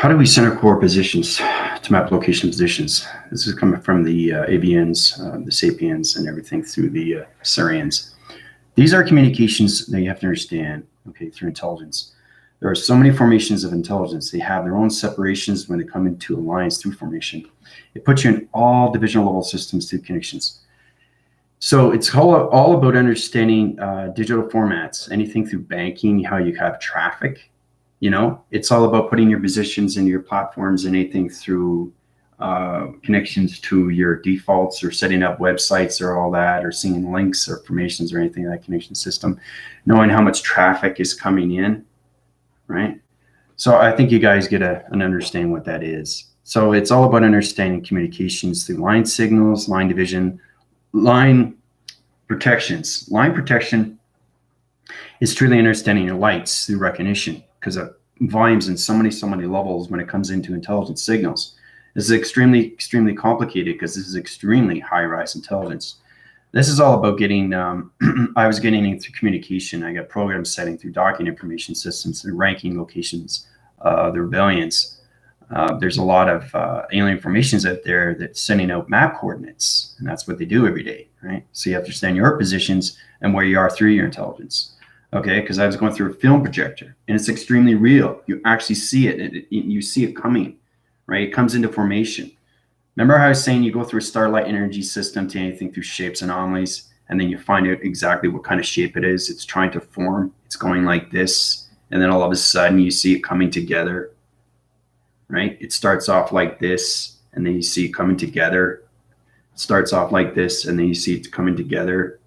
How do we center core positions to map location positions? This is coming from the Aviens, the Sapiens, and everything through the Sarians. These are communications that you have to understand, okay, through intelligence. There are so many formations of intelligence. They have their own separations when they come into alliance through formation. It puts you in all divisional level systems through connections. So it's all about understanding digital formats, anything through banking, how you have traffic. It's all about putting your positions in your platforms and anything through connections to your defaults or setting up websites or all that, or seeing links or formations or anything in that connection system, knowing how much traffic is coming in, right? So I think you guys get an understanding what that is. So it's all about understanding communications through line signals, line division, line protections. Line protection is truly understanding your lights through recognition, because of volumes in so many levels when it comes into intelligence signals. This is extremely complicated because this is extremely high-rise intelligence. This is all about getting, I was getting in through communication. I got program setting through docking information systems, through ranking locations, the rebellions. There's a lot of alien formations out there that's sending out map coordinates, and that's what they do every day, right? So you have to understand your positions and where you are through your intelligence. Okay, because I was going through a film projector, and it's extremely real. You actually see it. You see it coming, right? It comes into formation. Remember how I was saying you go through a starlight energy system to anything through shapes and anomalies, and then you find out exactly what kind of shape it is. It's trying to form. It's going like this, and then all of a sudden you see it coming together, right? It starts off like this, and then you see it coming together. It starts off like this, and then you see it coming together.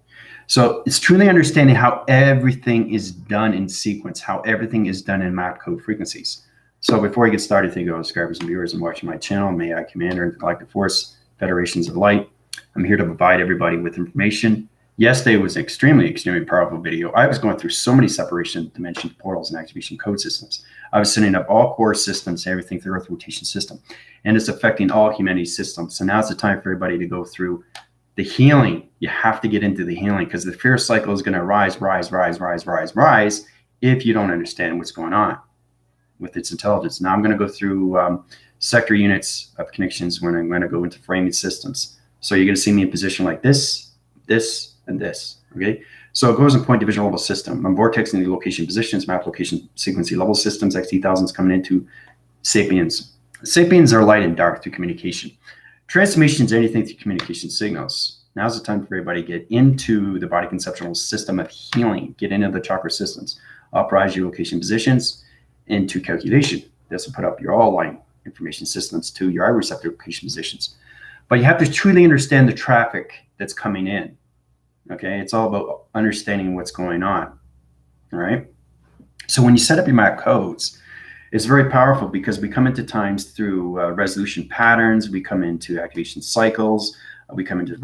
So it's truly understanding how everything is done in sequence, how everything is done in map code frequencies. So before we get started, thank you all subscribers and viewers and watching my channel. May I, Commander of the Galactic Force, Federations of Light. I'm here to provide everybody with information. Yesterday was an extremely powerful video. I was going through so many separation dimension portals and activation code systems. I was setting up all core systems, everything through Earth rotation system, and it's affecting all humanity's systems. So now's the time for everybody to go through the healing. You have to get into the healing, because the fear cycle is going to rise if you don't understand what's going on with its intelligence. Now I'm going to go through sector units of connections when I'm going to go into framing systems. So you're going to see me in position like this, this, and this. Okay, so it goes in point division level system. I'm vortexing the location positions, map location sequency level systems, XT1000s coming into Sapiens. Sapiens are light and dark through communication. Transformation is anything through communication signals. Now's the time for everybody to get into the body conceptual system of healing, get into the chakra systems, uprise your location positions into calculation. This will put up your all line information systems to your eye receptor location positions. But you have to truly understand the traffic that's coming in. Okay, it's all about understanding what's going on. All right. So when you set up your map codes, it's very powerful, because we come into times through resolution patterns, we come into activation cycles, we come into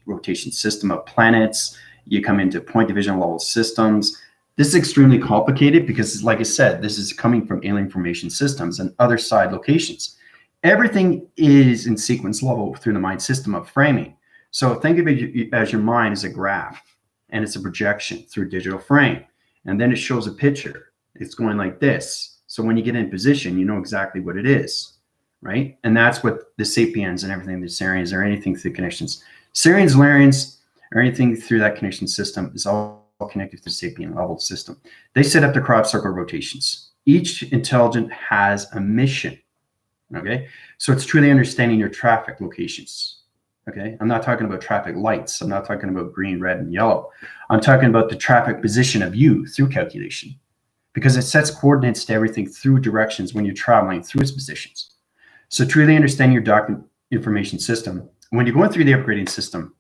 rotation system of planets, you come into point division level systems. This is extremely complicated because, like I said, this is coming from alien formation systems and other side locations. Everything is in sequence level through the mind system of framing. So think of it as your mind as a graph, and it's a projection through a digital frame. And then it shows a picture. It's going like this. So when you get in position, you know exactly what it is, right? And that's what the Sapiens and everything, the Sarians, or anything through connections. Sarians, Larians, or anything through that connection system is all connected to the Sapien level system. They set up the crop circle rotations. Each intelligent has a mission, okay? So it's truly understanding your traffic locations, okay? I'm not talking about traffic lights. I'm not talking about green, red, and yellow. I'm talking about the traffic position of you through calculation, because it sets coordinates to everything through directions when you're traveling through its positions. So truly understand your document information system. When you're going through the upgrading system,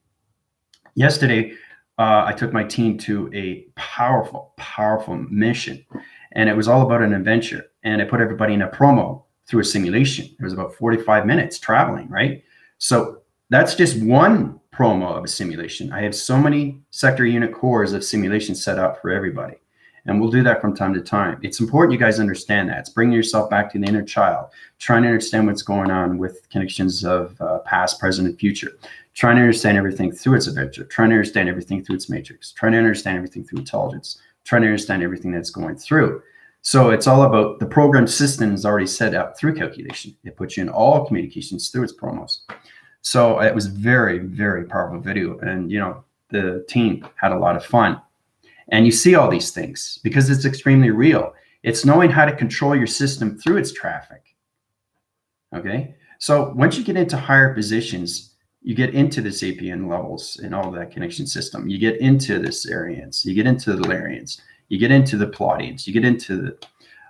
yesterday, I took my team to a powerful mission, and it was all about an adventure. And I put everybody in a promo through a simulation. It was about 45 minutes traveling, right? So that's just one promo of a simulation. I have so many sector unit cores of simulation set up for everybody. And we'll do that from time to time. It's important you guys understand that. It's bringing yourself back to the inner child, trying to understand what's going on with connections of past, present, and future, trying to understand everything through its adventure, trying to understand everything through its matrix, trying to understand everything through intelligence, trying to understand everything that's going through. So it's all about the program system is already set up through calculation. It puts you in all communications through its promos. So it was very, very powerful video. And, you know, the team had a lot of fun. And you see all these things because it's extremely real. It's knowing how to control your system through its traffic. Okay. So once you get into higher positions, you get into the Sapien levels and all of that connection system. You get into the Sarians, you get into the Larians, you get into the Palladians, you get into the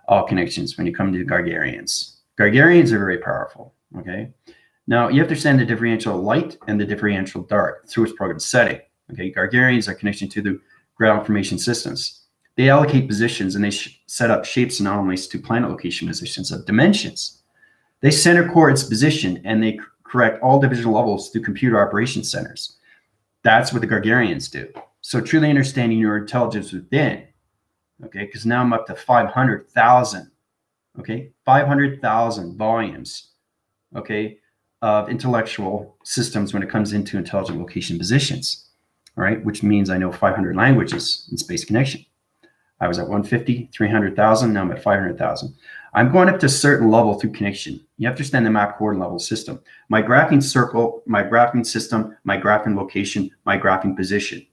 all connections when you come to the Gargarians. Gargarians are very powerful. Okay. Now you have to understand the differential light and the differential dark through its program setting. Okay. Gargarians are connection to the ground formation systems. They allocate positions and they set up shapes and anomalies to planet location positions of dimensions. They center core its position and they correct all divisional levels through computer operation centers. That's what the Gargarians do. So truly understanding your intelligence within, okay, because now I'm up to 500,000, okay, 500,000 volumes, okay, of intellectual systems when it comes into intelligent location positions, all right, which means I know 500 languages in space connection. I was at 150, 300,000, now I'm at 500,000. I'm going up to a certain level through connection. You have to understand the map coordinate level system. My graphing circle, my graphing system, my graphing location, my graphing position.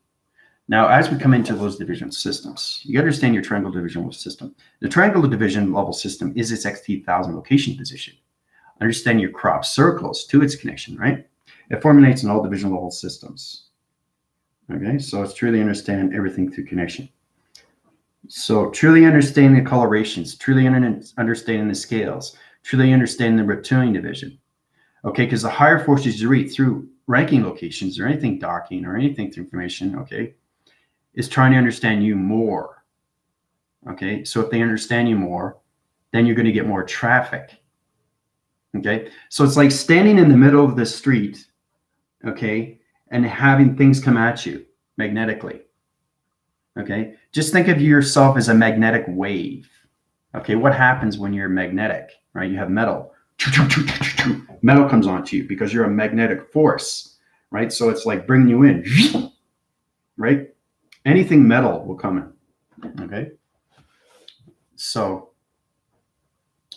Now, as we come into those division systems, you understand your triangle division level system. The triangle division level system is its XT1000 location position. Understand your crop circles to its connection, right? It formulates in all division level systems. Okay, so it's truly understand everything through connection. So truly understanding the colorations, truly understanding the scales, truly understanding the reptilian division. Okay, because the higher forces you read through ranking locations or anything docking or anything through information, okay, is trying to understand you more. Okay, so if they understand you more, then you're going to get more traffic. Okay, so it's like standing in the middle of the street, okay, and having things come at you magnetically. Okay, just think of yourself as a magnetic wave. Okay, what happens when you're magnetic, right? You have metal. Metal comes onto you because you're a magnetic force, right? So it's like bringing you in, right? Anything metal will come in, okay? So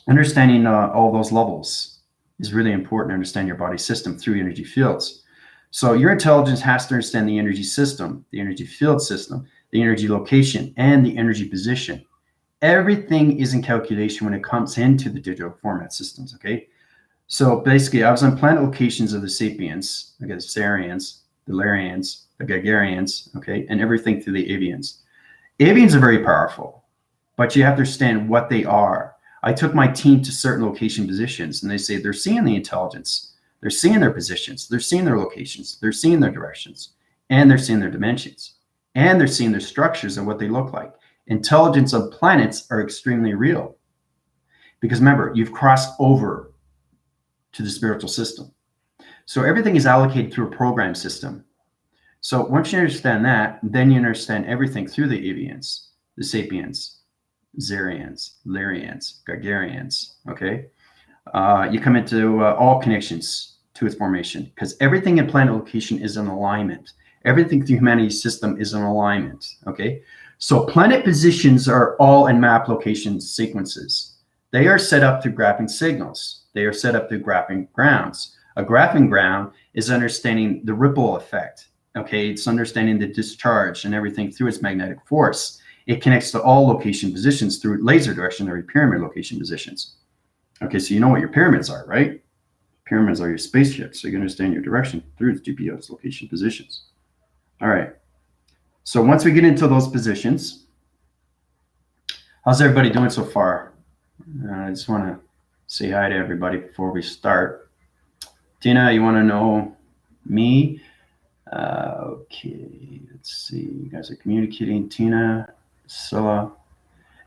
understanding all those levels is really important to understand your body system through energy fields. So your intelligence has to understand the energy system, the energy field system, the energy location, and the energy position. Everything is in calculation when it comes into the digital format systems, okay? So basically, I was on planet locations of the Sapiens, okay, the Sarians, the Larians, the Gargarians, okay, and everything through the Aviens. Aviens are very powerful, but you have to understand what they are. I took my team to certain location positions, and they say they're seeing the intelligence, they're seeing their positions, they're seeing their locations, they're seeing their directions, and they're seeing their dimensions. And they're seeing their structures and what they look like. Intelligence of planets are extremely real. Because remember, you've crossed over to the spiritual system. So everything is allocated through a program system. So once you understand that, then you understand everything through the Aviens, the Sapiens, Sarians, Larians, Gargarians, okay? You come into all connections to its formation because everything in planet location is in alignment. Everything through humanity's system is in alignment, okay? So planet positions are all in map location sequences. They are set up through graphing signals. They are set up through graphing grounds. A graphing ground is understanding the ripple effect, okay? It's understanding the discharge and everything through its magnetic force. It connects to all location positions through laser directionary pyramid location positions. Okay, so you know what your pyramids are, right? Pyramids are your spaceships, so you can understand your direction through its GPS location positions. All right, so once we get into those positions, how's everybody doing so far? I just want to say hi to everybody before we start. Tina, you want to know me? Okay, let's see. You guys are communicating. Tina, Scylla.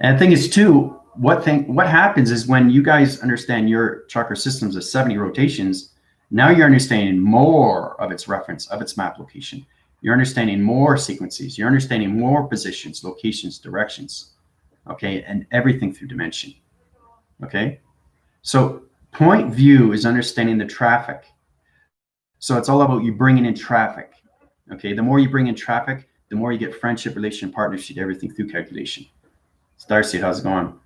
And the thing is, too, what happens is when you guys understand your chakra systems of 70 rotations, now you're understanding more of its reference, of its map location. You're understanding more sequences. You're understanding more positions, locations, directions, okay, and everything through dimension, okay? So point view is understanding the traffic. So it's all about you bringing in traffic, okay? The more you bring in traffic, the more you get friendship, relation, partnership, everything through calculation. Darcy, how's it going?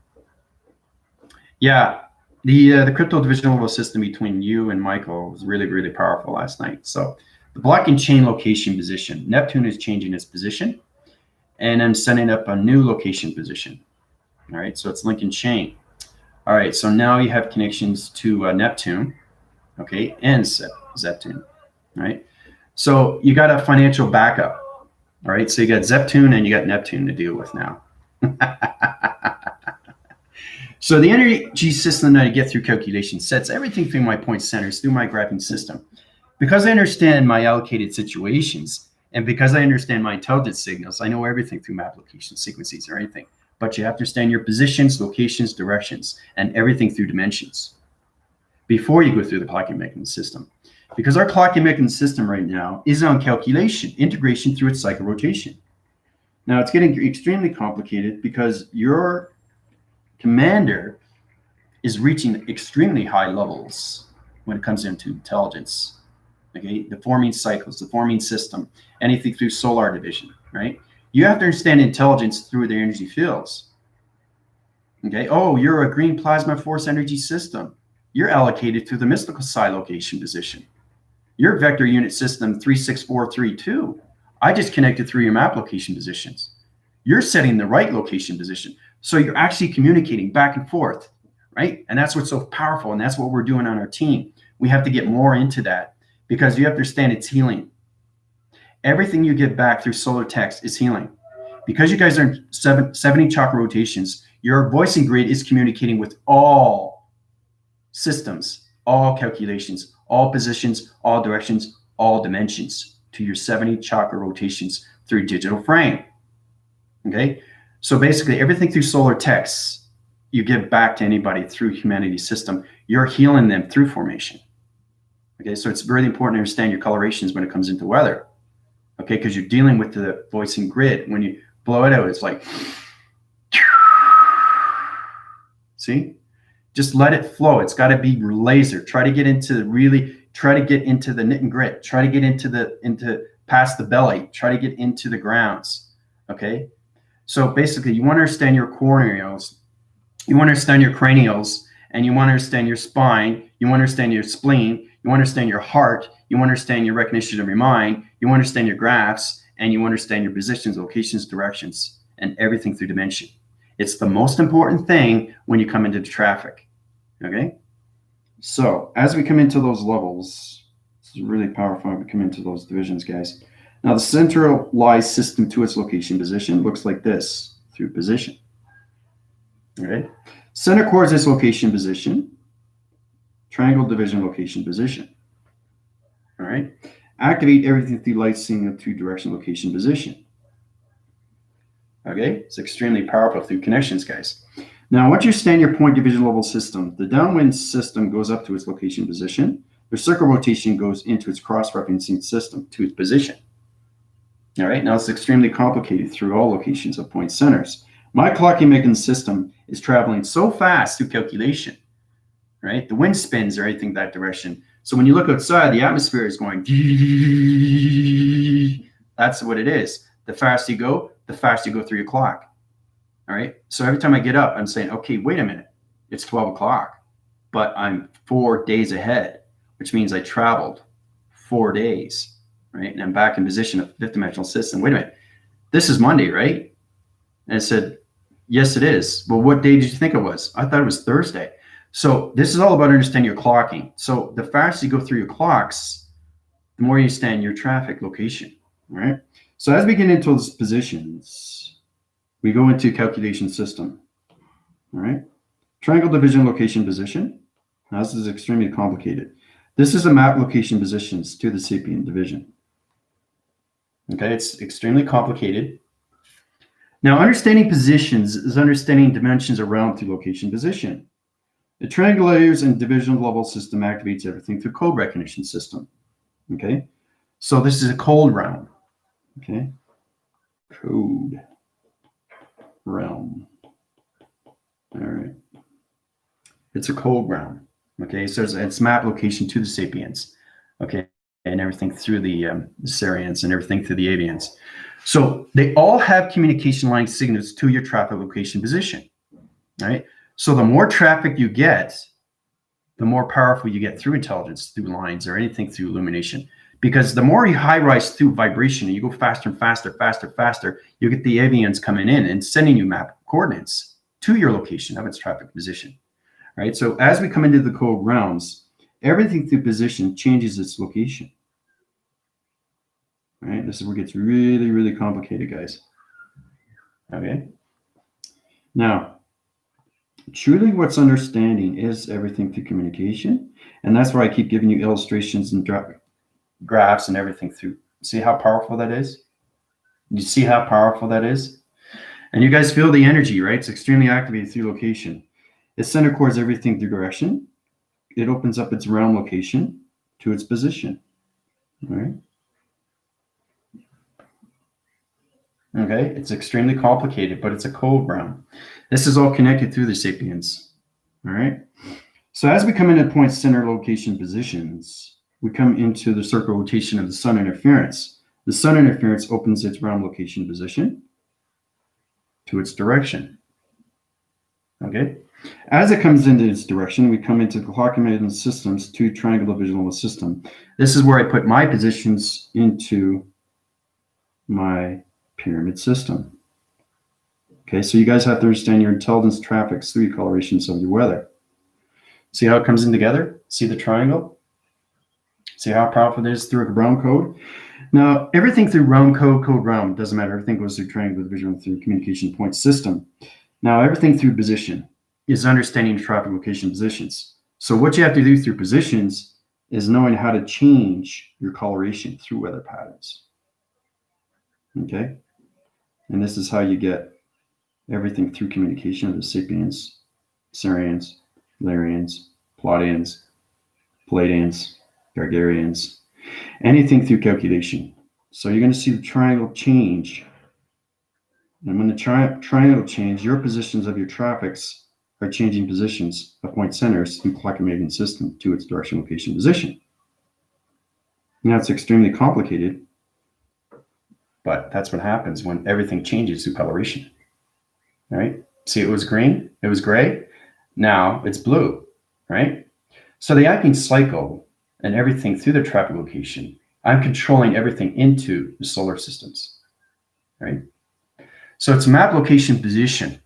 Yeah, the crypto division level system between you and Michael was really, really powerful last night. So the block and chain location position, Neptune is changing its position, and I'm setting up a new location position. All right, so it's link and chain. All right, so now you have connections to Neptune, okay, and Zeptune. All right, so you got a financial backup. All right, so you got Zeptune and you got Neptune to deal with now. So the energy system that I get through calculation sets everything through my point centers, through my graphing system. Because I understand my allocated situations, and because I understand my intelligence signals, I know everything through map location sequences or anything. But you have to understand your positions, locations, directions, and everything through dimensions before you go through the clocking mechanism system. Because our clocking mechanism system right now is on calculation, integration through its cycle rotation. Now it's getting extremely complicated because your commander is reaching extremely high levels when it comes into intelligence. Okay, the forming cycles, the forming system, anything through solar division, right? You have to understand intelligence through the energy fields. Okay, oh, you're a green plasma force energy system. You're allocated to the mystical psi location position. Your vector unit system 36432. I just connected through your map location positions. You're setting the right location position. So you're actually communicating back and forth, right? And that's what's so powerful. And that's what we're doing on our team. We have to get more into that because you have to understand it's healing. Everything you get back through solar text is healing. Because you guys are in 70 chakra rotations, your voicing grid is communicating with all systems, all calculations, all positions, all directions, all dimensions to your 70 chakra rotations through digital frame. Okay, so basically everything through solar texts you give back to anybody through humanity's system. You're healing them through formation. Okay, so it's really important to understand your colorations when it comes into weather. Okay, because you're dealing with the voicing grid. When you blow it out, it's like, see, just let it flow. It's got to be laser. Try to get into the knit and grit. Try to get into past the belly. Try to get into the grounds. Okay. So basically, you want to understand your corneals, you want to understand your cranials, and you want to understand your spine, you want to understand your spleen, you want to understand your heart, you want to understand your recognition of your mind, you want to understand your graphs, and you understand your positions, locations, directions, and everything through dimension. It's the most important thing when you come into the traffic, okay? So as we come into those levels, this is really powerful when we come into those divisions, guys. Now, the centralized system to its location position looks like this through position. All right. Center coordinates location position, triangle division location position. All right. Activate everything through light signal to direction location position. Okay. It's extremely powerful through connections, guys. Now, once you stand your point division level system, the downwind system goes up to its location position. The circle rotation goes into its cross-referencing system to its position. All right, now it's extremely complicated through all locations of point centers. My clocking mechanism system is traveling so fast through calculation, right? The wind spins or anything that direction. So when you look outside, the atmosphere is going, that's what it is. The faster you go through your clock. All right, so every time I get up, I'm saying, okay, wait a minute, it's 12 o'clock, but I'm 4 days ahead, which means I traveled 4 days. Right, and I'm back in position of fifth dimensional system. Wait a minute, this is Monday, right? And I said, yes, it is. Well, what day did you think it was? I thought it was Thursday. So this is all about understanding your clocking. So the faster you go through your clocks, the more you understand your traffic location. All right. So as we get into those positions, we go into calculation system. All right. Triangle division location position. Now, this is extremely complicated. This is a map location positions to the sapient division. Okay, it's extremely complicated. Now, understanding positions is understanding dimensions around through location position. The triangle layers and division level system activates everything through code recognition system. Okay, so this is a code realm. Okay, code realm. All right, it's a code realm. Okay, so it's map location to the sapiens. Okay. And everything through the Sarians and everything through the Aviens. So they all have communication line signals to your traffic location position, right? So the more traffic you get, the more powerful you get through intelligence, through lines or anything through illumination. Because the more you high rise through vibration and you go faster and faster, faster, faster, you get the avians coming in and sending you map coordinates to your location of its traffic position. Right? So as we come into the code realms, everything through position changes its location. Right? This is where it gets really, really complicated, guys. Okay. Now, truly what's understanding is everything through communication. And that's why I keep giving you illustrations and graphs and everything through. See how powerful that is? You see how powerful that is? And you guys feel the energy, right? It's extremely activated through location. It center codes everything through direction. It opens up its realm location to its position. All right. Okay, it's extremely complicated, but it's a code realm. This is all connected through the sapiens. All right. So as we come into point center location positions, we come into the circle rotation of the sun interference. The sun interference opens its realm location position to its direction. Okay. As it comes into its direction, we come into the clock emitting systems to triangle divisional system. This is where I put my positions into my pyramid system. Okay, so you guys have to understand your intelligence traffics through your colorations of your weather. See how it comes in together? See the triangle? See how powerful it is through a realm code? Now, everything through realm code, code realm, doesn't matter. Everything goes through triangle division through communication point system. Now, everything through position is understanding traffic location positions. So what you have to do through positions is knowing how to change your coloration through weather patterns. Okay? And this is how you get everything through communication of the Sapiens, Sarians, Larians, Pleiadians, Palladians, Gargarians, anything through calculation. So you're going to see the triangle change. And when the triangle change, your positions of your traffics are changing positions of point centers in clock emitting system to its direction location position. Now it's extremely complicated, but that's what happens when everything changes through coloration. All right? See, it was green, it was gray, now it's blue, right? So the Aviens cycle and everything through the traffic location, I'm controlling everything into the solar systems, right? So it's map location position,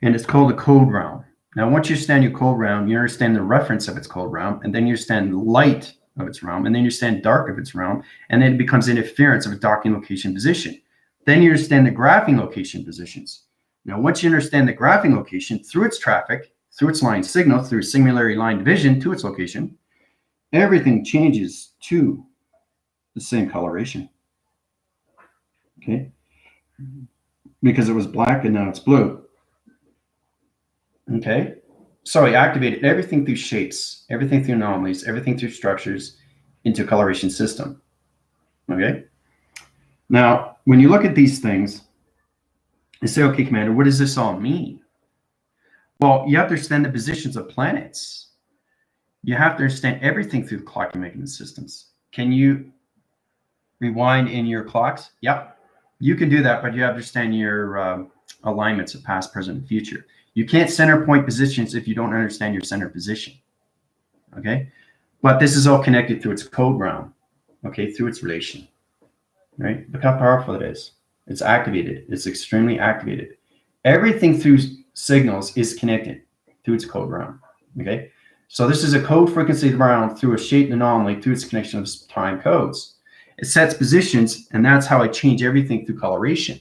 and it's called a code realm. Now, once you understand your code realm, you understand the reference of its code realm, and then you understand the light of its realm, and then you understand dark of its realm, and then it becomes interference of a docking location position. Then you understand the graphing location positions. Now, once you understand the graphing location through its traffic, through its line signal, through similarity line division to its location, everything changes to the same coloration. Okay? Because it was black and now it's blue. Okay? So I activated everything through shapes, everything through anomalies, everything through structures into a coloration system. Okay? Now, when you look at these things, you say, okay, Commander, what does this all mean? Well, you have to understand the positions of planets. You have to understand everything through the clock making systems. Can you rewind in your clocks? Yep, you can do that, but you have to understand your alignments of past, present, and future. You can't center point positions if you don't understand your center position. Okay, but this is all connected through its code realm. Okay, through its relation. Right? Look how powerful it is. It's activated. It's extremely activated. Everything through signals is connected through its code realm. Okay. So this is a code frequency realm through a shaped anomaly through its connection of time codes. It sets positions, and that's how I change everything through coloration.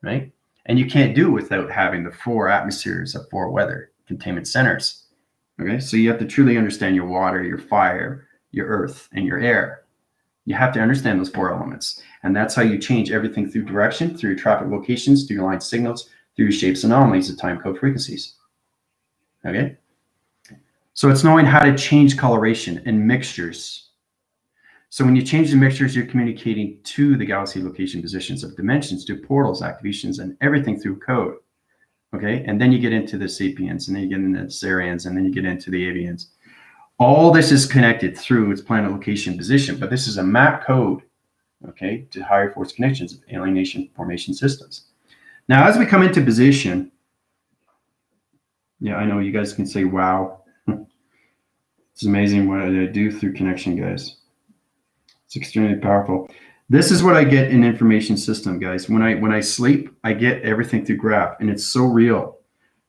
Right. And you can't do it without having the 4 atmospheres of 4 weather containment centers. Okay. So you have to truly understand your water, your fire, your earth, and your air. You have to understand those 4 elements. And that's how you change everything through direction, through traffic locations, through your line signals, through shapes and anomalies of time code frequencies. Okay? So it's knowing how to change coloration and mixtures. So when you change the mixtures, you're communicating to the galaxy location positions of dimensions, to portals, activations, and everything through code. Okay? And then you get into the Sapiens, and then you get into the Sarians, and then you get into the Aviens. All this is connected through its planet location position, but this is a map code, okay, to higher force connections of alienation formation systems. Now, as we come into position, Yeah, I know you guys can say, wow. It's amazing what I do through connection, guys. It's extremely powerful. This is what I get in information system, guys. When I sleep, I get everything through graph, and it's so real.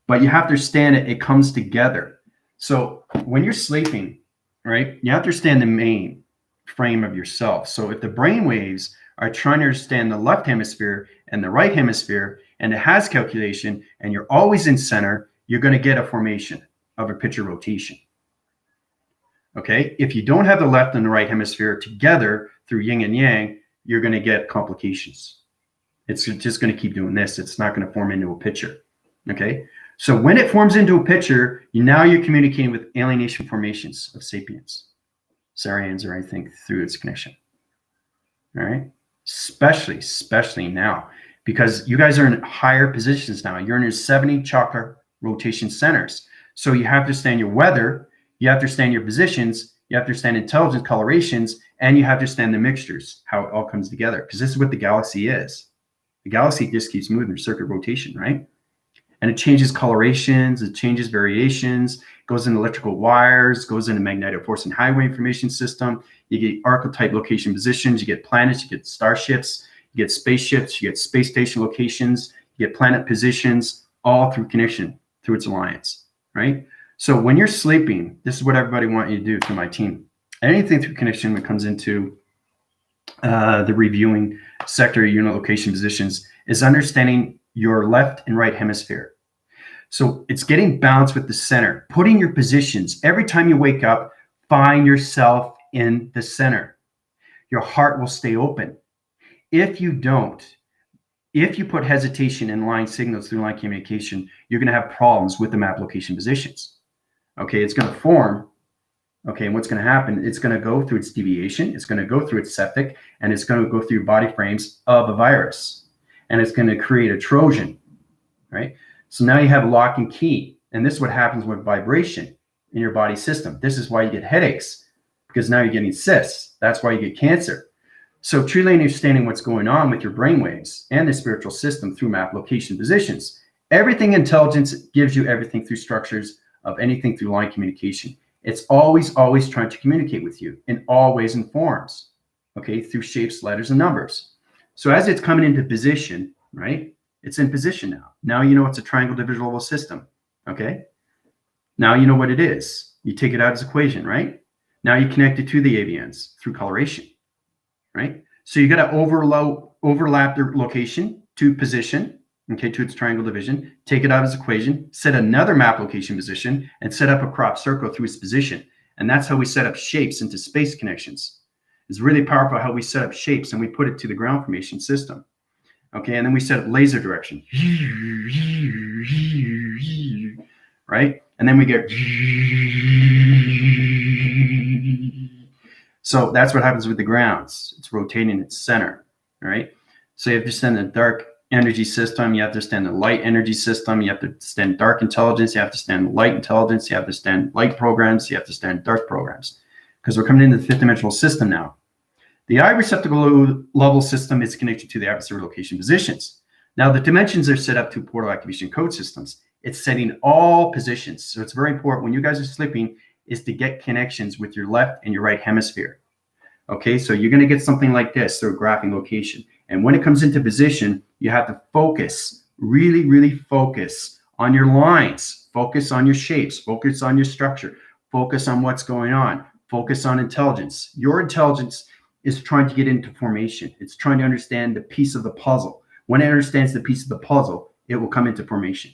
But you have to understand it comes together. So when you're sleeping, right, you have to understand the main frame of yourself. So if the brain waves are trying to understand the left hemisphere and the right hemisphere, and it has calculation, and you're always in center, you're going to get a formation of a picture rotation. Okay, if you don't have the left and the right hemisphere together through yin and yang, you're going to get complications. It's just going to keep doing this. It's not going to form into a picture. Okay, so when it forms into a picture, now you're communicating with alienation formations of sapiens, Sarians, or anything through its connection. All right, especially now, because you guys are in higher positions now. You're in your 70 chakra rotation centers. So you have to understand your weather. You have to understand your positions, you have to understand intelligence colorations, and you have to understand the mixtures, how it all comes together, because this is what the galaxy is. The galaxy just keeps moving, circuit rotation, right? And it changes colorations, it changes variations, goes in electrical wires, goes into magnetic force and highway information system. You get archetype location positions, you get planets, you get starships, you get spaceships, you get space station locations, you get planet positions, all through connection, through its alliance, right? So when you're sleeping, this is what everybody wants you to do through my team. Anything through connection that comes into the reviewing sector unit location positions is understanding your left and right hemisphere. So it's getting balanced with the center, putting your positions. Every time you wake up, find yourself in the center. Your heart will stay open. If you don't, if you put hesitation in line signals through line communication, you're going to have problems with the map location positions. Okay, it's going to form. Okay, and what's going to happen? It's going to go through its deviation. It's going to go through its septic, and it's going to go through body frames of a virus, and it's going to create a Trojan, right? So now you have a lock and key, and this is what happens with vibration in your body system. This is why you get headaches, because now you're getting cysts. That's why you get cancer. So truly understanding what's going on with your brainwaves and the spiritual system through map location positions. Everything intelligence gives you everything through structures of anything through line communication. It's always trying to communicate with you in all ways and forms, okay, through shapes, letters, and numbers. So as it's coming into position, right, it's in position now. Now you know it's a triangle divisible system, okay? Now you know what it is. You take it out as equation, right? Now you connect it to the Aviens through coloration, right? So you got to overlap the location to position, okay, to its triangle division, take it out as equation, set another map location position, and set up a crop circle through its position. And that's how we set up shapes into space connections. It's really powerful how we set up shapes and we put it to the ground formation system. Okay, and then we set up laser direction. Right? And then we get. So that's what happens with the grounds. It's rotating its center. All right? So you have to send the dark energy system, you have to understand the light energy system, you have to understand dark intelligence, you have to understand light intelligence, you have to understand light programs, you have to understand dark programs, because we're coming into the fifth dimensional system now. The eye receptacle level system is connected to the adversary location positions. Now the dimensions are set up to portal activation code systems. It's setting all positions. So it's very important when you guys are sleeping is to get connections with your left and your right hemisphere. Okay, so you're going to get something like this through graphing location. And when it comes into position, you have to focus, really focus on your lines, focus on your shapes, focus on your structure, focus on what's going on, focus on intelligence. Your intelligence is trying to get into formation. It's trying to understand the piece of the puzzle. When it understands the piece of the puzzle, it will come into formation.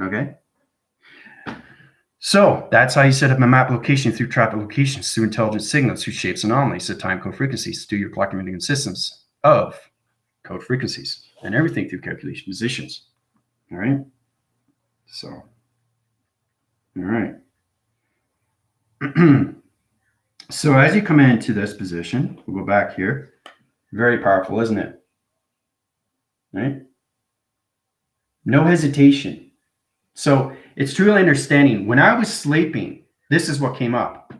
Okay? So that's how you set up a map location through traffic locations, through intelligent signals, through shapes and anomalies, the time code frequencies, through your clock communication systems of code frequencies, and everything through calculation positions. All right? So, all right. So as you come into this position, we'll go back here. Very powerful, isn't it? Right? No hesitation. So it's truly understanding. When I was sleeping, this is what came up.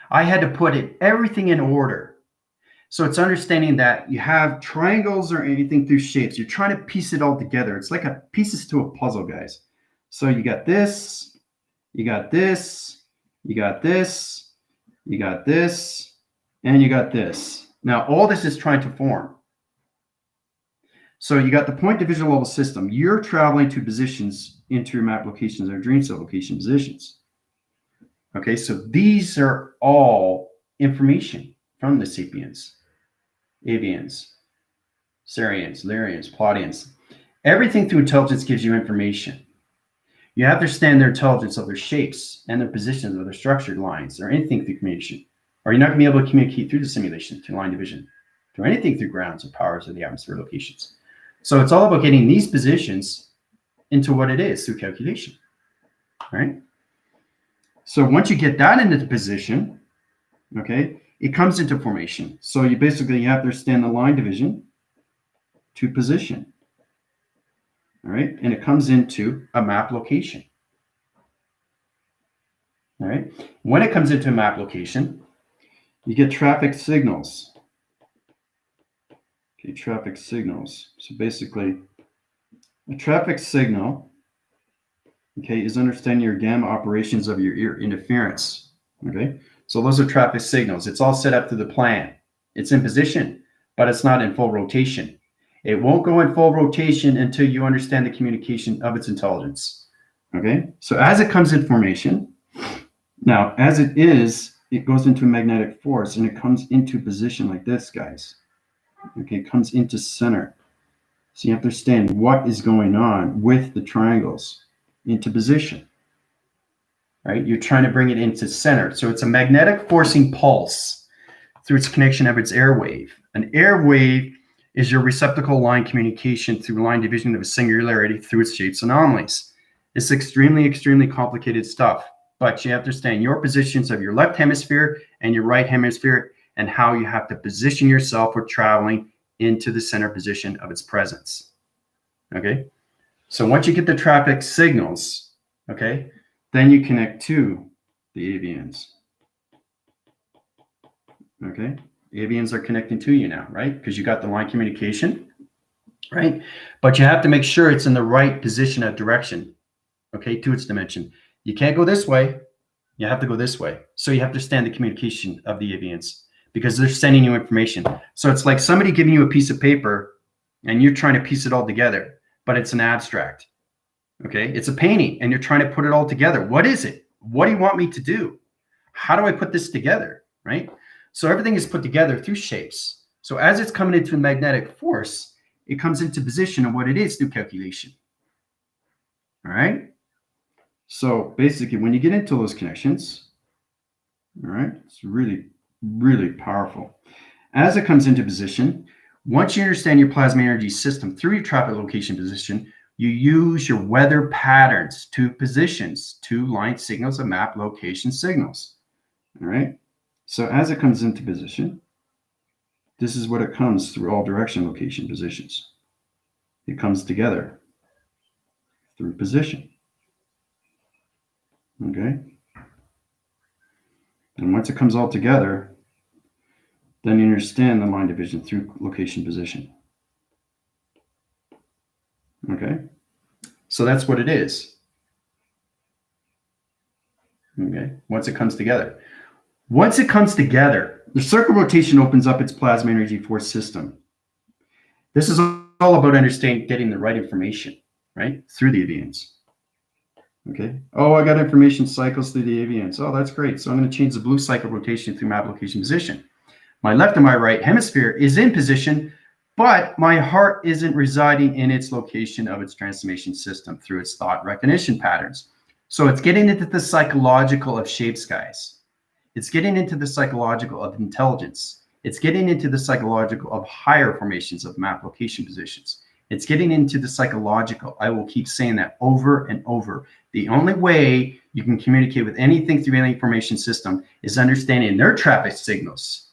I had to put everything in order. So it's understanding that you have triangles or anything through shapes. You're trying to piece it all together. It's like pieces to a puzzle, guys. So you got this, you got this, you got this, you got this, and you got this. Now, all this is trying to form. So you got the point division level system. You're traveling to positions into your map locations or dream set location positions. Okay, so these are all information from the Sapiens, Aviens, Sarians, Lyrians, Plottians. Everything through intelligence gives you information. You have to understand their intelligence of their shapes and their positions of their structured lines or anything through communication. Or you're not going to be able to communicate through the simulation, through line division, through anything through grounds or powers or the atmosphere locations. So it's all about getting these positions into what it is through calculation, right? So once you get that into the position, okay, it comes into formation. So you basically have to understand the line division to position, all right? And it comes into a map location, all right? When it comes into a map location, you get traffic signals. Okay, traffic signals. So basically, a traffic signal, okay, is understanding your gamma operations of your ear interference, okay? So those are traffic signals. It's all set up to the plan. It's in position, but it's not in full rotation. It won't go in full rotation until you understand the communication of its intelligence, okay? So as it comes in formation, now as it is, it goes into a magnetic force and it comes into position like this, guys. Okay, it comes into center. So you have to understand what is going on with the triangles into position, right? You're trying to bring it into center. So it's a magnetic forcing pulse through its connection of its air wave. An air wave is your receptacle line communication through line division of a singularity through its shapes anomalies. It's extremely, extremely complicated stuff, but you have to understand your positions of your left hemisphere and your right hemisphere and how you have to position yourself for traveling into the center position of its presence, okay? So once you get the traffic signals, okay, then you connect to the Aviens, okay? Aviens are connecting to you now, right? Because you got the line communication, right? But you have to make sure it's in the right position of direction, okay, to its dimension. You can't go this way. You have to go this way. So you have to understand the communication of the Aviens because they're sending you information. So it's like somebody giving you a piece of paper and you're trying to piece it all together, but it's an abstract, okay? It's a painting and you're trying to put it all together. What is it? What do you want me to do? How do I put this together, right? So everything is put together through shapes. So as it's coming into a magnetic force, it comes into position of what it is through calculation, all right? So basically, when you get into those connections, all right, it's really, really powerful. As it comes into position, once you understand your plasma energy system through your traffic location position, you use your weather patterns to positions to line signals of map location signals, all right? So as it comes into position, this is what it comes through all direction location positions. It comes together through position. Okay. And once it comes all together, then you understand the line division through location position. Okay. So that's what it is. Okay. Once it comes together. Once it comes together, the circle rotation opens up its plasma energy force system. This is all about understanding, getting the right information, right? Through the Aviens. Okay. Oh, I got information cycles through the Aviens. Oh, that's great. So I'm going to change the blue cycle rotation through map location position. My left and my right hemisphere is in position, but my heart isn't residing in its location of its transformation system through its thought recognition patterns. So it's getting into the psychological of shapes, guys. It's getting into the psychological of intelligence. It's getting into the psychological of higher formations of map location positions. It's getting into the psychological. I will keep saying that over and over. The only way you can communicate with anything through any information system is understanding their traffic signals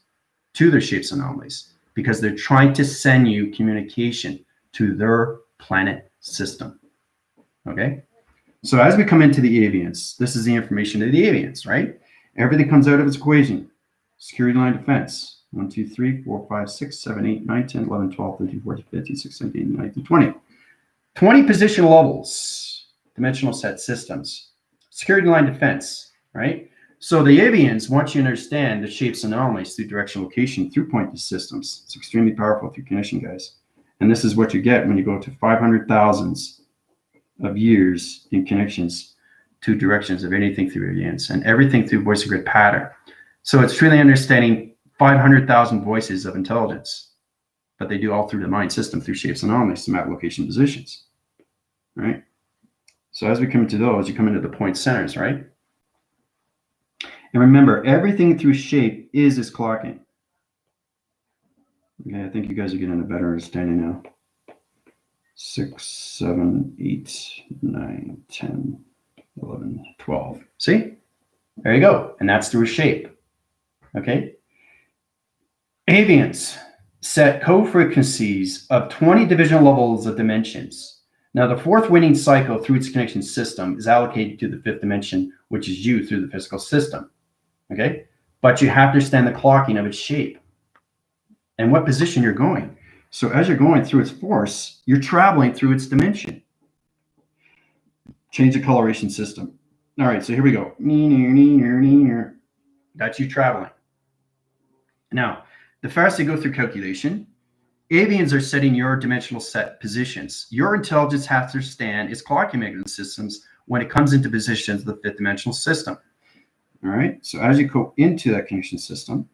to their shapes anomalies, because they're trying to send you communication to their planet system. Okay? So as we come into the Aviens, this is the information of the Aviens, right? Everything comes out of its equation. Security line defense. 1, 2, 3, 4, 5, 6, 7, 8, 9, 10, 11, 12, 13, 14, 15, 16, 17, 19, 20. 20 position levels. dimensional set systems. Security line defense, right? So the Avians want you to understand the shapes and anomalies through direction location through pointed systems. It's extremely powerful through connection, guys. And this is what you get when you go to 500,000 of years in connections to directions of anything through Avians and everything through voice and grid pattern. So it's truly understanding 500,000 voices of intelligence, but they do all through the mind system through shapes and anomalies to map location positions, right? So as we come into those, you come into the point centers, right? And remember, everything through shape is this clocking. Okay, I think you guys are getting a better understanding now. 6, 7, 8, 9, 10, 11, 12. See? There you go. And that's through a shape. Okay? Avians set co-frequencies of 20 divisional levels of dimensions. Now, the fourth winning cycle through its connection system is allocated to the fifth dimension, which is you through the physical system. Okay? But you have to understand the clocking of its shape and what position you're going. So as you're going through its force, you're traveling through its dimension. Change the coloration system. All right, so here we go. That's you traveling. Now, the faster you go through calculation, Avians are setting your dimensional set positions. Your intelligence has to understand its clocking mechanism systems when it comes into positions of the fifth dimensional system. All right, so as you go into that connection system,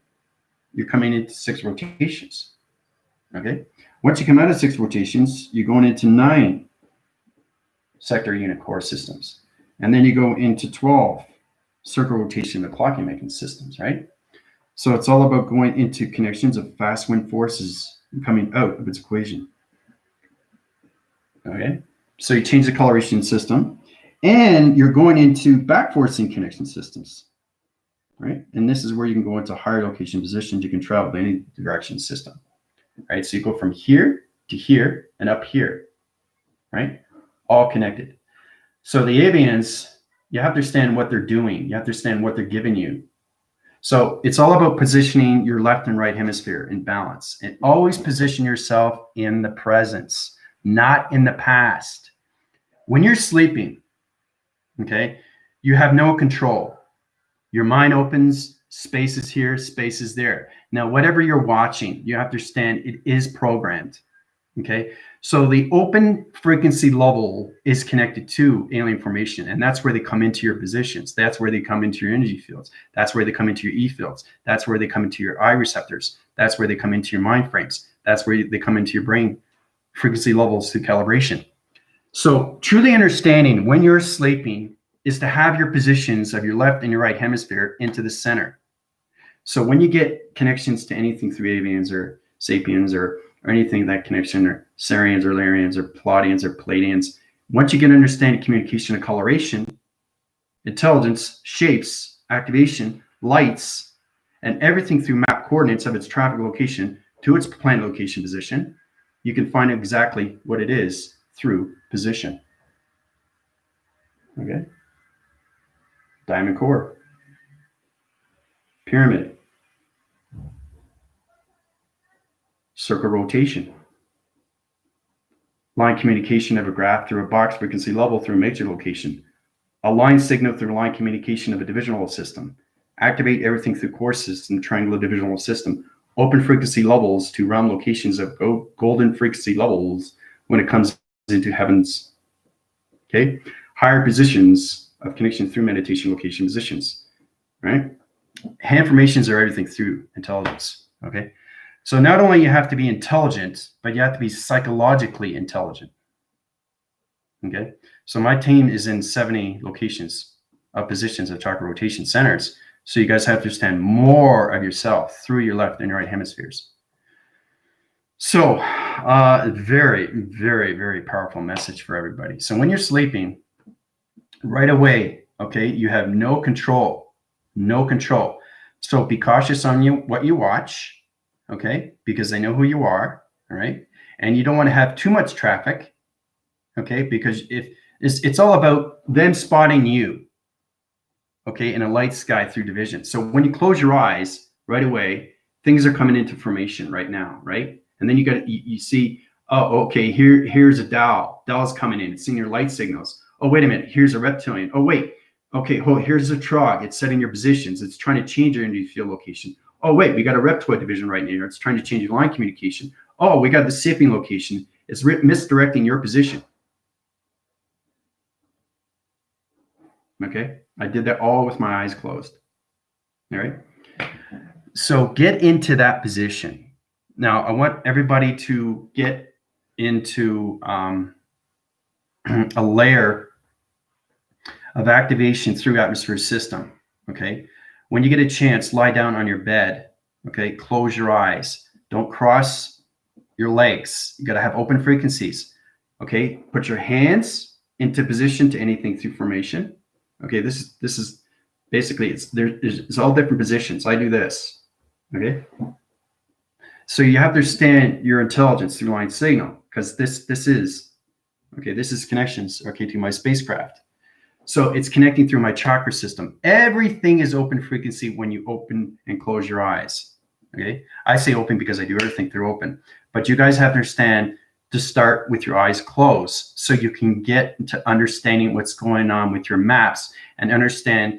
you're coming into 6 rotations. Okay, once you come out of 6 rotations, you're going into 9 sector unit core systems. And then you go into 12 circle rotation of clocking mechanism systems, right? So it's all about going into connections of fast wind forces and coming out of its equation. Okay, so you change the coloration system and you're going into back forcing connection systems, right? And this is where you can go into higher location positions. You can travel to any direction system, right? So you go from here to here and up here, right? All connected. So the Avians, you have to understand what they're doing. You have to understand what they're giving you. So it's all about positioning your left and right hemisphere in balance, and always position yourself in the presence, not in the past. When you're sleeping, okay, you have no control. Your mind opens, space is here, space is there. Now, whatever you're watching, you have to understand it is programmed, okay? So the open frequency level is connected to alien formation, and that's where they come into your positions. That's where they come into your energy fields. That's where they come into your E fields. That's where they come into your eye receptors. That's where they come into your mind frames. That's where they come into your brain frequency levels through calibration. So truly understanding when you're sleeping is to have your positions of your left and your right hemisphere into the center. So when you get connections to anything through Avians or Sapiens or anything that connection, or Sarians or Larians or Palladians or Palladians, once you get understanding communication and coloration, intelligence, shapes, activation, lights, and everything through map coordinates of its traffic location to its planet location position, you can find exactly what it is through position. Okay? Diamond core, pyramid, circle rotation, line communication of a graph through a box frequency level through a major location, a line signal through line communication of a divisional system, activate everything through core system, triangular divisional system, open frequency levels to realm locations of golden frequency levels when it comes into heavens. Okay, higher positions of connection through meditation location positions, right? Hand formations are everything through intelligence. Okay, so not only you have to be intelligent, but you have to be psychologically intelligent. Okay, so my team is in 70 locations of positions of chakra rotation centers. So you guys have to understand more of yourself through your left and your right hemispheres. So very, very, very powerful message for everybody. So when you're sleeping, right away, okay, you have no control, no control. So be cautious on what you watch, okay, because they know who you are, all right? And you don't want to have too much traffic, okay, because if it's all about them spotting you, okay, in a light sky through division. So when you close your eyes right away, things are coming into formation right now, right? And then you see, oh, okay, here's a dowel. Dowel's coming in. It's seeing your light signals. Oh, wait a minute. Here's a reptilian. Oh, wait. Okay, here's a trog. It's setting your positions. It's trying to change your energy field location. Oh, wait, we got a reptoid division right here. It's trying to change your line communication. Oh, we got the sapien location. It's misdirecting your position. Okay, I did that all with my eyes closed. All right. So get into that position. Now, I want everybody to get into a layer of activation through atmosphere system. Okay. When you get a chance, lie down on your bed. Okay. Close your eyes. Don't cross your legs. You got to have open frequencies. Okay. Put your hands into position to anything through formation. Okay. This is basically it's all different positions. I do this. Okay. So you have to understand your intelligence through line signal, because this is connections, okay, to my spacecraft. So it's connecting through my chakra system. Everything is open frequency when you open and close your eyes. Okay. I say open because I do everything through open, but you guys have to understand to start with your eyes closed so you can get to understanding what's going on with your maps and understand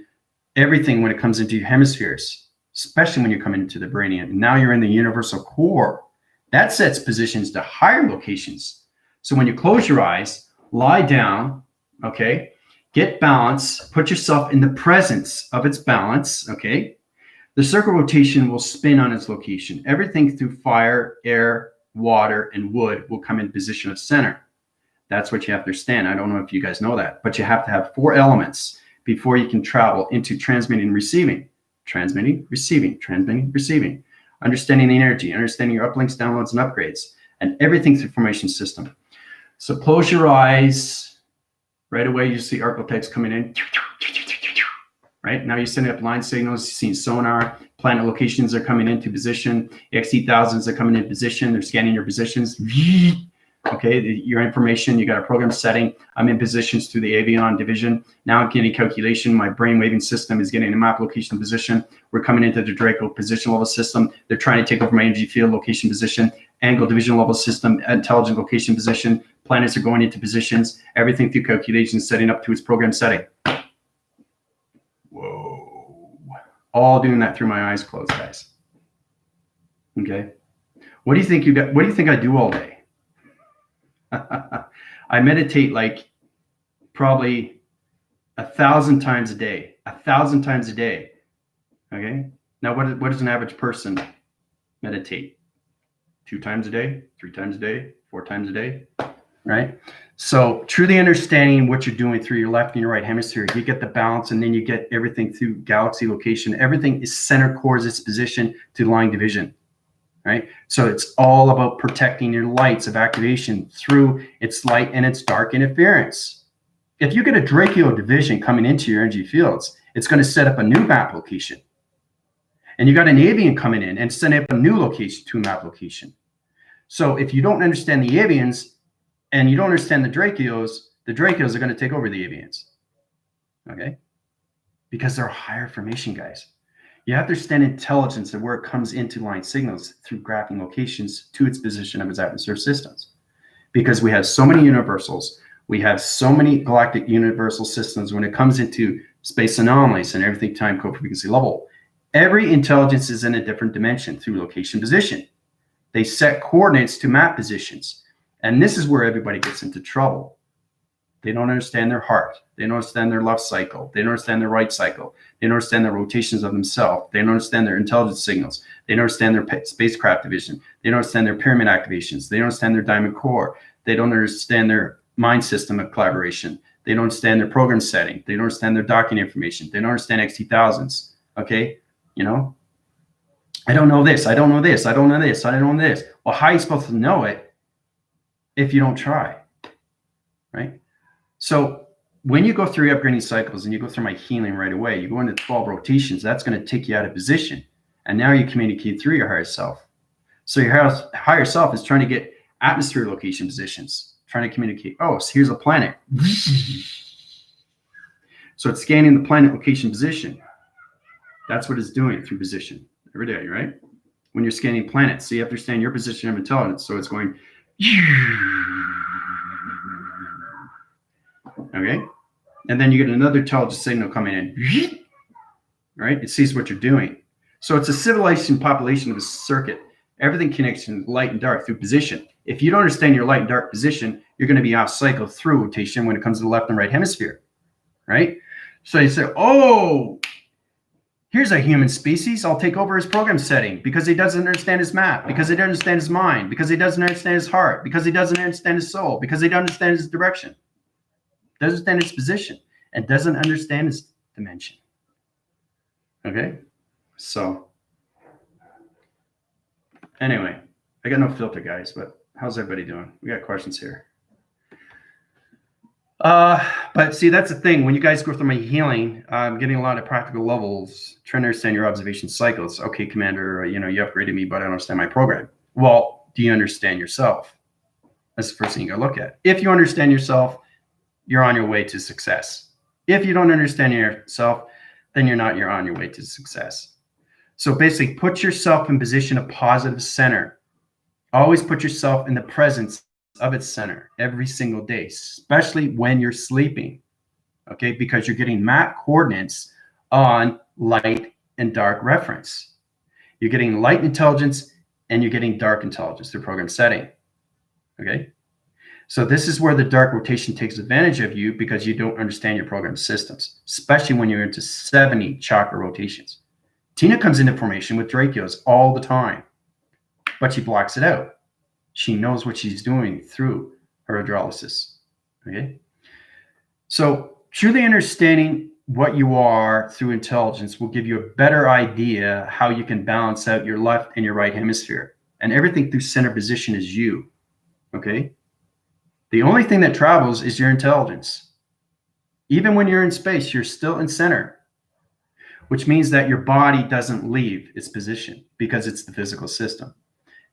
everything when it comes into your hemispheres, especially when you're coming into the brain. And now you're in the universal core. That sets positions to higher locations. So when you close your eyes, lie down, okay, get balance, put yourself in the presence of its balance, okay? The circle rotation will spin on its location. Everything through fire, air, water, and wood will come in position of center. That's what you have to understand. I don't know if you guys know that, but you have to have 4 elements before you can travel into transmitting and receiving. Transmitting, receiving, transmitting, receiving. Understanding the energy, understanding your uplinks, downloads, and upgrades, and everything through formation system. So close your eyes. Right away, you see archetypes coming in. Right now, you're setting up line signals. You're seeing sonar. Planet locations are coming into position. XT1000s are coming in position. They're scanning your positions. Okay, your information. You got a program setting. I'm in positions through the Avian division. Now I'm getting calculation. My brain waving system is getting a map location position. We're coming into the Draco position level system. They're trying to take over my energy field location position. Angle division level system, intelligent location position. Planets are going into positions. Everything through calculation, setting up to its program setting. Whoa. All doing that through my eyes closed, guys. Okay. What do you think you got? What do you think I do all day? I meditate like probably 1,000 times a day. 1,000 times a day. Okay. Now, what does an average person meditate? 2 times a day, 3 times a day, 4 times a day, right? So truly understanding what you're doing through your left and your right hemisphere, you get the balance, and then you get everything through galaxy location. Everything is center cores its position to line division, right? So it's all about protecting your lights of activation through its light and its dark interference. If you get a Draco division coming into your energy fields, it's going to set up a new map location. And you got an Avian coming in and setting up a new location to a map location. So if you don't understand the Avians and you don't understand the Dracos are going to take over the Avians. Okay? Because they're higher formation, guys. You have to understand intelligence and where it comes into line signals through graphing locations to its position of its atmosphere systems. Because we have so many universals, we have so many galactic universal systems when it comes into space anomalies and everything time co-frequency level. Every intelligence is in a different dimension through location position. They set coordinates to map positions. And this is where everybody gets into trouble. They don't understand their heart. They don't understand their left cycle. They don't understand their right cycle. They don't understand the rotations of themselves. They don't understand their intelligence signals. They don't understand their spacecraft division. They don't understand their pyramid activations. They don't understand their diamond core. They don't understand their mind system of collaboration. They don't understand their program setting. They don't understand their docking information. They don't understand XT1000s. Okay? You know? I don't know this. I don't know this. I don't know this. I don't know this. Well, how are you supposed to know it if you don't try? Right? So when you go through upgrading cycles and you go through my healing right away, you go into 12 rotations, that's going to take you out of position. And now you communicate through your higher self. So your higher self is trying to get atmosphere location positions, trying to communicate. Oh, so here's a planet. So it's scanning the planet location position. That's what it's doing through position every day, right? When you're scanning planets, so you have to understand your position of intelligence. So it's going. Okay. And then you get another intelligence signal coming in. Right? It sees what you're doing. So it's a civilization population of a circuit. Everything connects in light and dark through position. If you don't understand your light and dark position, you're going to be off cycle through rotation when it comes to the left and right hemisphere. Right? So you say, oh, here's a human species. I'll take over his program setting because he doesn't understand his map, because he doesn't understand his mind, because he doesn't understand his heart, because he doesn't understand his soul, because he doesn't understand his direction, doesn't understand his position, and doesn't understand his dimension. Okay? So, anyway, I got no filter, guys, but how's everybody doing? We got questions here. But see, that's the thing. When you guys go through my healing, I'm getting a lot of practical levels, trying to understand your observation cycles. Okay, Commander, you upgraded me, but I don't understand my program. Well, do you understand yourself? That's the first thing you gotta look at. If you understand yourself, you're on your way to success. If you don't understand yourself, then you're on your way to success. So basically, put yourself in position of positive center. Always put yourself in the presence of its center every single day, especially when you're sleeping, okay? Because you're getting map coordinates on light and dark reference. You're getting light intelligence and you're getting dark intelligence through program setting, okay? So this is where the dark rotation takes advantage of you because you don't understand your program systems, especially when you're into 70 chakra rotations. Tina comes into formation with Draco's all the time, but she blocks it out. She knows what she's doing through her hydrolysis, okay? So truly understanding what you are through intelligence will give you a better idea how you can balance out your left and your right hemisphere. And everything through center position is you, okay? The only thing that travels is your intelligence. Even when you're in space, you're still in center, which means that your body doesn't leave its position because it's the physical system.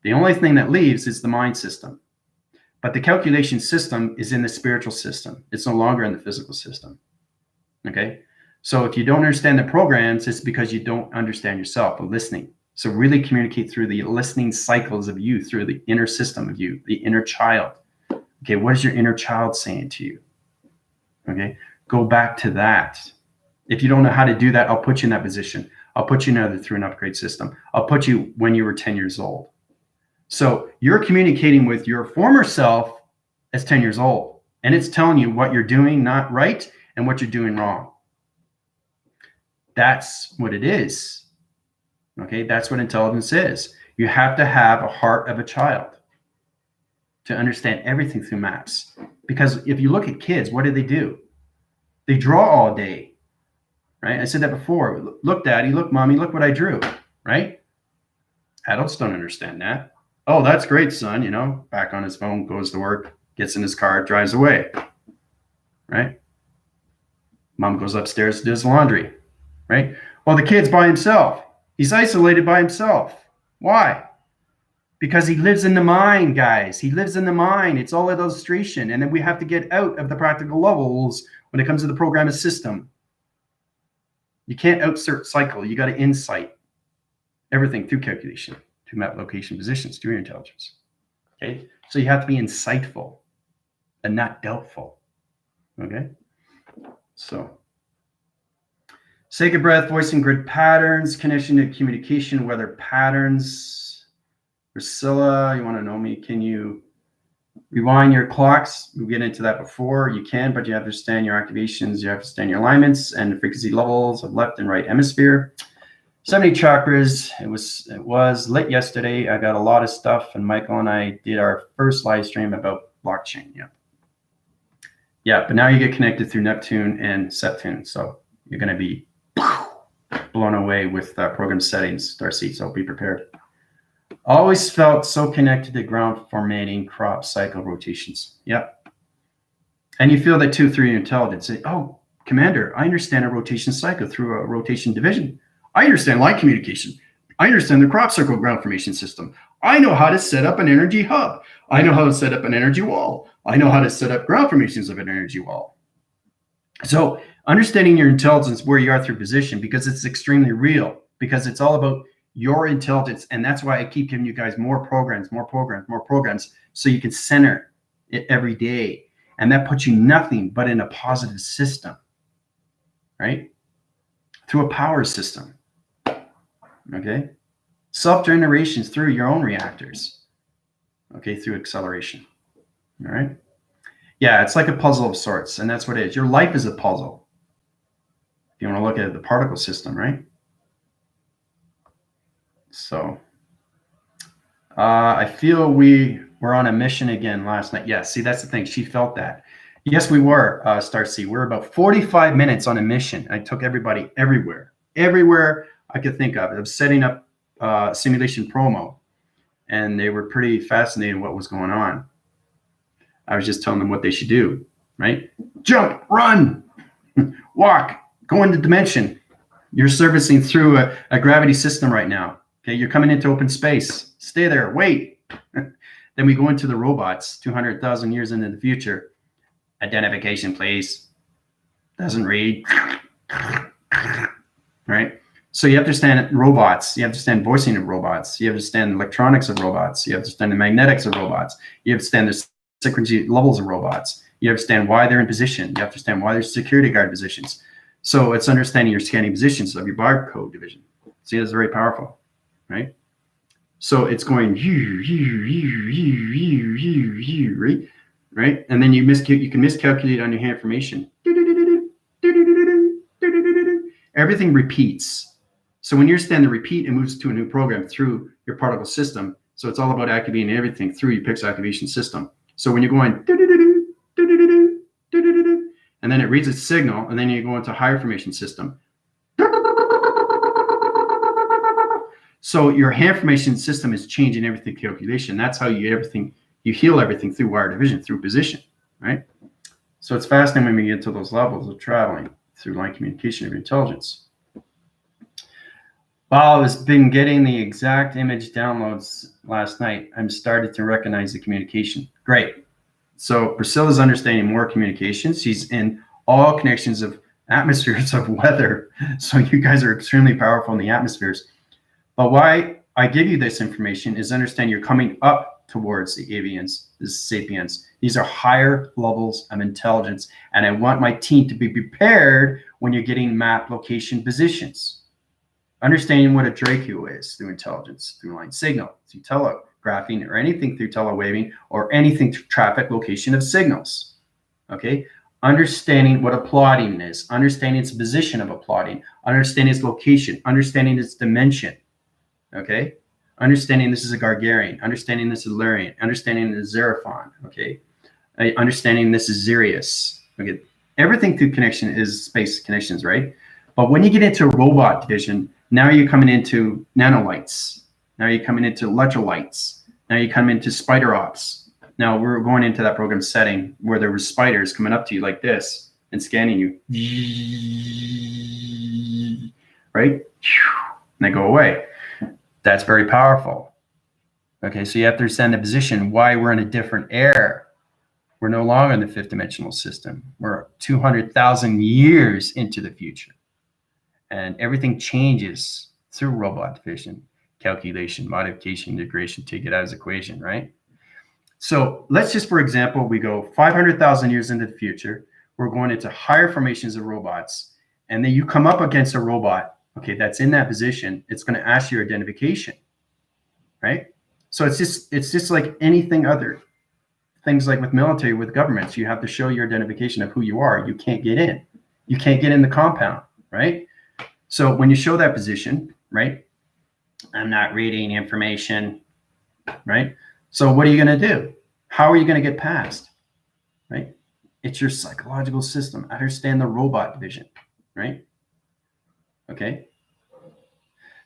The only thing that leaves is the mind system. But the calculation system is in the spiritual system. It's no longer in the physical system. Okay? So if you don't understand the programs, it's because you don't understand yourself, the listening. So really communicate through the listening cycles of you, through the inner system of you, the inner child. Okay, what is your inner child saying to you? Okay, go back to that. If you don't know how to do that, I'll put you in that position. I'll put you through an upgrade system. I'll put you when you were 10 years old. So you're communicating with your former self as 10 years old, and it's telling you what you're doing not right and what you're doing wrong. That's what it is. Okay, that's what intelligence is. You have to have a heart of a child to understand everything through maps. Because if you look at kids, what do? They draw all day, right? I said that before. Look, Daddy, look, Mommy, look what I drew, right? Adults don't understand that. Oh, that's great, son, back on his phone, goes to work, gets in his car, drives away, right? Mom goes upstairs to do his laundry, right? Well, the kid's by himself. He's isolated by himself. Why? Because he lives in the mind, guys. He lives in the mind. It's all an illustration. And then we have to get out of the practical levels when it comes to the program system. You can't outsert cycle. You got to insight everything through calculation, through map location positions, through your intelligence. Okay? So you have to be insightful and not doubtful. Okay? So sacred breath, voicing grid patterns, connection to communication, weather patterns. Priscilla, you want to know me? Can you rewind your clocks? We'll get into that before. You can, but you have to understand your activations. You have to understand your alignments and the frequency levels of left and right hemisphere. 70 chakras. It was lit yesterday. I got a lot of stuff, and Michael and I did our first live stream about blockchain. Yeah, but now you get connected through Neptune and Septune, so you're going to be blown away with program settings, Darcy, so be prepared. Always felt so connected to ground formating crop cycle rotations. Yep. And you feel that too through your intelligence. Say, oh, Commander, I understand a rotation cycle through a rotation division. I understand light communication. I understand the crop circle ground formation system. I know how to set up an energy hub. I know how to set up an energy wall. I know how to set up ground formations of an energy wall. So understanding your intelligence where you are through position, because it's extremely real, because it's all about your intelligence. And that's why I keep giving you guys more programs, so you can center it every day. And that puts you nothing but in a positive system, right? Through a power system, okay? Self-generations through your own reactors, okay, through acceleration, all right? Yeah, it's like a puzzle of sorts, and that's what it is. Your life is a puzzle. If you want to look at the particle system, right? So I feel we were on a mission again last night. Yeah, see, that's the thing. She felt that. Yes, we were, Star C. We're about 45 minutes on a mission. I took everybody everywhere I could think of. I was setting up simulation promo, and they were pretty fascinated what was going on. I was just telling them what they should do, right? Jump, run, walk, go into dimension. You're servicing through a gravity system right now. Okay, you're coming into open space. Stay there, wait. Then we go into the robots, 200,000 years into the future. Identification, please. Doesn't read. Right? So you understand robots. You understand voicing of robots. You understand electronics of robots. You understand the magnetics of robots. You understand the frequency levels of robots. You understand why they're in position. You understand why there's security guard positions. So it's understanding your scanning positions of your barcode division. See, it's very powerful, right? So it's going right? And then you can miscalculate on your hand information. Everything repeats. So when you understand the repeat, it moves to a new program through your particle system. So it's all about activating everything through your pixel activation system. So when you're going, and then it reads its signal, and then you go into higher information system. So your hand information system is changing everything calculation. That's how you heal everything through wire division, through position, right? So it's fascinating when we get to those levels of traveling through line communication of your intelligence. While I've been getting the exact image downloads last night, I'm starting to recognize the communication. Great. So Priscilla's understanding more communications. She's in all connections of atmospheres of weather. So you guys are extremely powerful in the atmospheres. But why I give you this information is understand you're coming up towards the Aviens, the Sapiens. These are higher levels of intelligence. And I want my team to be prepared when you're getting map location positions. Understanding what a Draco is through intelligence, through line signal, through telegraphing, or anything through telewaving, or anything through traffic location of signals. Okay? Understanding what a plotting is, understanding its position of a plotting, understanding its location, understanding its dimension. Okay? Understanding this is a Gargarian, understanding this is Lurian, understanding this is Xerophon. Okay? Understanding this is Sirius. Okay? Everything through connection is space connections, right? But when you get into robot division, now you're coming into nanolights. Now you're coming into electrolytes. Now you come into spider ops. Now we're going into that program setting where there were spiders coming up to you like this and scanning you. Right? And they go away. That's very powerful. Okay, so you have to understand the position, why we're in a different air. We're no longer in the fifth dimensional system. We're 200,000 years into the future. And everything changes through robot division, calculation, modification, integration, take it as equation, right? So let's just, for example, we go 500,000 years into the future. We're going into higher formations of robots. And then you come up against a robot, okay, that's in that position. It's going to ask your identification, right? So it's just like anything other. Things like with military, with governments, you have to show your identification of who you are. You can't get in. You can't get in the compound, right? So when you show that position, right? I'm not reading information, right? So what are you going to do? How are you going to get past, right? It's your psychological system. Understand the robot division, right? Okay.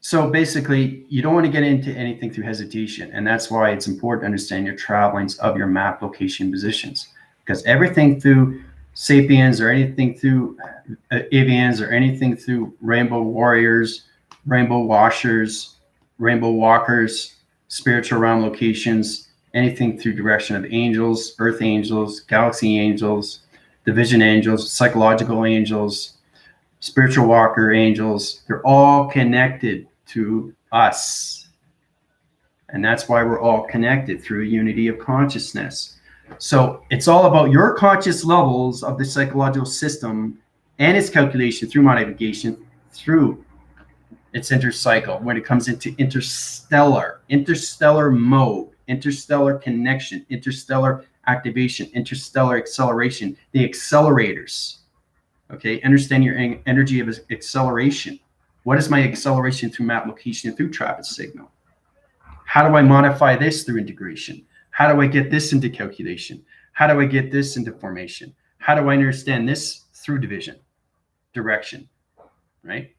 So basically, you don't want to get into anything through hesitation. And that's why it's important to understand your travelings of your map location positions. Because everything through Sapiens or anything through Aviens or anything through Rainbow Warriors, Rainbow Washers, Rainbow Walkers, spiritual realm locations, anything through direction of angels, earth angels, galaxy angels, division angels, psychological angels, spiritual walker angels, they're all connected to us. And that's why we're all connected through unity of consciousness. So it's all about your conscious levels of the psychological system and its calculation through modification through its intercycle when it comes into interstellar mode, interstellar connection, interstellar activation, interstellar acceleration, the accelerators. Okay, understand your energy of acceleration. What is my acceleration through map location through traffic signal? How do I modify this through integration? How do I get this into calculation? How do I get this into formation? How do I understand this through division, direction, right?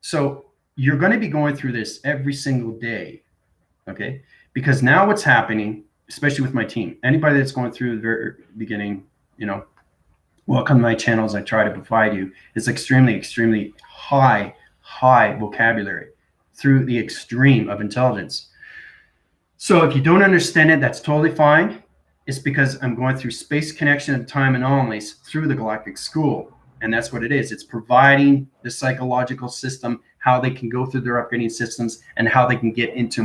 So you're going to be going through this every single day, okay? Because now what's happening, especially with my team, anybody that's going through the very beginning, welcome to my channels. I try to provide you. It's extremely high vocabulary through the extreme of intelligence. So if you don't understand it, that's totally fine. It's because I'm going through space connection and time anomalies through the galactic school. And that's what it is. It's providing the psychological system, how they can go through their upgrading systems and how they can get into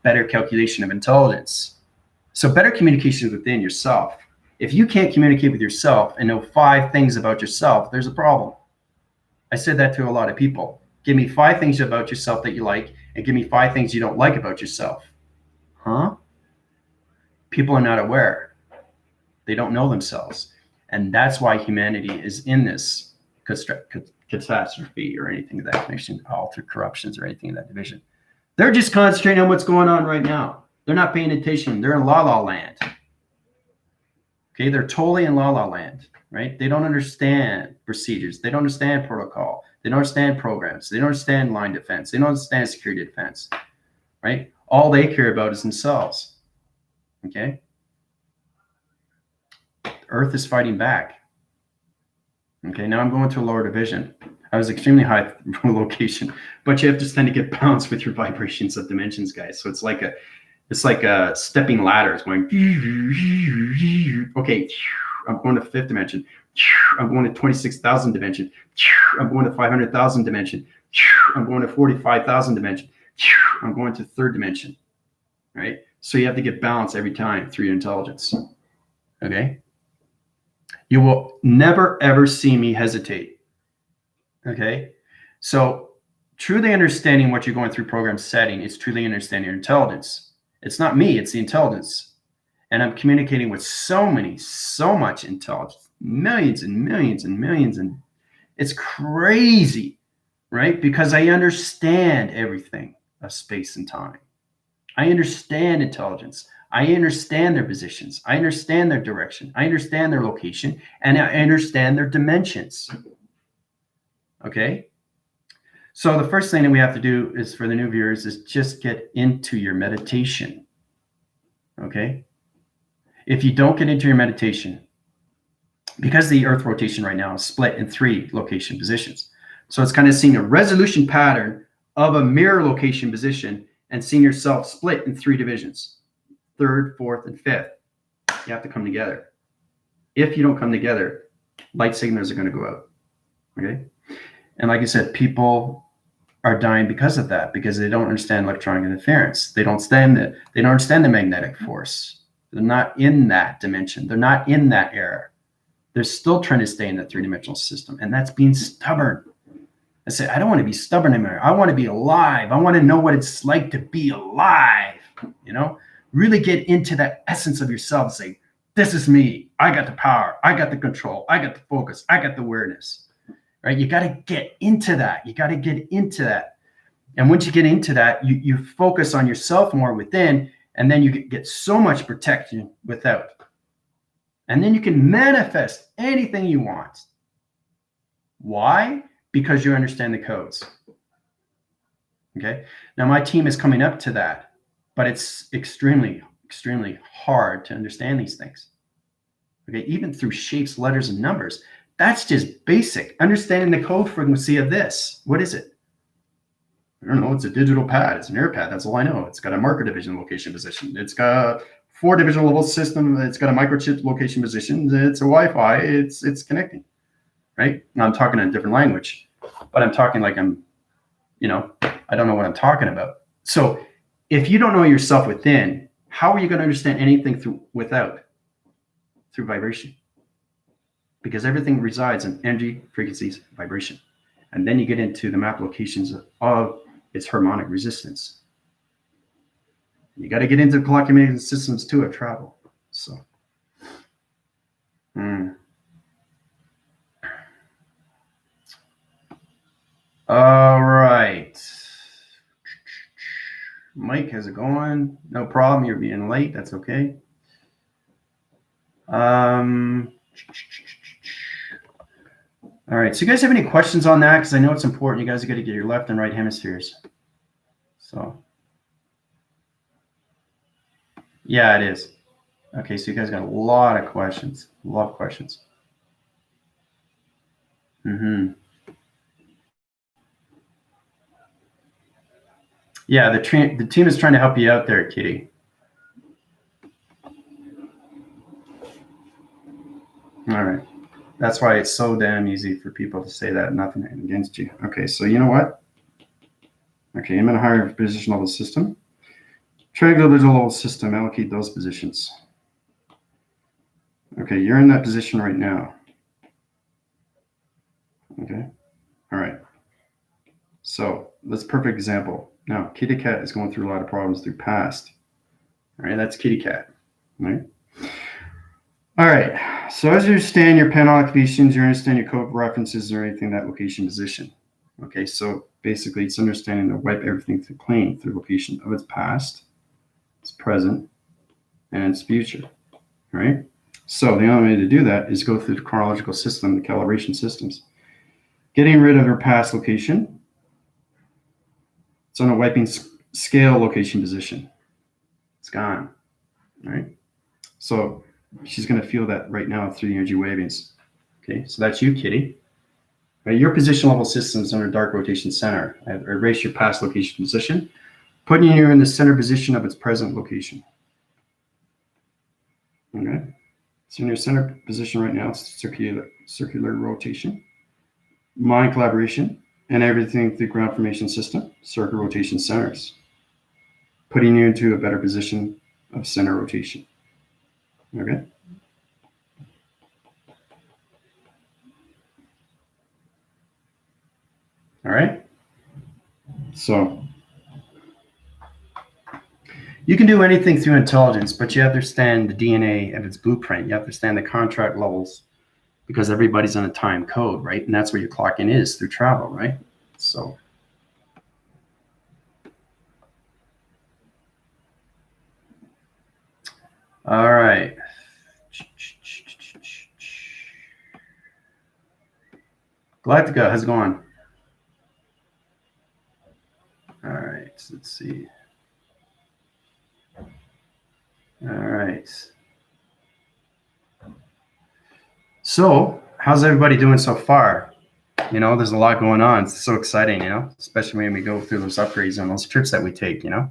better calculation of intelligence. So better communication within yourself. If you can't communicate with yourself and know 5 things about yourself, there's a problem. I said that to a lot of people. Give me 5 things about yourself that you like and give me 5 things you don't like about yourself. Huh? People are not aware. They don't know themselves. And that's why humanity is in this catastrophe or anything of that connection, all through corruptions or anything of that division. They're just concentrating on what's going on right now. They're not paying attention. They're in la-la land. Okay, they're totally in la-la land, right? They don't understand procedures. They don't understand protocol. They don't understand programs. They don't understand line defense. They don't understand security defense, right? All they care about is themselves, okay? Earth is fighting back. Okay, now I'm going to a lower division. I was extremely high location, but you have to tend to get balanced with your vibrations of dimensions, guys. So it's like a stepping ladder. It's going, okay, I'm going to 5th dimension. I'm going to 26,000 dimension. I'm going to 500,000 dimension. I'm going to 45,000 dimension. I'm going to 3rd dimension, right? So you have to get balance every time through your intelligence, okay? You will never, ever see me hesitate, okay? So truly understanding what you're going through program setting is truly understanding your intelligence. It's not me, it's the intelligence. And I'm communicating with so much intelligence, millions and millions and millions. And it's crazy, right? Because I understand everything of space and time. I understand intelligence. I understand their positions. I understand their direction. I understand their location. And I understand their dimensions. Okay? So the first thing that we have to do is for the new viewers is just get into your meditation. Okay? If you don't get into your meditation, because the Earth rotation right now is split in 3 location positions. So it's kind of seeing a resolution pattern of a mirror location position and seeing yourself split in 3 divisions, 3rd, 4th, and 5th. You have to come together. If you don't come together, light signals are going to go out. Okay? And like I said, people are dying because of that, because they don't understand electronic interference. They don't understand the magnetic force. They're not in that dimension. They're not in that era. They're still trying to stay in that 3-dimensional system, and that's being stubborn. I said, I don't want to be stubborn anymore. I want to be alive. I want to know what it's like to be alive. Really get into that essence of yourself and say, this is me. I got the power. I got the control. I got the focus. I got the awareness. Right? You got to get into that. You got to get into that. And once you get into that, you focus on yourself more within, and then you get so much protection without. And then you can manifest anything you want. Why? Because you understand the codes. Okay? Now, my team is coming up to that, but it's extremely hard to understand these things. Okay? Even through shapes, letters, and numbers. That's just basic. Understanding the code frequency of this. What is it? I don't know. It's a digital pad. It's an air pad. That's all I know. It's got a marker division location position. It's got 4 division level system. It's got a microchip location position. It's a Wi-Fi. It's connecting. Right? Now I'm talking in a different language, but I'm talking like I don't know what I'm talking about. So if you don't know yourself within, how are you going to understand anything without? through vibration, because everything resides in energy, frequencies, vibration. And then you get into the map locations of its harmonic resistance. You got to get into collocating systems too of travel. So, all right. Mike, how's it going? No problem. You're being late. That's okay. All right. So you guys have any questions on that? Because I know it's important. You guys got to get your left and right hemispheres. So, yeah, it is. Okay. So you guys got a lot of questions. A lot of questions. Yeah, the team is trying to help you out there, Kitty. All right. That's why it's so damn easy for people to say that. Nothing against you. Okay, so you know what? Okay, I'm in a higher position level system. Triangular level system, allocate those positions. Okay, you're in that position right now. Okay, all right. So that's a perfect example. Now, Kitty Cat is going through a lot of problems through past. All right, that's Kitty Cat. All right. All right. So as you understand your panel activations, you understand your code references or anything that location position. Okay, so basically it's understanding to wipe everything through plane through location of its past, its present, and its future. Right? So the only way to do that is go through the chronological system, the calibration systems. Getting rid of her past location. It's on a wiping scale location position. It's gone. Right? So she's going to feel that right now through the energy wavings. Okay, so that's you, Kitty. Right, your position level systems under dark rotation center. I erase your past location position, putting you in the center position of its present location. Okay, so in your center position right now, it's circular rotation, mind collaboration, and everything through ground formation system, circular rotation centers, putting you into a better position of center rotation. Okay. All right. So you can do anything through intelligence, but you have to understand the DNA of its blueprint. You have to understand the contract levels, because everybody's on a time code, right? And that's where your clocking is through travel, right? So. All right. Galactica, how's it going? All right, so let's see. All right. So, how's everybody doing so far? You know, there's a lot going on. It's so exciting, you know, especially when we go through those upgrades on those trips that we take, you know.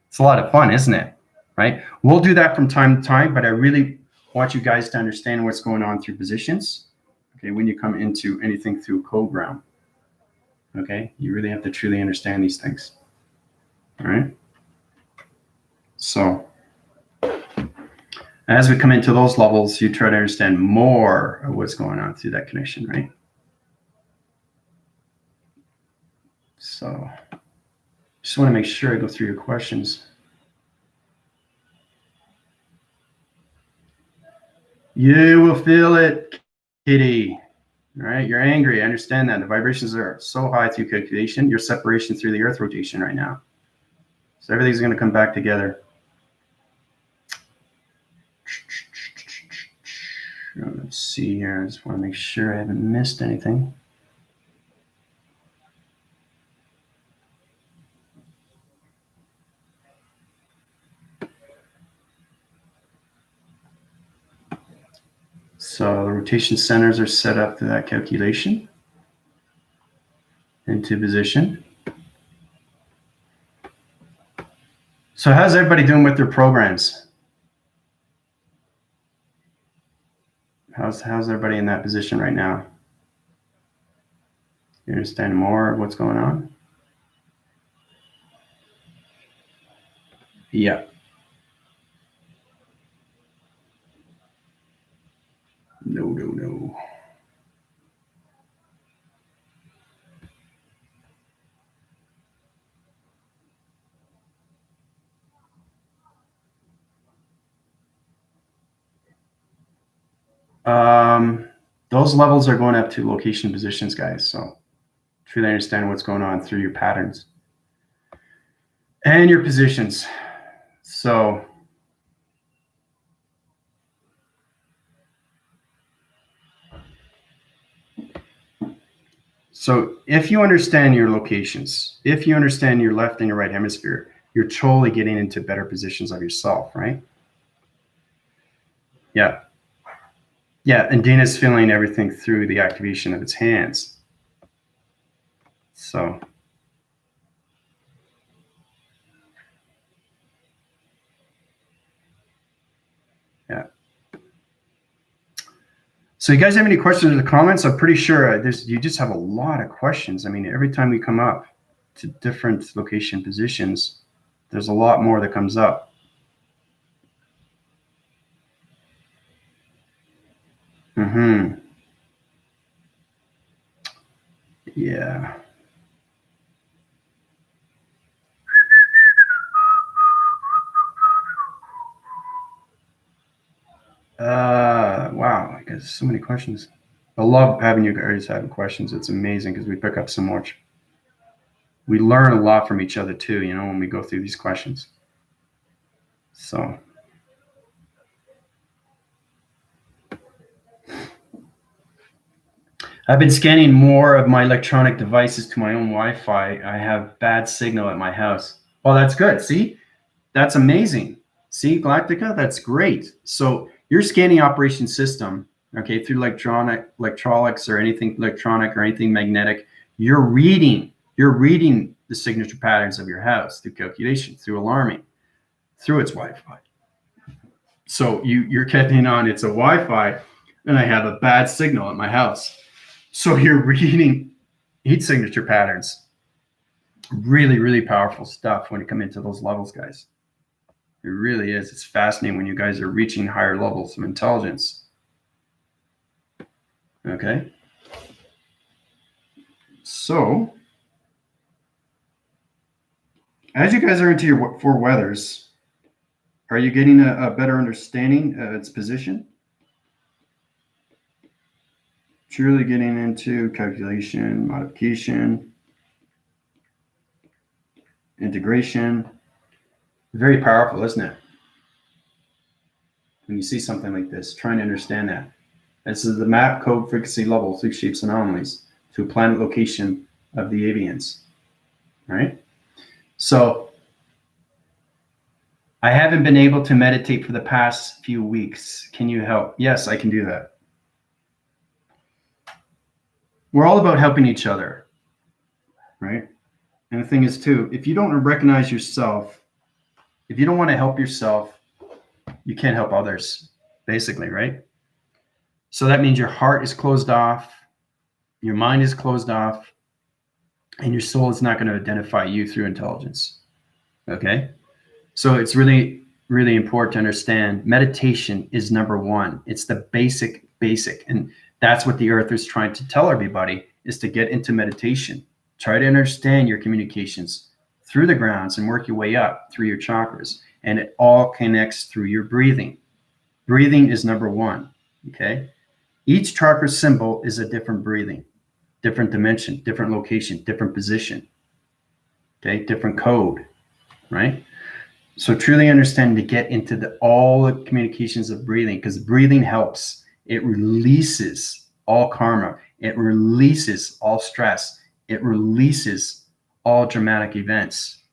It's a lot of fun, isn't it? Right? We'll do that from time to time, but I really want you guys to understand what's going on through positions. Okay, when you come into anything through code ground. Okay, you really have to truly understand these things. All right. So as we come into those levels, you try to understand more of what's going on through that connection, right? So just want to make sure I go through your questions. You will feel it, Kitty. All right, you're angry. I understand that. The vibrations are so high through calculation, your separation through the Earth rotation right now. So everything's going to come back together. Let's see here. I just want to make sure I haven't missed anything. So the rotation centers are set up to that calculation. Into position. So how's everybody doing with their programs? How's everybody in that position right now? You understand more of what's going on? Yeah. No. Those levels are going up to location positions, guys. So truly understand what's going on through your patterns and your positions. So if you understand your locations, if you understand your left and your right hemisphere, you're totally getting into better positions of yourself, right? Yeah. Yeah, and Dana's feeling everything through the activation of its hands. So yeah. So you guys have any questions in the comments? I'm pretty sure you just have a lot of questions. I mean, every time we come up to different location positions, there's a lot more that comes up. Yeah. Wow, I got so many questions. I love having you guys having questions. It's amazing because we pick up so much. We learn a lot from each other too, when we go through these questions. So I've been scanning more of my electronic devices to my own Wi-Fi. I have bad signal at my house. Oh, that's good. See, that's amazing. See, Galactica, that's great. So your scanning operation system, okay, through electronics or anything electronic or anything magnetic, you're reading the signature patterns of your house through calculation, through alarming, through its Wi-Fi. So you're catching on it's a Wi-Fi and I have a bad signal at my house. So you're reading heat signature patterns. Really, really powerful stuff when it comes into those levels, guys. It really is. It's fascinating when you guys are reaching higher levels of intelligence. Okay. So as you guys are into your 4 weathers, are you getting a better understanding of its position? Truly getting into calculation, modification, integration. Very powerful, isn't it? When you see something like this, trying to understand that. This is the map, code, frequency, level, through shapes, anomalies to a planet location of the Aviens. Right? So I haven't been able to meditate for the past few weeks. Can you help? Yes, I can do that. We're all about helping each other, right? And the thing is too, if you don't recognize yourself, if you don't want to help yourself, you can't help others, basically, right? So that means your heart is closed off, your mind is closed off, and your soul is not going to identify you through intelligence. Okay? So it's really, really important to understand meditation is number 1. It's the basic. And that's what the earth is trying to tell everybody, is to get into meditation. Try to understand your communications through the grounds and work your way up through your chakras. And it all connects through your breathing. Breathing is number 1. Okay? Each chakra symbol is a different breathing, different dimension, different location, different position. Okay? Different code, right? So truly understand to get into all the communications of breathing, because breathing helps. It releases all karma. It releases all stress. It releases all dramatic events.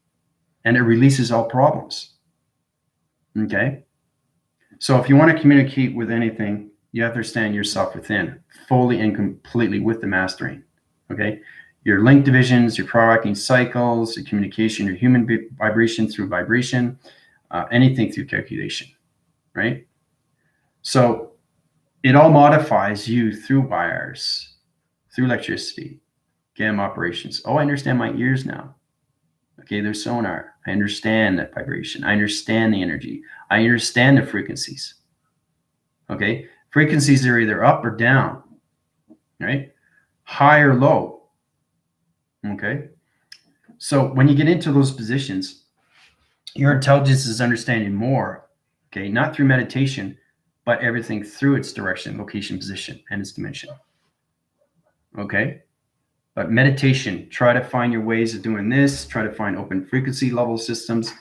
And it releases all problems. Okay? So if you want to communicate with anything, you have to understand yourself within, fully and completely with the mastering. Okay? Your link divisions, your pro-acting cycles, your communication, your human vibration through vibration, anything through calculation, right? So it all modifies you through wires, through electricity, gamma operations. Oh, I understand my ears now. Okay, there's sonar. I understand that vibration. I understand the energy. I understand the frequencies. Okay, Frequencies are either up or down, right? High or low. Okay. So when you get into those positions, your intelligence is understanding more, okay, not through meditation, but everything through its direction, location, position, and its dimension. Okay. But meditation, try to find your ways of doing this, try to find open frequency level systems,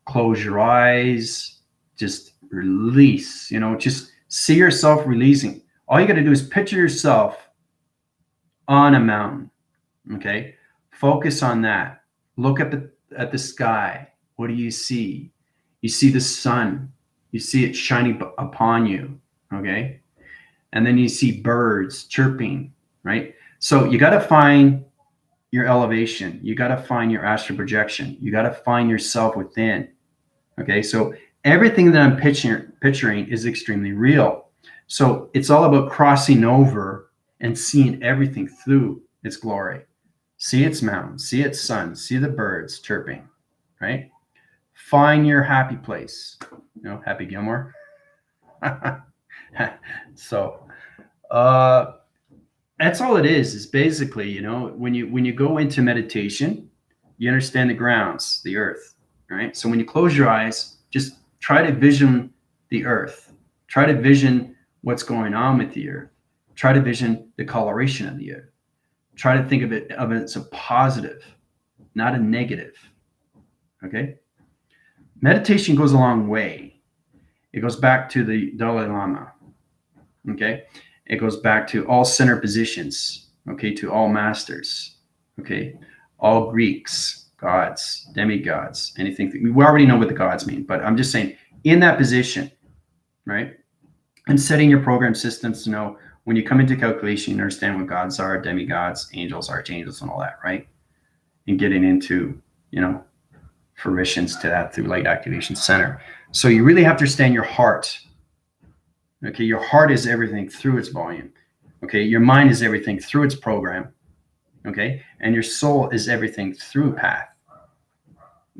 close your eyes, just release, just see yourself releasing. All you got to do is picture yourself on a mountain. Okay. Focus on that. Look at the sky. What do you see? You see the sun. You see it shining upon you. Okay. And then you see birds chirping, right? So you got to find your elevation. You got to find your astral projection. You got to find yourself within. Okay. So everything that I'm picturing is extremely real. So it's all about crossing over and seeing everything through its glory. See its mountains, see its sun, see the birds chirping, right? Find your happy place. Happy Gilmore. So that's all it is basically, when you go into meditation, you understand the grounds, the earth, right? So when you close your eyes, just try to vision the earth. Try to vision what's going on with the earth. Try to vision the coloration of the earth. Try to think of it as a positive, not a negative. Okay? Meditation goes a long way. It goes back to the Dalai Lama. Okay? It goes back to all center positions. Okay? To all masters. Okay? All Greeks, gods, demigods, anything. We already know what the gods mean, but I'm just saying, in that position, right? And setting your program systems to know when you come into calculation, you understand what gods are, demigods, angels, archangels, and all that, right? And getting into, fruitions to that through Light Activation Center. So you really have to understand your heart. Okay, your heart is everything through its volume. Okay, your mind is everything through its program. Okay, and your soul is everything through path.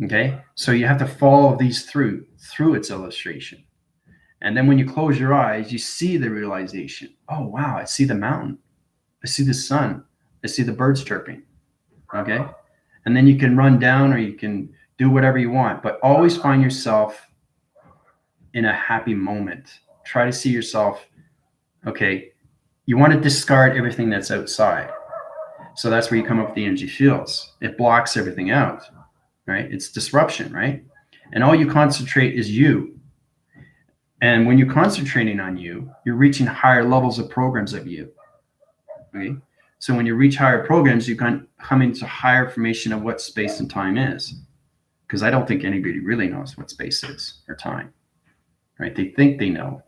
Okay, so you have to follow these through its illustration. And then when you close your eyes, you see the realization. Oh, wow, I see the mountain. I see the sun. I see the birds chirping. Okay? And then you can run down or you can do whatever you want, but always find yourself in a happy moment. Try to see yourself, okay, you want to discard everything that's outside. So that's where you come up with the energy fields. It blocks everything out, right? It's disruption, right? And all you concentrate is you. And when you're concentrating on you, you're reaching higher levels of programs of you. Okay? So when you reach higher programs, you can come into higher information of what space and time is. Because I don't think anybody really knows what space is or time. Right? They think they know,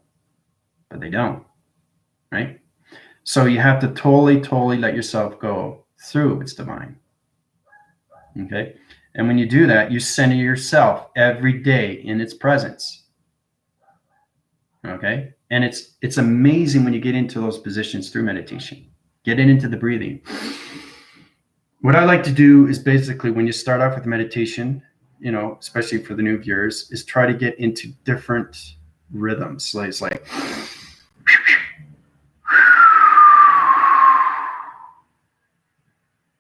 but they don't. Right? So you have to totally let yourself go through its divine. Okay? And when you do that, you center yourself every day in its presence. Okay. And it's amazing when you get into those positions through meditation, getting into the breathing. What I like to do is basically when you start off with meditation, especially for the new viewers, is try to get into different rhythms. So it's like,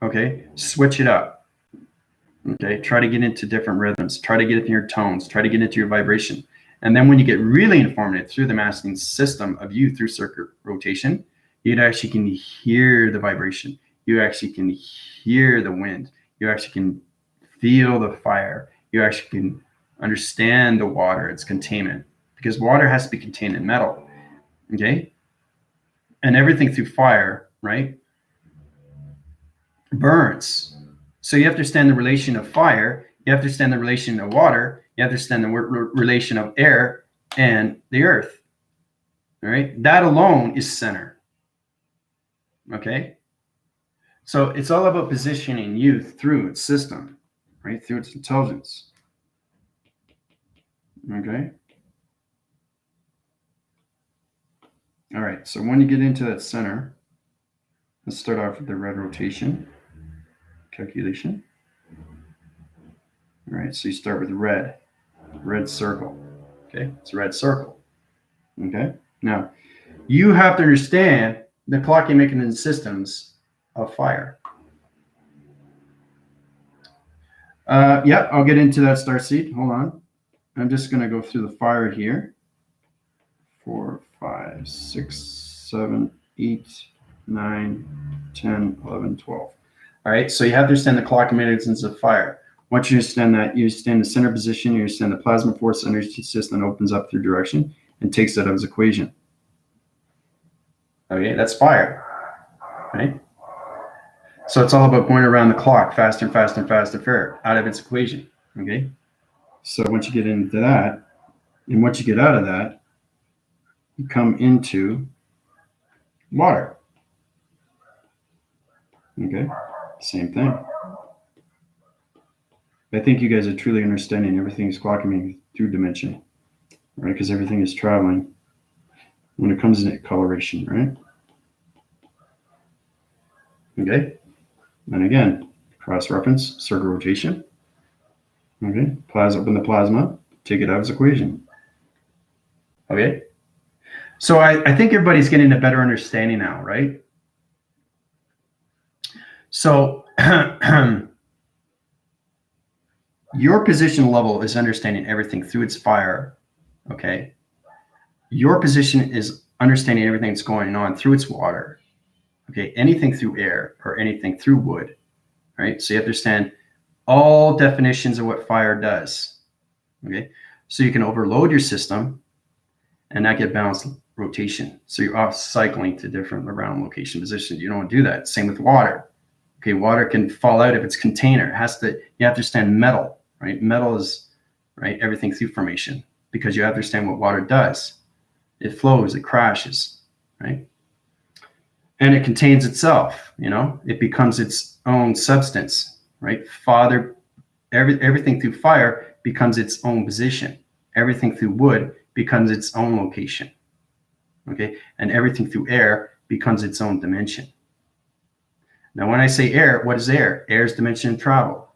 okay, switch it up. Okay. Try to get into different rhythms. Try to get into your tones. Try to get into your vibration. And then when you get really informative through the masking system of you through circuit rotation, you actually can hear the vibration. You actually can hear the wind. You actually can feel the fire. You actually can understand the water, its containment, because water has to be contained in metal. Okay. And everything through fire, right, burns. So you have to understand the relation of fire. You have to understand the relation of water. You have to understand the relation of air and the earth. All right. That alone is center. Okay. So it's all about positioning you through its system, right? Through its intelligence. Okay. All right. So when you get into that center, let's start off with the red rotation calculation. All right. So you start with red circle. Okay. It's a red circle. Okay. Now, You have to understand the clocking mechanism systems of fire. Yeah, I'll get into that starseed. Hold on. I'm just going to go through the fire here. 4, 5, 6, 7, 8, 9, 10, 11, 12. All right, so you have to understand the clocking mechanisms of fire. Once you understand that, you understand the center position, you understand the plasma force energy system that opens up through direction and takes that out of its equation. Okay, that's fire, right? So it's all about going around the clock faster and faster and faster out of its equation, okay? So once you get into that, and once you get out of that, you come into water. Okay, same thing. I think you guys are truly understanding everything is clocking through dimension, right? Because everything is traveling when it comes to coloration, right? Okay, and again, cross-reference, circle rotation. Okay, open the plasma, take it out of its equation. Okay, so I think everybody's getting a better understanding now, right? So your position level is understanding everything through its fire, okay? Your position is understanding everything that's going on through its water, okay? Anything through air or anything through wood, right? So you understand all definitions of what fire does, okay? So you can overload your system and not get balanced rotation. So you're off cycling to different around location positions. You don't want to do that. Same with water. Okay, water can fall out of its container. You have to understand metal, right? Metal is, right, everything through formation, because you understand what water does. It flows, it crashes, right? And it contains itself, it becomes its own substance, right? Everything through fire becomes its own position. Everything through wood becomes its own location, okay? And everything through air becomes its own dimension. Now, when I say air, what is air? Air is dimension and travel.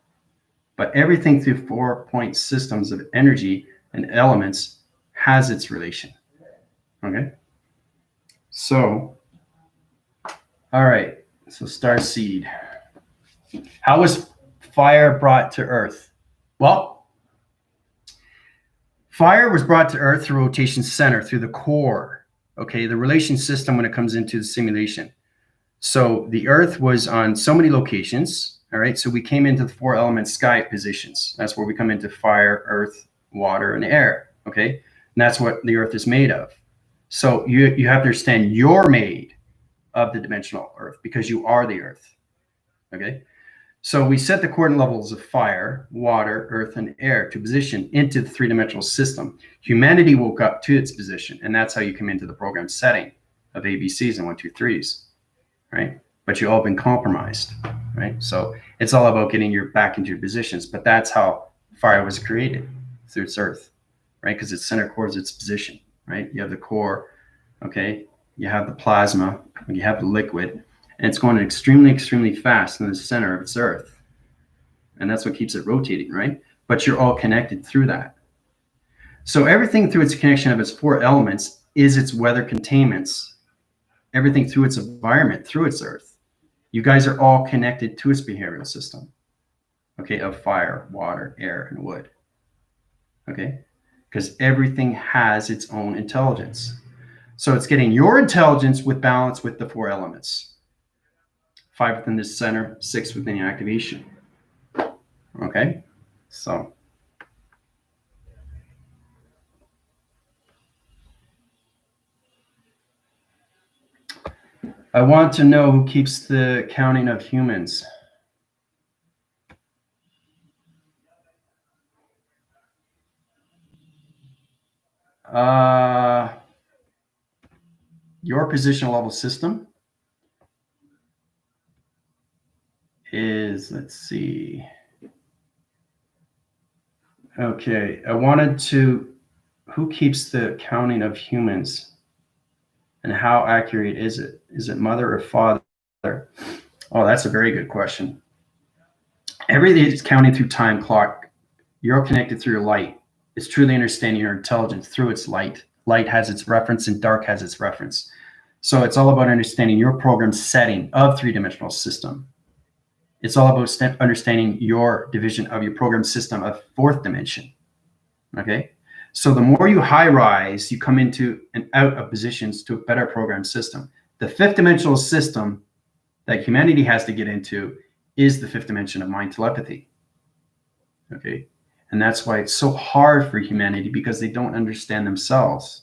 But everything through 4-point systems of energy and elements has its relation, okay? So, all right, so starseed. How was fire brought to Earth? Well, fire was brought to Earth through rotation center, through the core, okay? The relation system when it comes into the simulation. So the Earth was on so many locations, all right? So we came into the 4 element sky positions. That's where we come into fire, earth, water, and air, okay? And that's what the Earth is made of. So you have to understand you're made of the dimensional Earth because you are the Earth, okay? So we set the coordinate levels of fire, water, earth, and air to position into the 3-dimensional system. Humanity woke up to its position, and that's how you come into the program setting of ABCs and 1, 2, 3s. Right? But you all been compromised, right? So it's all about getting your back into your positions. But that's how fire was created, through its earth, right? Because its center core is its position, right? You have the core, okay? You have the plasma, you have the liquid, and it's going extremely, extremely fast in the center of its earth. And that's what keeps it rotating, right? But you're all connected through that. So everything through its connection of its 4 elements is its weather containments. Everything through its environment, through its earth. You guys are all connected to its behavioral system, okay, of fire, water, air, and wood, okay? Because everything has its own intelligence. So it's getting your intelligence with balance with the 4 elements. 5 within the center, 6 within the activation, okay? So. I want to know who keeps the counting of humans. Your position level system is, let's see. Okay, who keeps the counting of humans? And how accurate is it? Is it mother or father? Oh, that's a very good question. Everything is counting through time clock. You're all connected through your light. It's truly understanding your intelligence through its light. Light has its reference and dark has its reference. So it's all about understanding your program setting of three-dimensional system. It's all about understanding your division of your program system of fourth dimension. Okay? So the more you high rise, you come into and out of positions to a better program system. The fifth dimensional system that humanity has to get into is the fifth dimension of mind telepathy. Okay? And that's why it's so hard for humanity, because they don't understand themselves.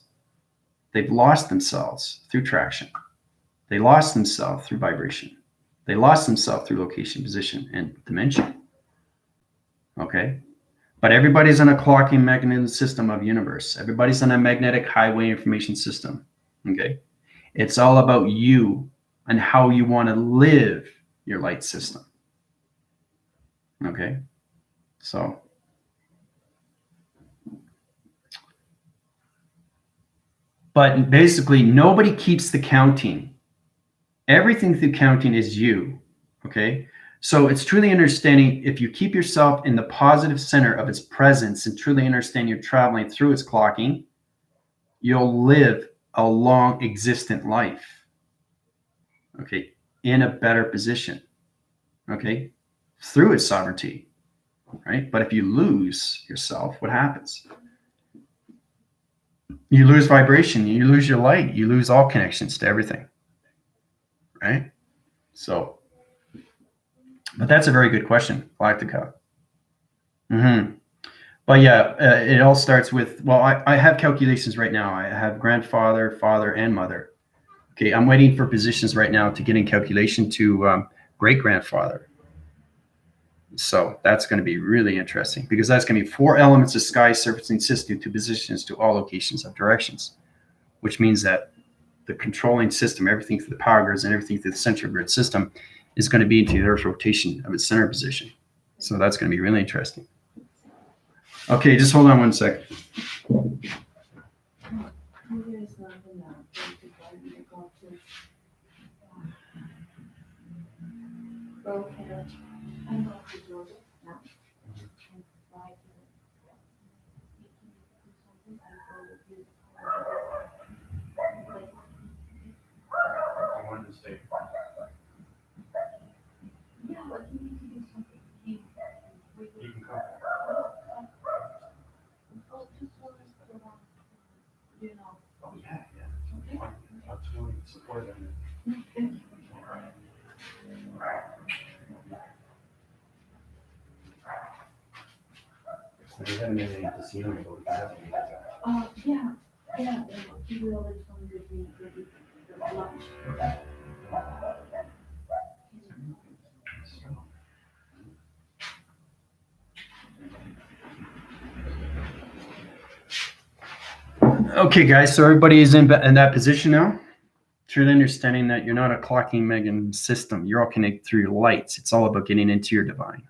They've lost themselves through traction. They lost themselves through vibration. They lost themselves through location, position, and dimension. Okay? But everybody's on a clocking mechanism system of universe. Everybody's on a magnetic highway information system. Okay? It's all about you and how you want to live your light system. Okay? So but basically, nobody keeps the counting. Everything through counting is you, okay? So it's truly understanding, if you keep yourself in the positive center of its presence and truly understand you're traveling through its clocking, you'll live a long existent life, okay, in a better position, okay, through its sovereignty, right? But if you lose yourself, what happens? You lose vibration, you lose your light, you lose all connections to everything, right? So, but that's a very good question, Galactica. But yeah, it all starts with, well, I have calculations right now. I have grandfather, father, and mother. Okay, I'm waiting for positions right now to get in calculation to great-grandfather. So that's going to be really interesting, because that's going to be 4 elements of sky surfacing system to positions to all locations of directions, which means that the controlling system, everything through the power grids and everything through the central grid system, is going to be into the Earth's rotation of its center position. So that's going to be really interesting. Okay, just hold on one second. Okay, guys, so everybody is in that position now. Truly understanding that you're not a clocking mechanism system. You're all connected through your lights. It's all about getting into your divine.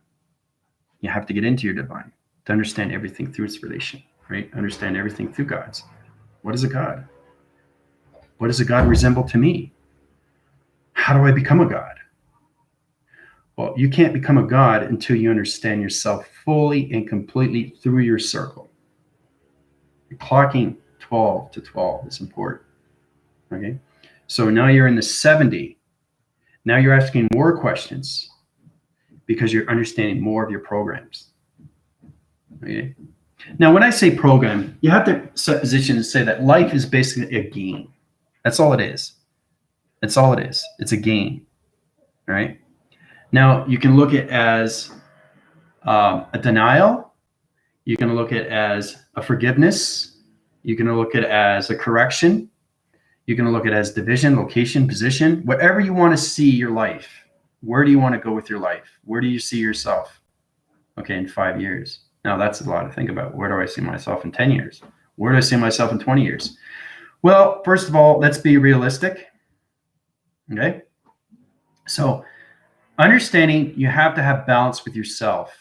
You have to get into your divine to understand everything through its relation, right? Understand everything through God's. What is a God? What does a God resemble to me? How do I become a God? Well, you can't become a God until you understand yourself fully and completely through your circle. Clocking 12 to 12 is important. Okay, so now you're in the 70. Now you're asking more questions because you're understanding more of your programs. Okay, now when I say program, you have to set position and say that life is basically a game. That's all it is. That's all it is. It's a game. All right. Now you can look at it as a denial. You can look at it as a forgiveness. You can look at it as a correction. You can look at it as division, location, position, whatever you want to see your life. Where do you want to go with your life? Where do you see yourself? Okay, in 5 years. Now that's a lot to think about. Where do I see myself in 10 years? Where do I see myself in 20 years? Well, first of all, let's be realistic. Okay. So understanding you have to have balance with yourself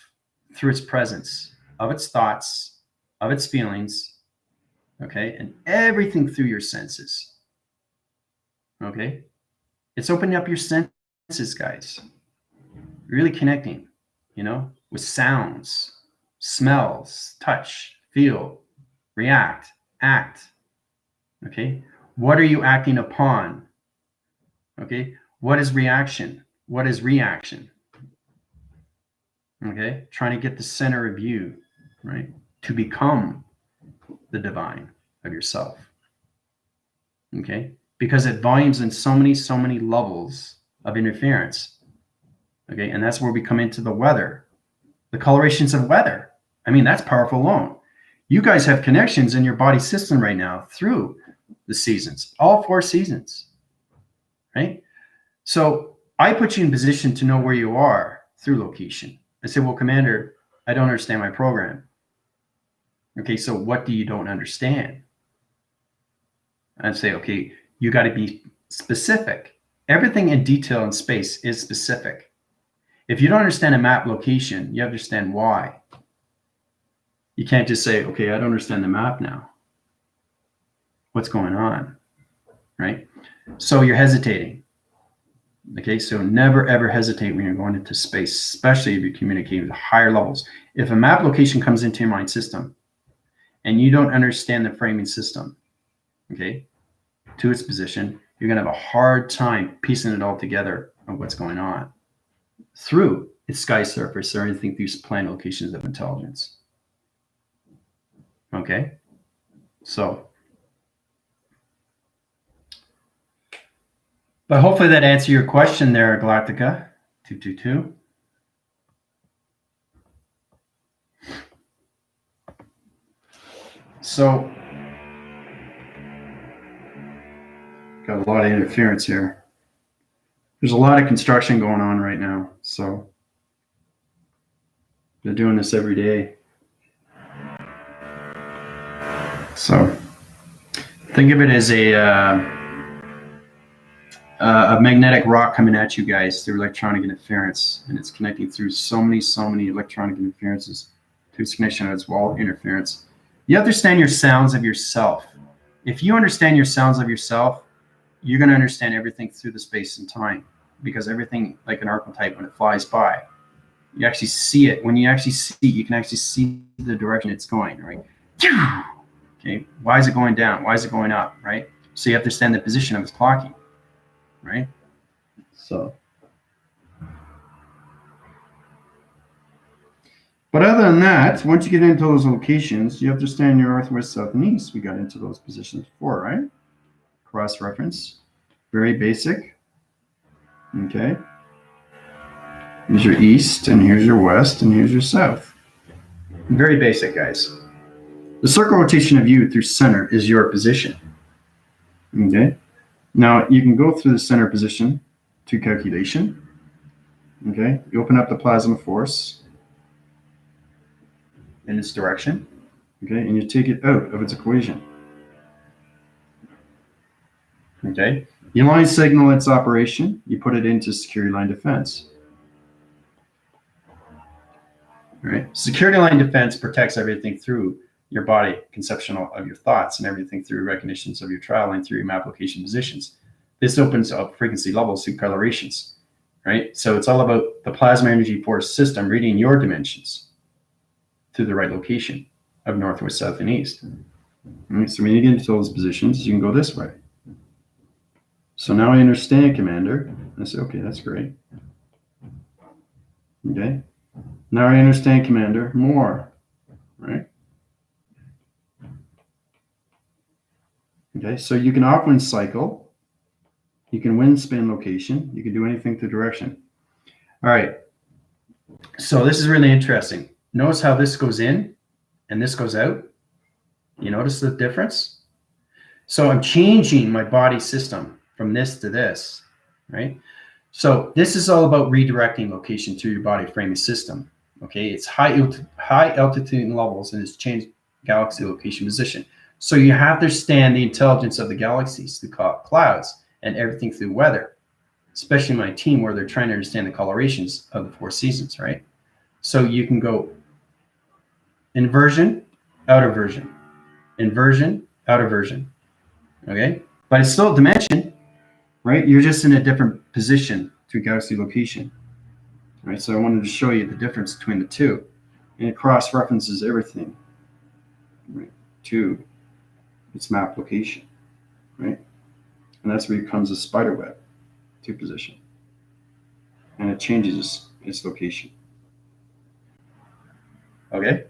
through its presence of its thoughts, of its feelings, okay, and everything through your senses. Okay, it's opening up your senses, guys. Really connecting, with sounds, smells, touch, feel, react, act. Okay, what are you acting upon? Okay, what is reaction? What is reaction? Okay, trying to get the center of you, right? To become the divine of yourself. Okay, because it volumes in so many levels of interference. Okay, and that's where we come into the weather, the colorations of weather. I mean, that's powerful alone. You guys have connections in your body system right now through the seasons, all 4 seasons, right? So I put you in position to know where you are through location. I say, well, Commander, I don't understand my program. Okay, so what do you don't understand? I'd say, okay, you got to be specific. Everything in detail in space is specific. If you don't understand a map location, you understand why. You can't just say, okay, I don't understand the map now. What's going on, right? So you're hesitating. Okay, so never ever hesitate when you're going into space, especially if you're communicating with higher levels. If a map location comes into your mind system and you don't understand the framing system, okay, to its position, you're going to have a hard time piecing it all together of what's going on through its sky surface or anything through planet locations of intelligence. Okay, so, but hopefully that answered your question there, Galactica 222. So, got a lot of interference here. There's a lot of construction going on right now, so they're doing this every day. So think of it as a magnetic rock coming at you guys through electronic interference, and it's connecting through so many electronic interferences to its connection as wall interference. You understand your sounds of yourself. If you understand your sounds of yourself, you're going to understand everything through the space and time, because everything, like an archetype, when it flies by, you actually see it. When you actually see it, you can actually see the direction it's going, right? Okay, why is it going down? Why is it going up, right? So you have to understand the position of its clocking, right? So, but other than that, once you get into those locations, you have to understand your north, west, south, and east. We got into those positions before, right? Cross-reference, very basic. Okay. Here's your east, and here's your west, and here's your south. Very basic, guys. The circle rotation of you through center is your position. Okay. Now you can go through the center position to calculation. Okay. You open up the plasma force in its direction. Okay. And you take it out of its equation. Okay. You line signal its operation. You put it into security line defense. All right. Security line defense protects everything through your body, conceptual of your thoughts, and everything through recognitions of your trial line through your map location positions. This opens up frequency levels through colorations, right? So it's all about the plasma energy force system reading your dimensions to the right location of north, west, south, and east. All right, so when you get into those positions, you can go this way. So now I understand, Commander. I say, okay, that's great. Okay. Now I understand, Commander, more, right? Okay, so you can off-wind cycle, you can wind spin location, you can do anything to direction. All right, so this is really interesting. Notice how this goes in and this goes out. You notice the difference? So I'm changing my body system from this to this, right? So this is all about redirecting location through your body framing system. Okay, it's high altitude levels, and it's changed galaxy location position. So you have to understand the intelligence of the galaxies through clouds and everything through weather, especially my team where they're trying to understand the colorations of the 4 seasons, right? So you can go inversion, outer version, inversion, outer version, okay? But it's still a dimension, right? You're just in a different position through galaxy location, right? So I wanted to show you the difference between the two, and it cross-references everything, right, to its map location. right? And that's where it becomes a spider web to position. And it changes its location. Okay?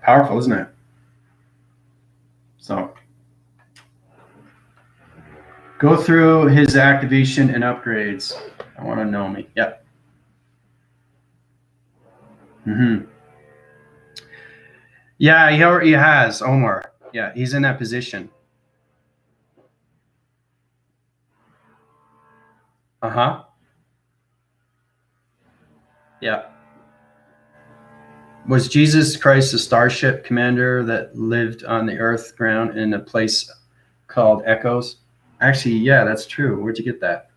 Powerful, isn't it? So go through his activation and upgrades. I want to know me. Yep. Mm-hmm. Yeah, he already has Omar. Yeah, he's in that position. Uh-huh. Yeah. Was Jesus Christ a starship commander that lived on the earth ground in a place called Echoes? Actually, yeah, that's true. Where'd you get that?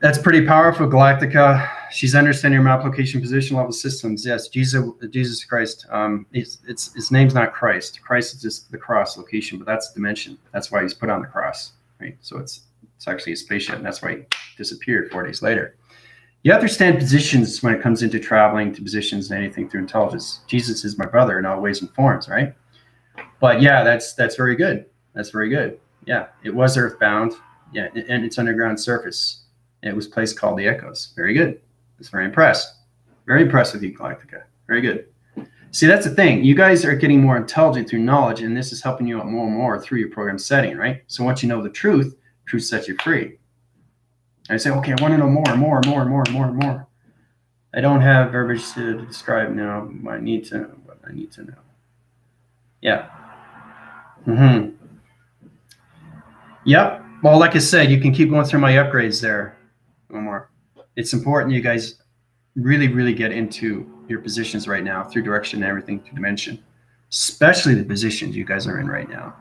That's pretty powerful, Galactica. She's understanding your map location, position, level systems. Yes, Jesus Christ. It's his name's not Christ. Christ is just the cross location, but that's dimension. That's why he's put on the cross, right? So it's actually a spaceship, and that's why he disappeared 4 days later. You understand positions when it comes into traveling to positions and anything through intelligence. Jesus is my brother in all ways and forms, right? But yeah, that's very good. That's very good. Yeah, it was earthbound. Yeah, and its underground surface. It was a place called the Echoes. Very good. I was very impressed. Very impressed with you, Galactica. Very good. See, that's the thing. You guys are getting more intelligent through knowledge, and this is helping you out more and more through your program setting, right? So once you know the truth sets you free. I say, okay, I want to know more. I don't have verbiage to describe now. I need to know. Yeah. Mm-hmm. Yep. Well, like I said, you can keep going through my upgrades there. One more. It's important you guys really get into your positions right now through direction and everything through dimension, especially the positions you guys are in right now.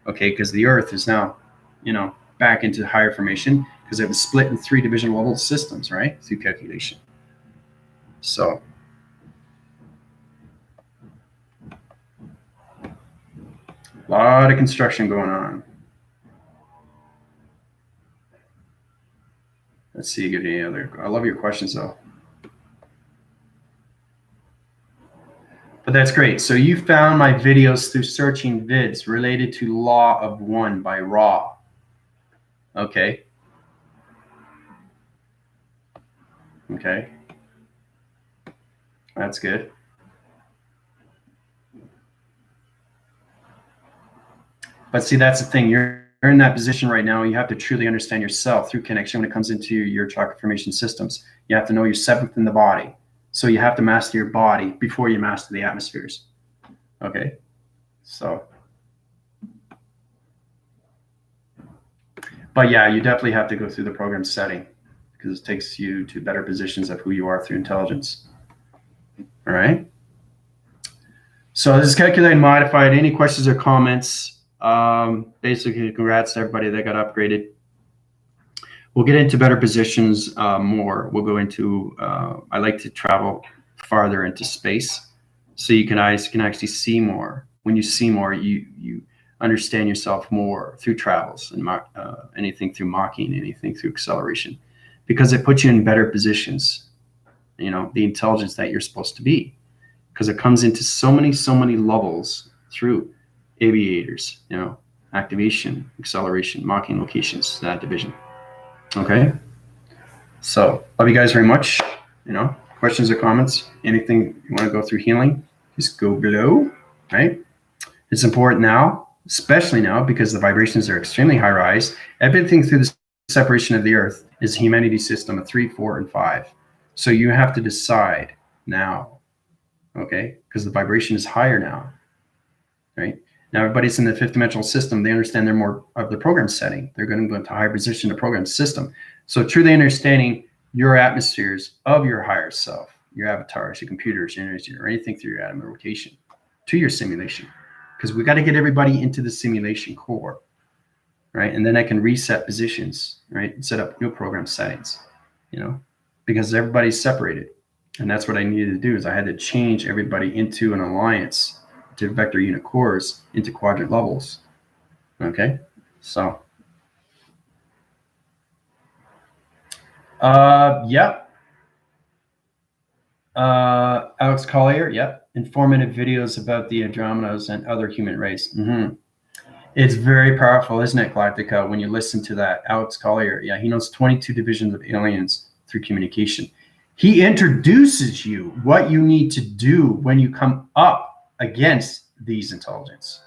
Okay, because the Earth is now, back into higher formation because it was split in 3 division level systems, right, through calculation. So a lot of construction going on. Let's see, give you any other. I love your questions though. But that's great. So you found my videos through searching vids related to Law of One by Ra. Okay. Okay. That's good. But see, that's the thing. You're in that position right now. You have to truly understand yourself through connection when it comes into your chakra formation systems. You have to know your 7th in the body. So you have to master your body before you master the atmospheres. Okay. So, but yeah, you definitely have to go through the program setting because it takes you to better positions of who you are through intelligence. All right. So this is calculated and modified. Any questions or comments? Basically, congrats to everybody that got upgraded. We'll get into better positions more. We'll go into, I like to travel farther into space so you can actually see more. When you see more, you understand yourself more through travels and anything through mocking, anything through acceleration, because it puts you in better positions, the intelligence that you're supposed to be, because it comes into so many levels through aviators, activation, acceleration, mocking locations, that division. Okay. So love you guys very much. Questions or comments, anything you want to go through healing, just go below, right? It's important now, especially now, because the vibrations are extremely high rise. Everything through the separation of the earth is a humanity system of 3, 4, and 5. So you have to decide now, okay? Because the vibration is higher now, right? Now everybody's in the 5th dimensional system. They understand they're more of the program setting. They're going to go into higher position in the program system. So truly understanding your atmospheres of your higher self, your avatars, your computers, your energy, or anything through your atom rotation to your simulation. Because we got to get everybody into the simulation core, right? And then I can reset positions, right? And set up new program settings, because everybody's separated. And that's what I needed to do is I had to change everybody into an alliance to vector unit cores into quadrant levels. Okay, so yeah. Alex Collier, yep. Informative videos about the Andromedas and other human race. It's very powerful, isn't it, Galactica, when you listen to that? Alex Collier, yeah, he knows 22 divisions of aliens through communication. He introduces you what you need to do when you come up against these intelligence.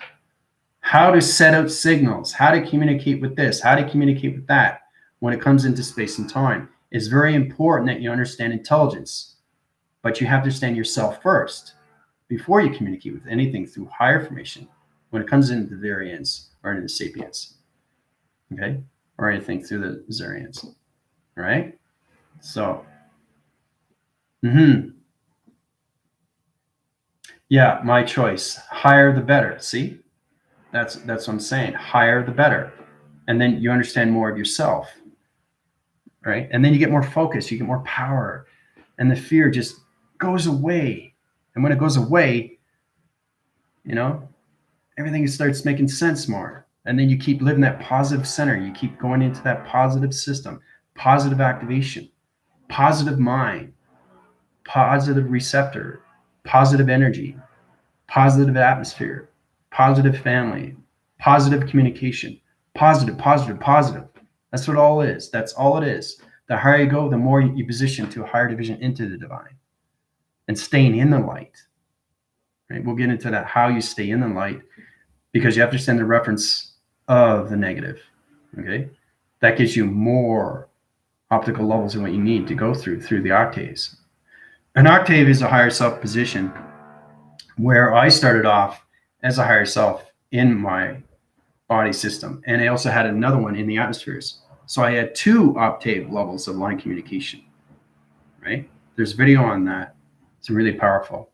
How to set out signals, how to communicate with this, how to communicate with that when it comes into space and time. It's very important that you understand intelligence, but you have to understand yourself first before you communicate with anything through higher information when it comes into the Aviens or into the Sapiens, okay? Or anything through the Sarians, all right? So, yeah, my choice. Higher the better. See, that's what I'm saying. Higher the better, and then you understand more of yourself, right? And then you get more focus. You get more power, and the fear just goes away. And when it goes away, you know, everything starts making sense more. And then you keep living that positive center. You keep going into that positive system, positive activation, positive mind, positive receptor, positive energy, positive atmosphere, positive family, positive communication, positive, positive, positive. That's what all is. That's all it is. The higher you go, the more you position to a higher division into the divine and staying in the light. Right? We'll get into that, how you stay in the light, because you have to understand the reference of the negative. Okay? That gives you more optical levels than what you need to go through the octaves. An octave is a higher self position where I started off as a higher self in my body system. And I also had another one in the atmospheres. So I had 2 octave levels of line communication, right? There's video on that. It's really powerful.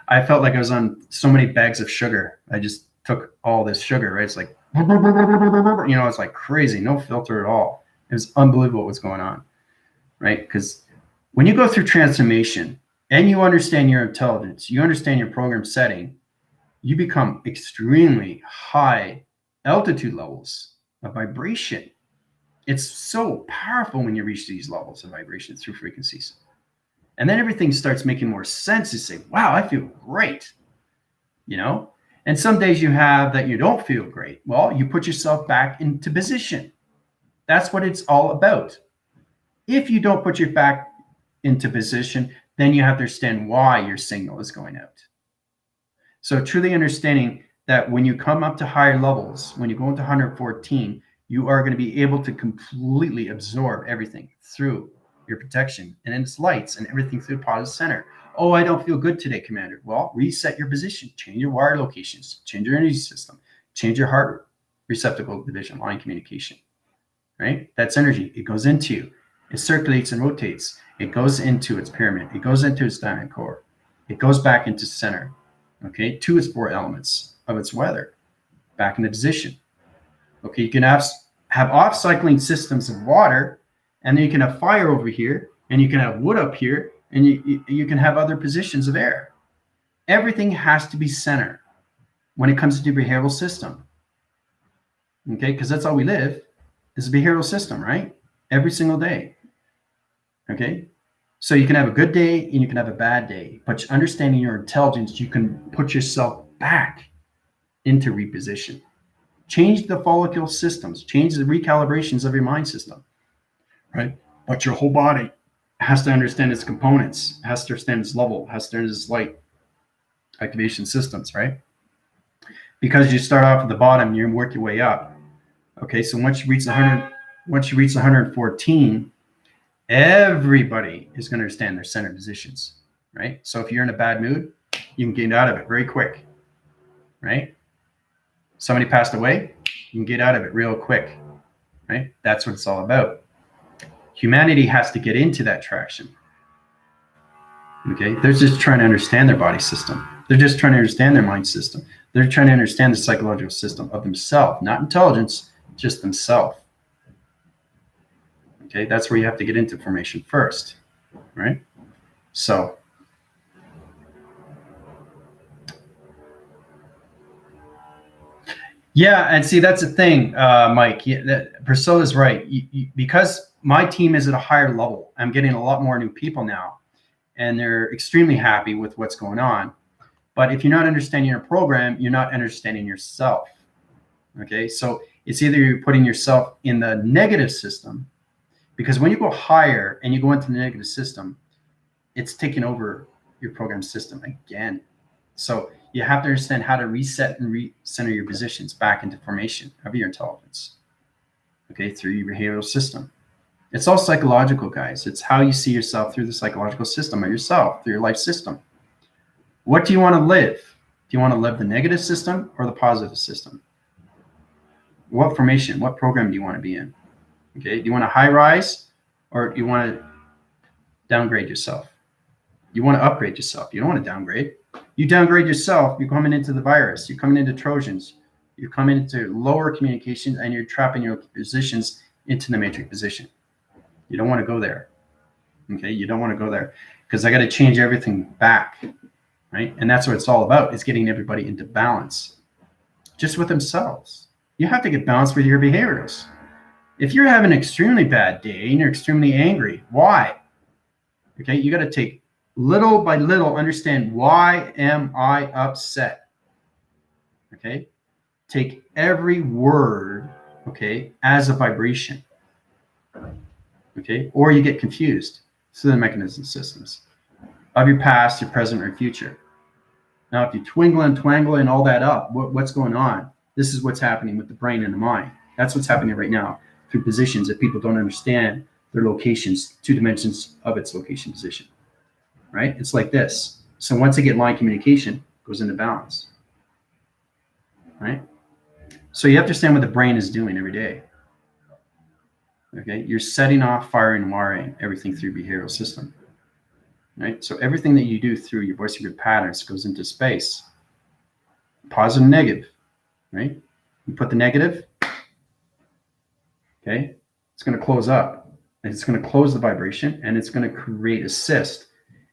I felt like I was on so many bags of sugar. I just took all this sugar, right? It's like, you know, it's like crazy, no filter at all. It was unbelievable what was going on, right? Because when you go through transformation and you understand your intelligence, you understand your program setting, you become extremely high altitude levels of vibration. It's so powerful when you reach these levels of vibration through frequencies. And then everything starts making more sense. You say, wow, I feel great, you know? And some days you have that you don't feel great. Well, you put yourself back into position. That's what it's all about. If you don't put your back into position, then you have to understand why your signal is going out. So truly understanding that when you come up to higher levels, when you go into 114, you are going to be able to completely absorb everything through your protection and its lights and everything through the positive center. Oh, I don't feel good today, Commander. Well, reset your position, change your wire locations, change your energy system, change your heart receptacle division, line communication, right? That's energy. It goes into you. It circulates and rotates. It goes into its pyramid. It goes into its diamond core. It goes back into center, okay, to its 4 elements of its weather, back into position. Okay, you can have off-cycling systems of water, and then you can have fire over here, and you can have wood up here, and you can have other positions of air. Everything has to be center when it comes to the behavioral system. Okay, because that's how we live, is a behavioral system, right? Every single day. Okay, so you can have a good day and you can have a bad day, but understanding your intelligence, you can put yourself back into reposition. Change the follicle systems, change the recalibrations of your mind system, right? But your whole body has to understand its components, has to understand its level, has to understand its light activation systems, right? Because you start off at the bottom, you work your way up. Okay, so once you reach 114, everybody is going to understand their center positions, right? So if you're in a bad mood, you can get out of it very quick, right? Somebody passed away, you can get out of it real quick, right? That's what it's all about. Humanity has to get into that traction. Okay, they're just trying to understand their body system. They're just trying to understand their mind system. They're trying to understand the psychological system of themselves, not intelligence, just themselves. Okay, that's where you have to get into formation first, right? So, yeah, and see, that's the thing, Mike. Priscilla's right. Because my team is at a higher level, I'm getting a lot more new people now. and they're extremely happy with what's going on. But if you're not understanding your program, you're not understanding yourself. Okay, so it's either you're putting yourself in the negative system, because when you go higher and you go into the negative system, it's taking over your program system again. So you have to understand how to reset and recenter your positions back into formation of your intelligence, okay, through your behavioral system. It's all psychological, guys. It's how you see yourself through the psychological system of yourself, through your life system. What do you want to live? Do you want to live the negative system or the positive system? What formation, what program do you want to be in? Okay, do you want to high rise or do you want to downgrade yourself? You want to upgrade yourself. You don't want to downgrade. You downgrade yourself, you're coming into the virus, you're coming into Trojans, you're coming into lower communications, and you're trapping your positions into the matrix position. You don't want to go there. Okay, you don't want to go there because I got to change everything back, right? And that's what it's all about, is getting everybody into balance just with themselves. You have to get balanced with your behaviors. If you're having an extremely bad day and you're extremely angry, why? Okay, you got to take little by little, understand, why am I upset? Okay, take every word, okay, as a vibration. Okay, or you get confused through the mechanism systems of your past, your present, or your future. Now, if you twangle and all that up, what's going on? This is what's happening with the brain and the mind. That's what's happening right now through positions that people don't understand their locations, 2 dimensions of its location position. Right? It's like this. So once they get line communication, it goes into balance. Right? So you have to understand what the brain is doing every day. Okay? You're setting off, firing, and wiring everything through your behavioral system. Right? So everything that you do through your voice grid patterns goes into space. Positive and negative. Right? You put the negative, okay? It's going to close up. And it's going to close the vibration, and it's going to create a cyst.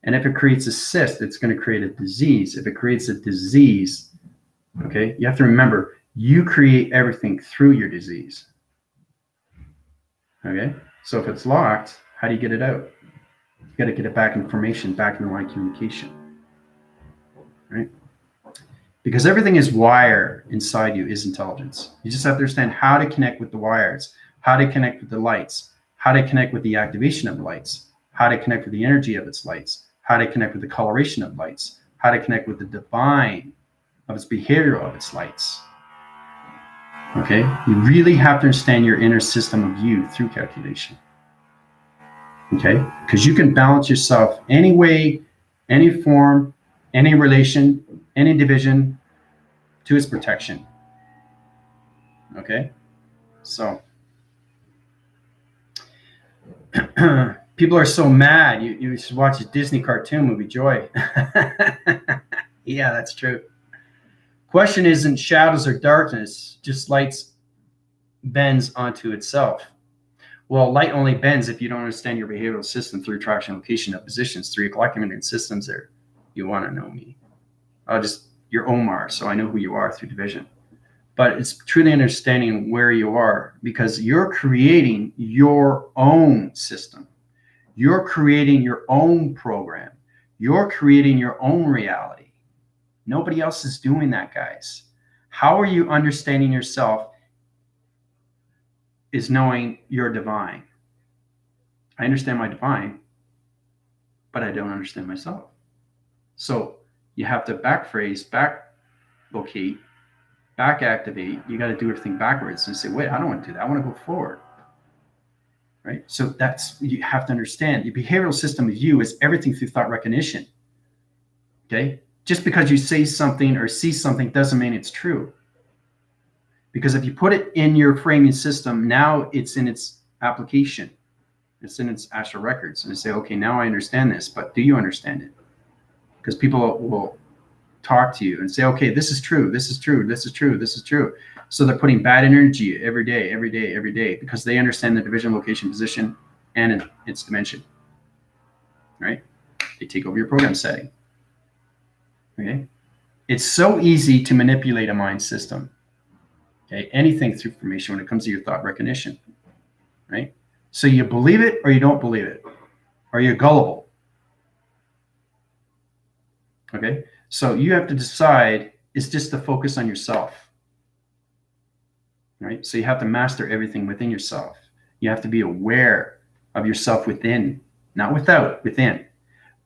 And if it creates a cyst, it's going to create a disease. If it creates a disease, okay, you have to remember, you create everything through your disease. Okay, so if it's locked, how do you get it out? You got to get it back in formation, back in the line communication, right? Because everything is wire inside you is intelligence. You just have to understand how to connect with the wires, how to connect with the lights, how to connect with the activation of the lights, how to connect with the energy of its lights, how to connect with the coloration of lights, how to connect with the divine of its behavior of its lights. Okay? You really have to understand your inner system of you through calculation. Okay? Because you can balance yourself any way, any form, any relation, any division to its protection. Okay? So people are so mad. You should watch a Disney cartoon movie, Joy. Yeah, that's true. Question isn't shadows or darkness, just lights bends onto itself. Well, light only bends if you don't understand your behavioral system through attraction, location, of positions, through your collective systems there. You want to know me. You're Omar, so I know who you are through division. But it's truly understanding where you are, because you're creating your own system. You're creating your own program. You're creating your own reality. Nobody else is doing that, guys. How are you understanding yourself is knowing you're divine. I understand my divine, but I don't understand myself. So you have to back phrase, back locate, back activate. You got to do everything backwards and say, wait, I don't want to do that. I want to go forward. Right? So that's, you have to understand, the behavioral system of you is everything through thought recognition. Okay? Just because you say something or see something doesn't mean it's true. Because if you put it in your framing system, now it's in its application. It's in its astral records. And you say, okay, now I understand this, but do you understand it? Because people will talk to you and say, okay, this is true, this is true, this is true, this is true. So they're putting bad energy every day, every day, every day, because they understand the division, location, position, and its dimension. Right? They take over your program setting. Okay? It's so easy to manipulate a mind system. Okay? Anything through formation when it comes to your thought recognition. Right? So you believe it or you don't believe it. Or you're gullible. Okay. So you have to decide, is just to focus on yourself. Right. So you have to master everything within yourself. You have to be aware of yourself within, not without, within.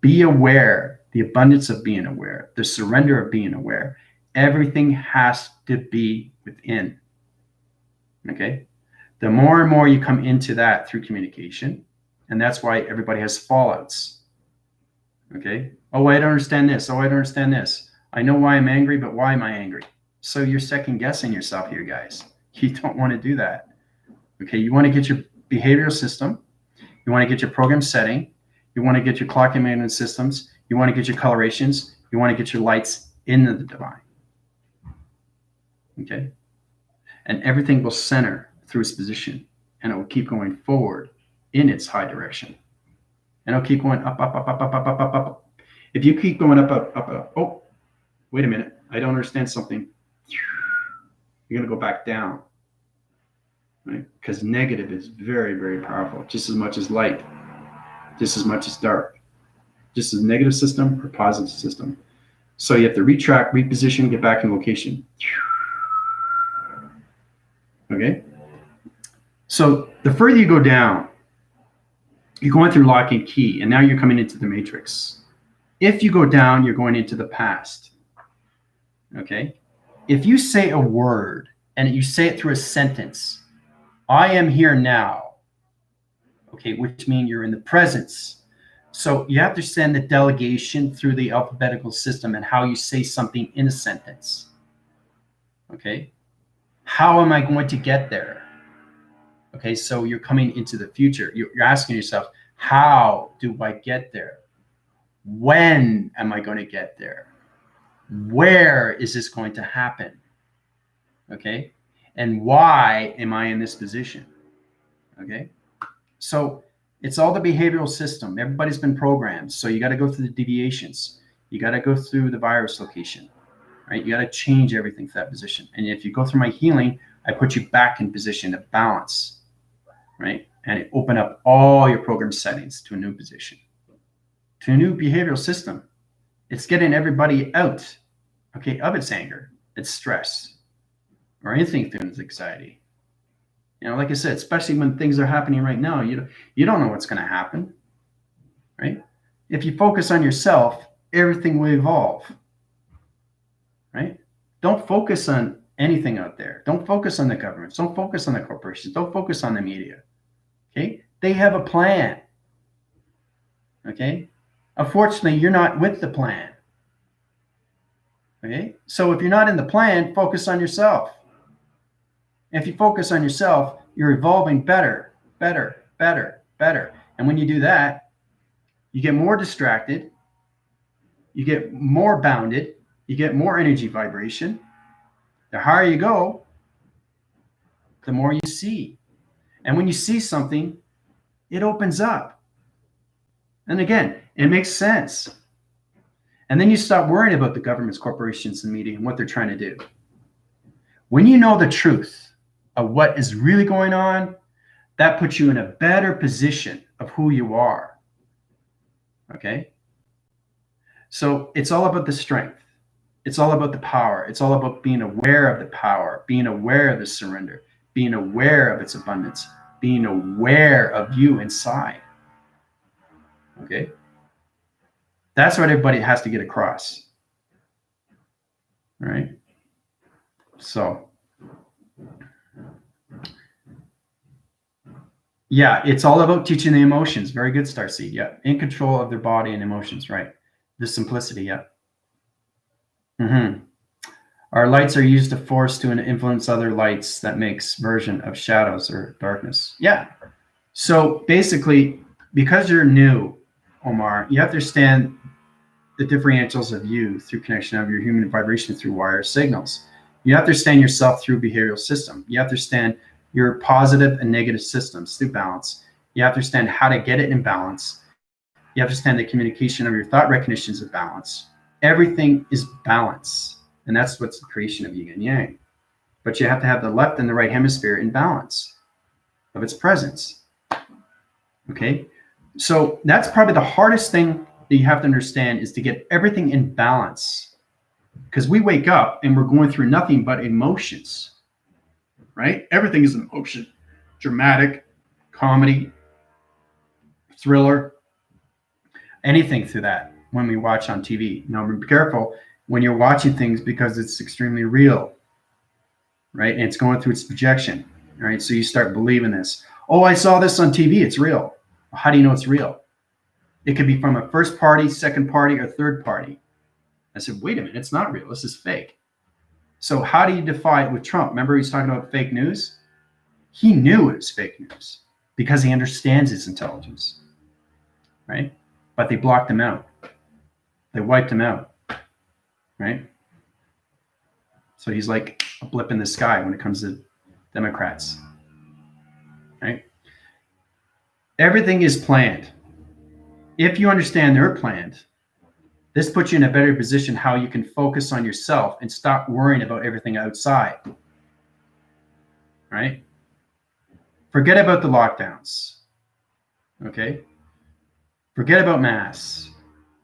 Be aware, the abundance of being aware, the surrender of being aware. Everything has to be within. Okay. The more and more you come into that through communication, and that's why everybody has fallouts. Okay. Oh, I don't understand this. Oh, I don't understand this. I know why I'm angry, but why am I angry? So you're second guessing yourself here, guys. You don't want to do that. Okay. You want to get your behavioral system. You want to get your program setting. You want to get your clock and maintenance systems. You want to get your colorations. You want to get your lights into the divine. Okay. And everything will center through its position, and it will keep going forward in its high direction. And it'll keep going up, up, up, up, up, up, up, up, up. If you keep going up, up, up, up, oh, wait a minute, I don't understand something. You're going to go back down, right? Because negative is very, very powerful, just as much as light, just as much as dark, just as negative system or positive system. So you have to retract, reposition, get back in location. Okay? So the further you go down, you're going through lock and key, and now you're coming into the matrix. If you go down, you're going into the past. Okay? If you say a word and you say it through a sentence, I am here now, okay, which means you're in the presence. So you have to send the delegation through the alphabetical system and how you say something in a sentence. Okay? How am I going to get there? Okay, so you're coming into the future. You're asking yourself, how do I get there? When am I going to get there? Where is this going to happen? Okay, and why am I in this position? Okay, so it's all the behavioral system. Everybody's been programmed. So you got to go through the deviations. You got to go through the virus location, right? You got to change everything for that position. And if you go through my healing, I put you back in position of balance, right? And it open up all your program settings to a new position, to a new behavioral system. It's getting everybody out, okay, of its anger, its stress, or anything through its anxiety. You know, like I said, especially when things are happening right now, you don't know what's going to happen, right? If you focus on yourself, everything will evolve, right? Don't focus on anything out there. Don't focus on the governments. Don't focus on the corporations. Don't focus on the media, okay? They have a plan, okay? Unfortunately, you're not with the plan, okay? So if you're not in the plan, focus on yourself. If you focus on yourself, you're evolving better, better, better, better. And when you do that, you get more distracted, you get more bounded, you get more energy vibration. The higher you go, the more you see. And when you see something, it opens up. And again, it makes sense. And then you stop worrying about the governments, corporations, and media and what they're trying to do. When you know the truth of what is really going on, that puts you in a better position of who you are. Okay? So it's all about the strength. It's all about the power. It's all about being aware of the power, being aware of the surrender, being aware of its abundance, being aware of you inside. Okay? That's what everybody has to get across. All right? So, yeah, it's all about teaching the emotions. Very good, Starseed. Yeah, in control of their body and emotions, right? The simplicity, yeah. Our lights are used to force to influence other lights that makes version of shadows or darkness. Yeah. So basically, because you're new, Omar, you have to understand the differentials of you through connection of your human vibration through wire signals. You have to understand yourself through behavioral system. You have to understand your positive and negative systems through balance. You have to understand how to get it in balance. You have to understand the communication of your thought recognitions of balance. Everything is balance. And that's what's the creation of yin and yang. But you have to have the left and the right hemisphere in balance of its presence. Okay? So that's probably the hardest thing that you have to understand is to get everything in balance. Because we wake up and we're going through nothing but emotions, right? Everything is an emotion. Dramatic, comedy, thriller, anything through that when we watch on TV. Now, be careful when you're watching things because it's extremely real, right? And it's going through its projection, right? So you start believing this. Oh, I saw this on TV. It's real. Well, how do you know it's real? It could be from a first party, second party, or third party. I said, wait a minute, it's not real. This is fake. So how do you defy it with Trump? Remember he's talking about fake news? He knew it was fake news because he understands his intelligence, right? But they blocked him out. They wiped him out, right? So he's like a blip in the sky when it comes to Democrats, right? Everything is planned. If you understand they're planned, this puts you in a better position how you can focus on yourself and stop worrying about everything outside, right? Forget about the lockdowns, okay? Forget about masks.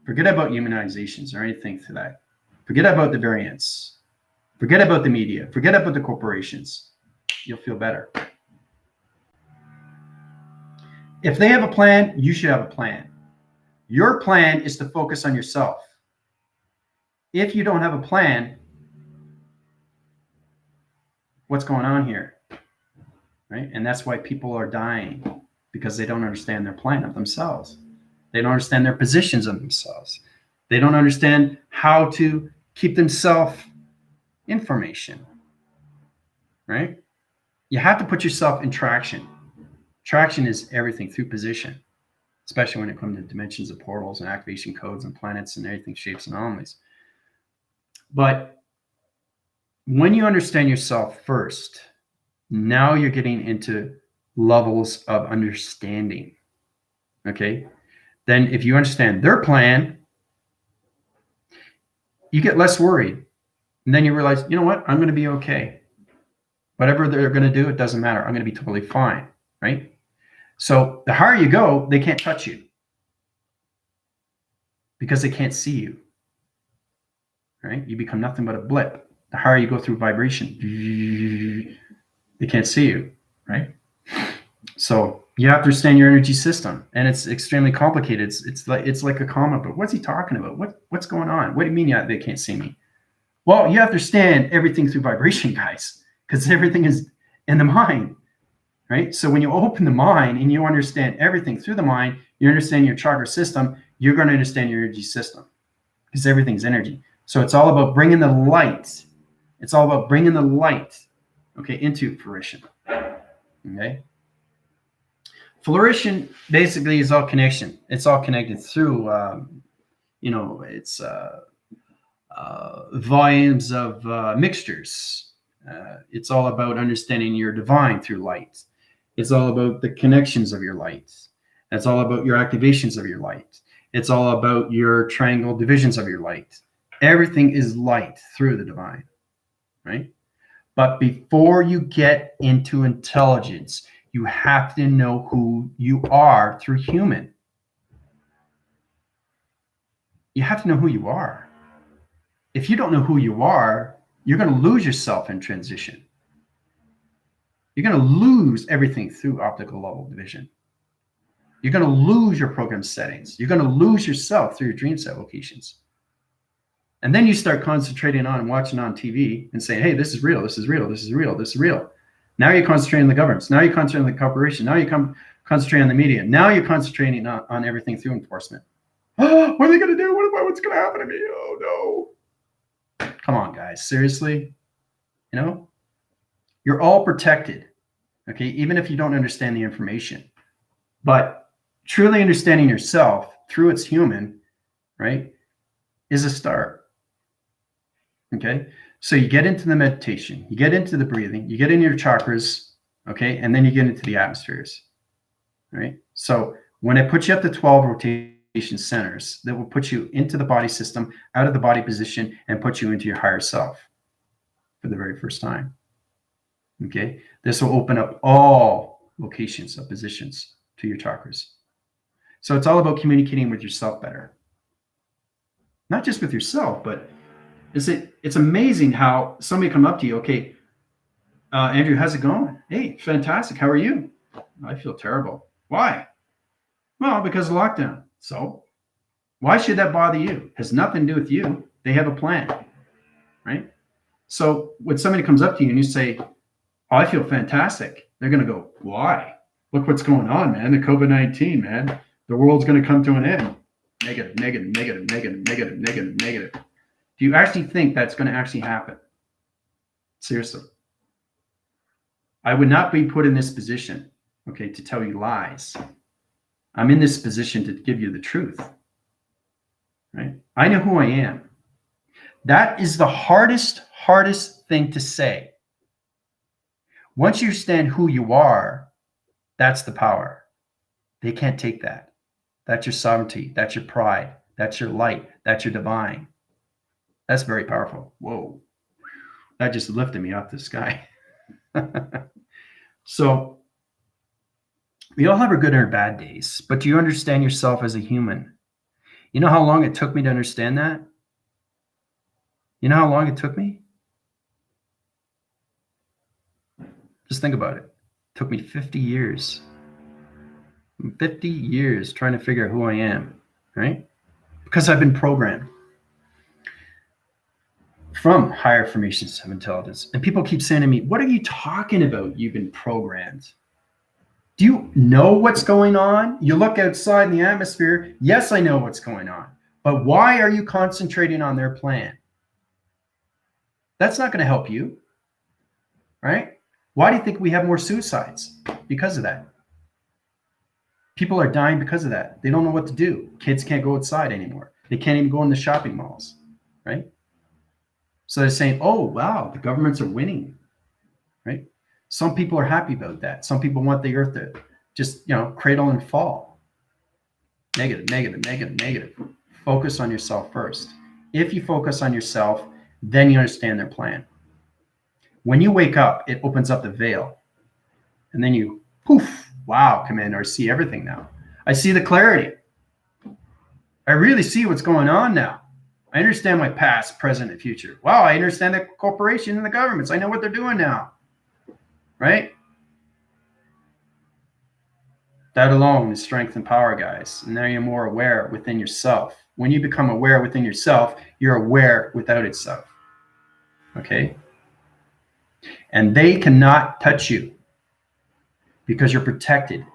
Forget about immunizations or anything to that. Forget about the variants. Forget about the media. Forget about the corporations. You'll feel better. If they have a plan, you should have a plan. Your plan is to focus on yourself. If you don't have a plan, what's going on here? Right? And that's why people are dying, because they don't understand their plan of themselves. They don't understand their positions of themselves. They don't understand how to keep themselves information. Right? You have to put yourself in traction. Traction is everything through position, especially when it comes to dimensions of portals and activation codes and planets and everything, shapes and anomalies. But when you understand yourself first, now you're getting into levels of understanding. Okay? Then if you understand their plan, you get less worried. And then you realize, you know what? I'm going to be okay. Whatever they're going to do, it doesn't matter. I'm going to be totally fine. Right? So the higher you go, they can't touch you because they can't see you. Right? You become nothing but a blip. The higher you go through vibration, they can't see you. Right? So you have to understand your energy system, and it's extremely complicated. It's like a comic book. What's he talking about? What's going on? What do you mean they can't see me? Well, you have to understand everything through vibration, guys, because everything is in the mind. Right? So when you open the mind and you understand everything through the mind, you understand your chakra system, you're going to understand your energy system because everything's energy. So it's all about bringing the light. It's all about bringing the light, okay, into fruition. Okay? Flourishing basically is all connection. It's all connected through, it's volumes of mixtures. It's all about understanding your divine through light. It's all about the connections of your light. It's all about your activations of your light. It's all about your triangle divisions of your light. Everything is light through the divine, right? But before you get into intelligence, you have to know who you are through human. You have to know who you are. If you don't know who you are, you're going to lose yourself in transition. You're going to lose everything through optical level division. You're going to lose your program settings. You're going to lose yourself through your dream set locations. And then you start concentrating on and watching on TV and saying, hey, this is real, this is real, this is real, this is real. Now you're concentrating on the governments. Now you're concentrating on the corporation. Now you're concentrating on the media. Now you're concentrating on everything through enforcement. Oh, what are they going to do? What's going to happen to me? Oh, no. Come on, guys. Seriously? You know? You're all protected, okay, even if you don't understand the information. But truly understanding yourself through its human, right, is a start, okay? So you get into the meditation, you get into the breathing, you get into your chakras, okay, and then you get into the atmospheres, right? So when I put you up to 12 rotation centers, that will put you into the body system, out of the body position, and put you into your higher self for the very first time. Okay, this will open up all locations of positions to your chakras. So it's all about communicating with yourself better. not just with yourself, but it's amazing how somebody come up to you. Okay, Andrew, how's it going? Hey, fantastic. How are you? I feel terrible. Why? Well, because of lockdown. So why should that bother you? It has nothing to do with you. They have a plan, right? So when somebody comes up to you and you say, oh, I feel fantastic, they're going to go, why? Look what's going on, man. The COVID-19, man. The world's going to come to an end. Negative, negative, negative, negative, negative, negative, negative. Do you actually think that's going to actually happen? Seriously. I would not be put in this position, okay, to tell you lies. I'm in this position to give you the truth, right? I know who I am. That is the hardest thing to say. Once you understand who you are, that's the power. They can't take that. That's your sovereignty. That's your pride. That's your light. That's your divine. That's very powerful. Whoa. That just lifted me off the sky. So we all have our good and our bad days, but do you understand yourself as a human? You know how long it took me to understand that? You know how long it took me? Just think about it. It took me 50 years. 50 years trying to figure out who I am, right? Because I've been programmed from higher formations of intelligence. And people keep saying to me, what are you talking about? You've been programmed. Do you know what's going on? You look outside in the atmosphere. Yes, I know what's going on. But why are you concentrating on their plan? That's not going to help you, right? Why do you think we have more suicides? Because of that. People are dying because of that. They don't know what to do. Kids can't go outside anymore. They can't even go in the shopping malls, right? So they're saying, oh, wow, the governments are winning, right? Some people are happy about that. Some people want the earth to just, cradle and fall. Negative, negative, negative, negative. Focus on yourself first. If you focus on yourself, then you understand their plan. When you wake up, it opens up the veil. And then you, poof, wow, Commander, I see everything now. I see the clarity. I really see what's going on now. I understand my past, present, and future. Wow, I understand the corporation and the governments. I know what they're doing now. Right? That alone is strength and power, guys. And now you're more aware within yourself. When you become aware within yourself, you're aware without itself. Okay? And they cannot touch you because you're protected.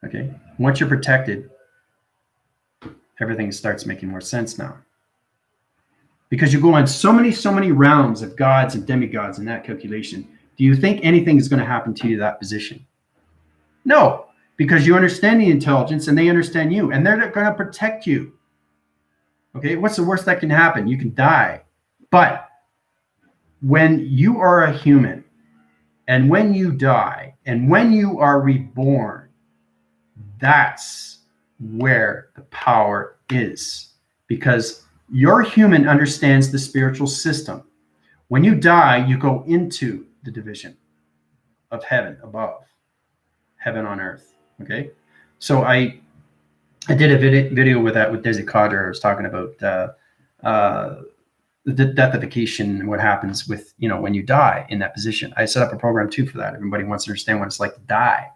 Okay? Once you're protected, everything starts making more sense now. Because you go on so many rounds of gods and demigods in that calculation. Do you think anything is going to happen to you that position? No, because you understand the intelligence and they understand you, and they're going to protect you. Okay, what's the worst that can happen? You can die. But when you are a human, and when you die, and when you are reborn, that's where the power is. Because your human understands the spiritual system. When you die, you go into the division of heaven above, heaven on earth. Okay, so I did a video with Desi Cotter. I was talking about the deathification and what happens with when you die in that position. I set up a program too for that. Everybody wants to understand what it's like to die.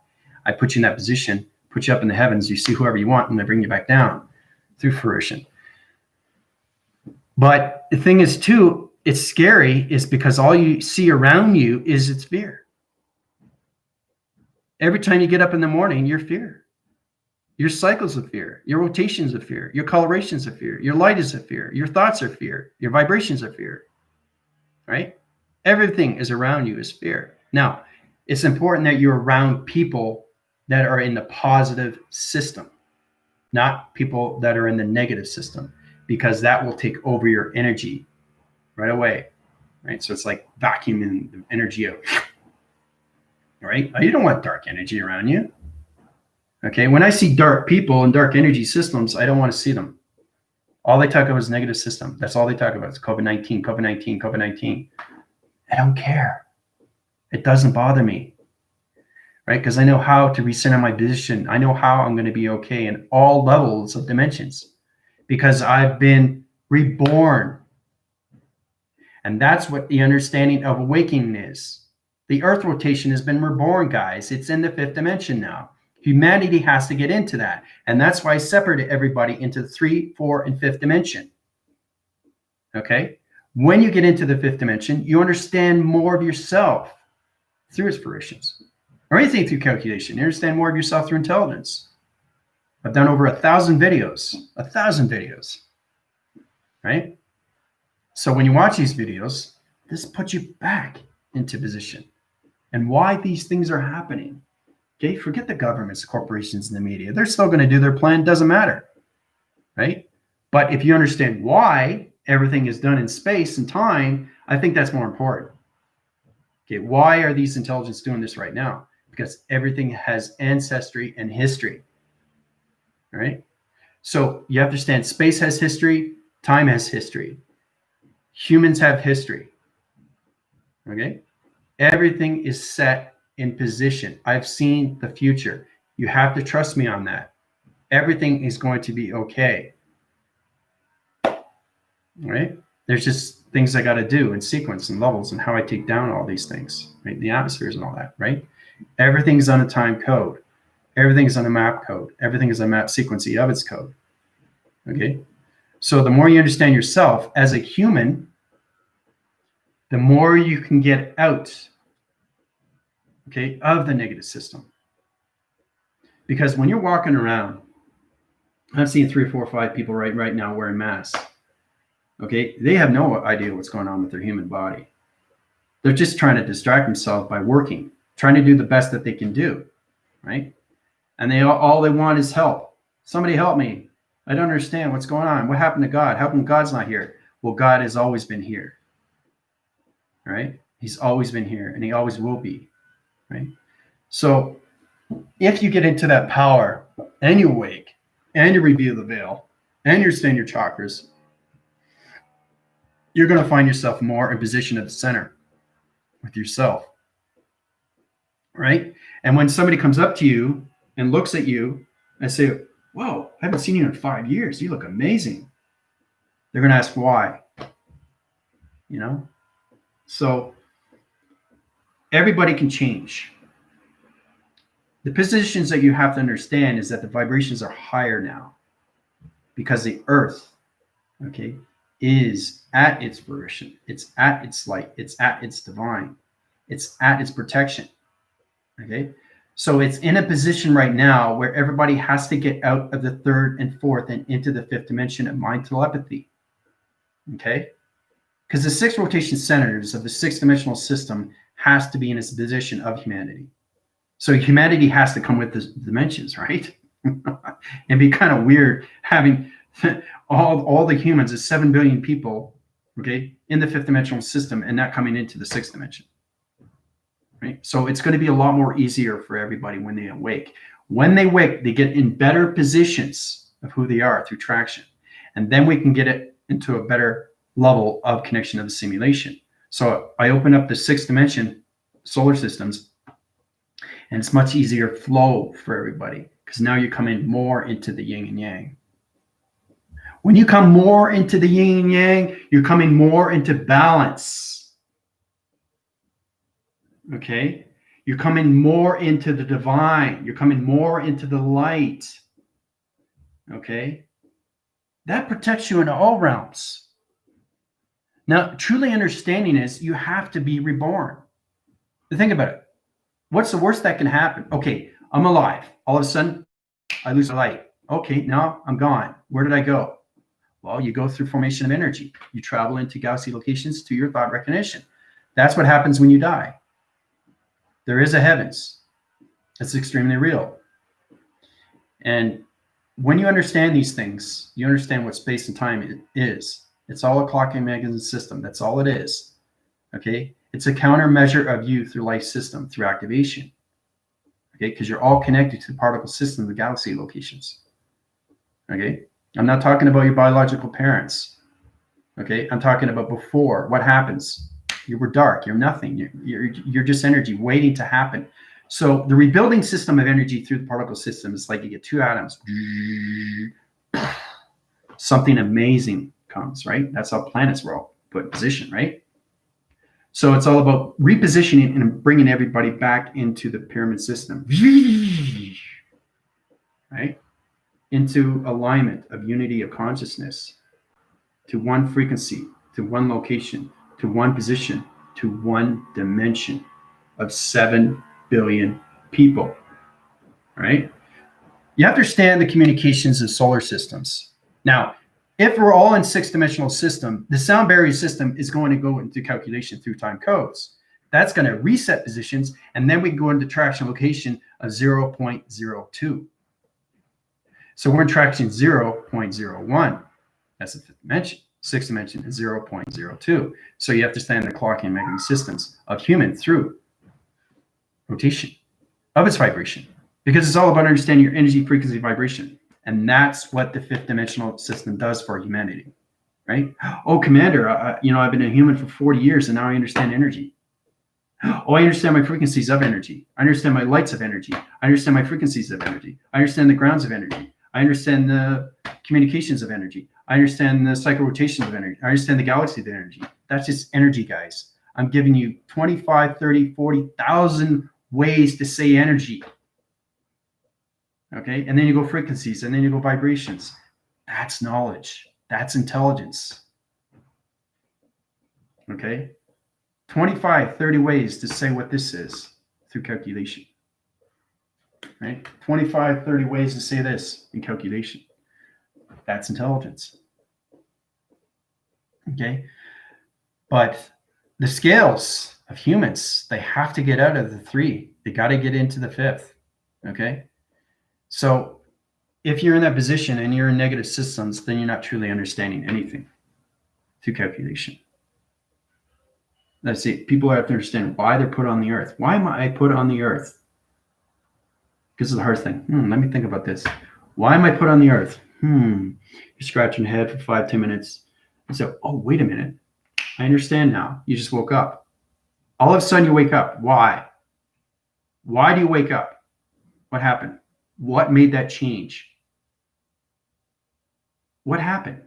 I put you in that position, put you up in the heavens. You see whoever you want, and they bring you back down through fruition. But the thing is, too, it's scary is because all you see around you is its fear. Every time you get up in the morning, your fear. Your cycles of fear, your rotations of fear, your colorations of fear, your light is of fear, your thoughts are fear, your vibrations are fear, right? Everything is around you is fear. Now, it's important that you're around people that are in the positive system, not people that are in the negative system, because that will take over your energy right away, right? So it's like vacuuming the energy out, right? You don't want dark energy around you. Okay, when I see dark people and dark energy systems, I don't want to see them. All they talk about is negative system. That's all they talk about. It's COVID-19, COVID-19, COVID-19. I don't care. It doesn't bother me, right? Because I know how to recenter my position. I know how I'm going to be okay in all levels of dimensions. because I've been reborn. And that's what the understanding of awakening is. The earth rotation has been reborn, guys. It's in the fifth dimension now. Humanity has to get into that. And that's why I separated everybody into the 3, 4, and 5th dimension. Okay? When you get into the 5th dimension, you understand more of yourself through inspirations, or anything through calculation. You understand more of yourself through intelligence. I've done over 1,000 videos, 1,000 videos, right? So when you watch these videos, this puts you back into position and why these things are happening. Okay, forget the governments, the corporations, and the media. They're still going to do their plan. Doesn't matter, right? But if you understand why everything is done in space and time, I think that's more important. Okay, why are these intelligences doing this right now? Because everything has ancestry and history, right? So you have to understand space has history, time has history. Humans have history, okay? Everything is set in position. I've seen the future. You have to trust me on that. Everything is going to be okay. All right? There's just things I got to do in sequence and levels and how I take down all these things, right? The atmospheres and all that, right? Everything's on a time code. Everything's on a map code. Everything is a map sequence of its code. Okay? So the more you understand yourself as a human, the more you can get out, okay, of the negative system. Because when you're walking around, I've seen 3 or 4 or 5 people right now wearing masks. Okay, they have no idea what's going on with their human body. They're just trying to distract themselves by working, trying to do the best that they can do, right? And all they want is help. Somebody help me. I don't understand what's going on. What happened to God? How come God's not here? Well, God has always been here, right? He's always been here, and he always will be, right? So if you get into that power and you awake and you reveal the veil and you understand your chakras, you're going to find yourself more in position at the center with yourself, right? And when somebody comes up to you and looks at you and say, whoa, I haven't seen you in 5 years. You look amazing. They're going to ask why, you know? So everybody can change. The positions that you have to understand is that the vibrations are higher now because the earth, okay, is at its fruition. It's at its light. It's at its divine. It's at its protection. Okay. So it's in a position right now where everybody has to get out of the 3rd and 4th and into the 5th dimension of mind telepathy. Okay. Because the 6 rotation centers of the 6th dimensional system has to be in its position of humanity. So humanity has to come with the dimensions, right? It'd be kind of weird having all the humans, the 7 billion people, okay, in the 5th dimensional system and not coming into the 6th dimension, right? So it's going to be a lot more easier for everybody when they awake. When they wake, they get in better positions of who they are through traction. And then we can get it into a better level of connection of the simulation. So I open up the 6th dimension solar systems, and it's much easier flow for everybody because now you're coming more into the yin and yang. When you come more into the yin and yang, you're coming more into balance. Okay? You're coming more into the divine. You're coming more into the light. Okay? That protects you in all realms. Now, truly understanding is you have to be reborn. Think about it. What's the worst that can happen? Okay, I'm alive. All of a sudden, I lose the light. Okay, now I'm gone. Where did I go? Well, you go through formation of energy. You travel into galaxy locations to your thought recognition. That's what happens when you die. There is a heavens. It's extremely real. And when you understand these things, you understand what space and time is. It's all a clocking mechanism system. That's all it is. Okay? It's a countermeasure of you through life system, through activation. Okay? Because you're all connected to the particle system of the galaxy locations. Okay? I'm not talking about your biological parents. Okay? I'm talking about before. What happens? You were dark. You're nothing. You're just energy waiting to happen. So the rebuilding system of energy through the particle system is like you get 2 atoms. something amazing comes, right? That's how planets were all put in position, right? So it's all about repositioning and bringing everybody back into the pyramid system, right? Into alignment of unity of consciousness, to one frequency, to one location, to one position, to one dimension of 7 billion people, right? You have to understand the communications of solar systems. Now, if we're all in 6-dimensional system, the sound barrier system is going to go into calculation through time codes. That's going to reset positions, and then we go into traction location of 0.02. So we're in traction 0.01. That's the 5th dimension. 6th dimension is 0.02. So you have to stand the clocking and measurement systems of human through rotation of its vibration, because it's all about understanding your energy, frequency, vibration. And that's what the 5th dimensional system does for humanity, right? Oh, Commander, I've been a human for 40 years and now I understand energy. Oh, I understand my frequencies of energy. I understand my lights of energy. I understand my frequencies of energy. I understand the grounds of energy. I understand the communications of energy. I understand the cycle rotations of energy. I understand the galaxy of energy. That's just energy, guys. I'm giving you 25, 30, 40,000 ways to say energy. Okay, and then you go frequencies, and then you go vibrations. That's knowledge. That's intelligence. Okay, 25, 30 ways to say what this is through calculation. Right, 25, 30 ways to say this in calculation. That's intelligence. Okay, but the scales of humans, they have to get out of the 3. They got to get into the 5th. Okay. So if you're in that position and you're in negative systems, then you're not truly understanding anything through calculation. Let's see, people have to understand why they're put on the earth. Why am I put on the earth? Because it's the hard thing. Let me think about this. Why am I put on the earth? You're scratching your head for 5-10 minutes. And so, oh, wait a minute. I understand now. You just woke up. All of a sudden you wake up. Why? Why do you wake up? What happened? What made that change? What happened?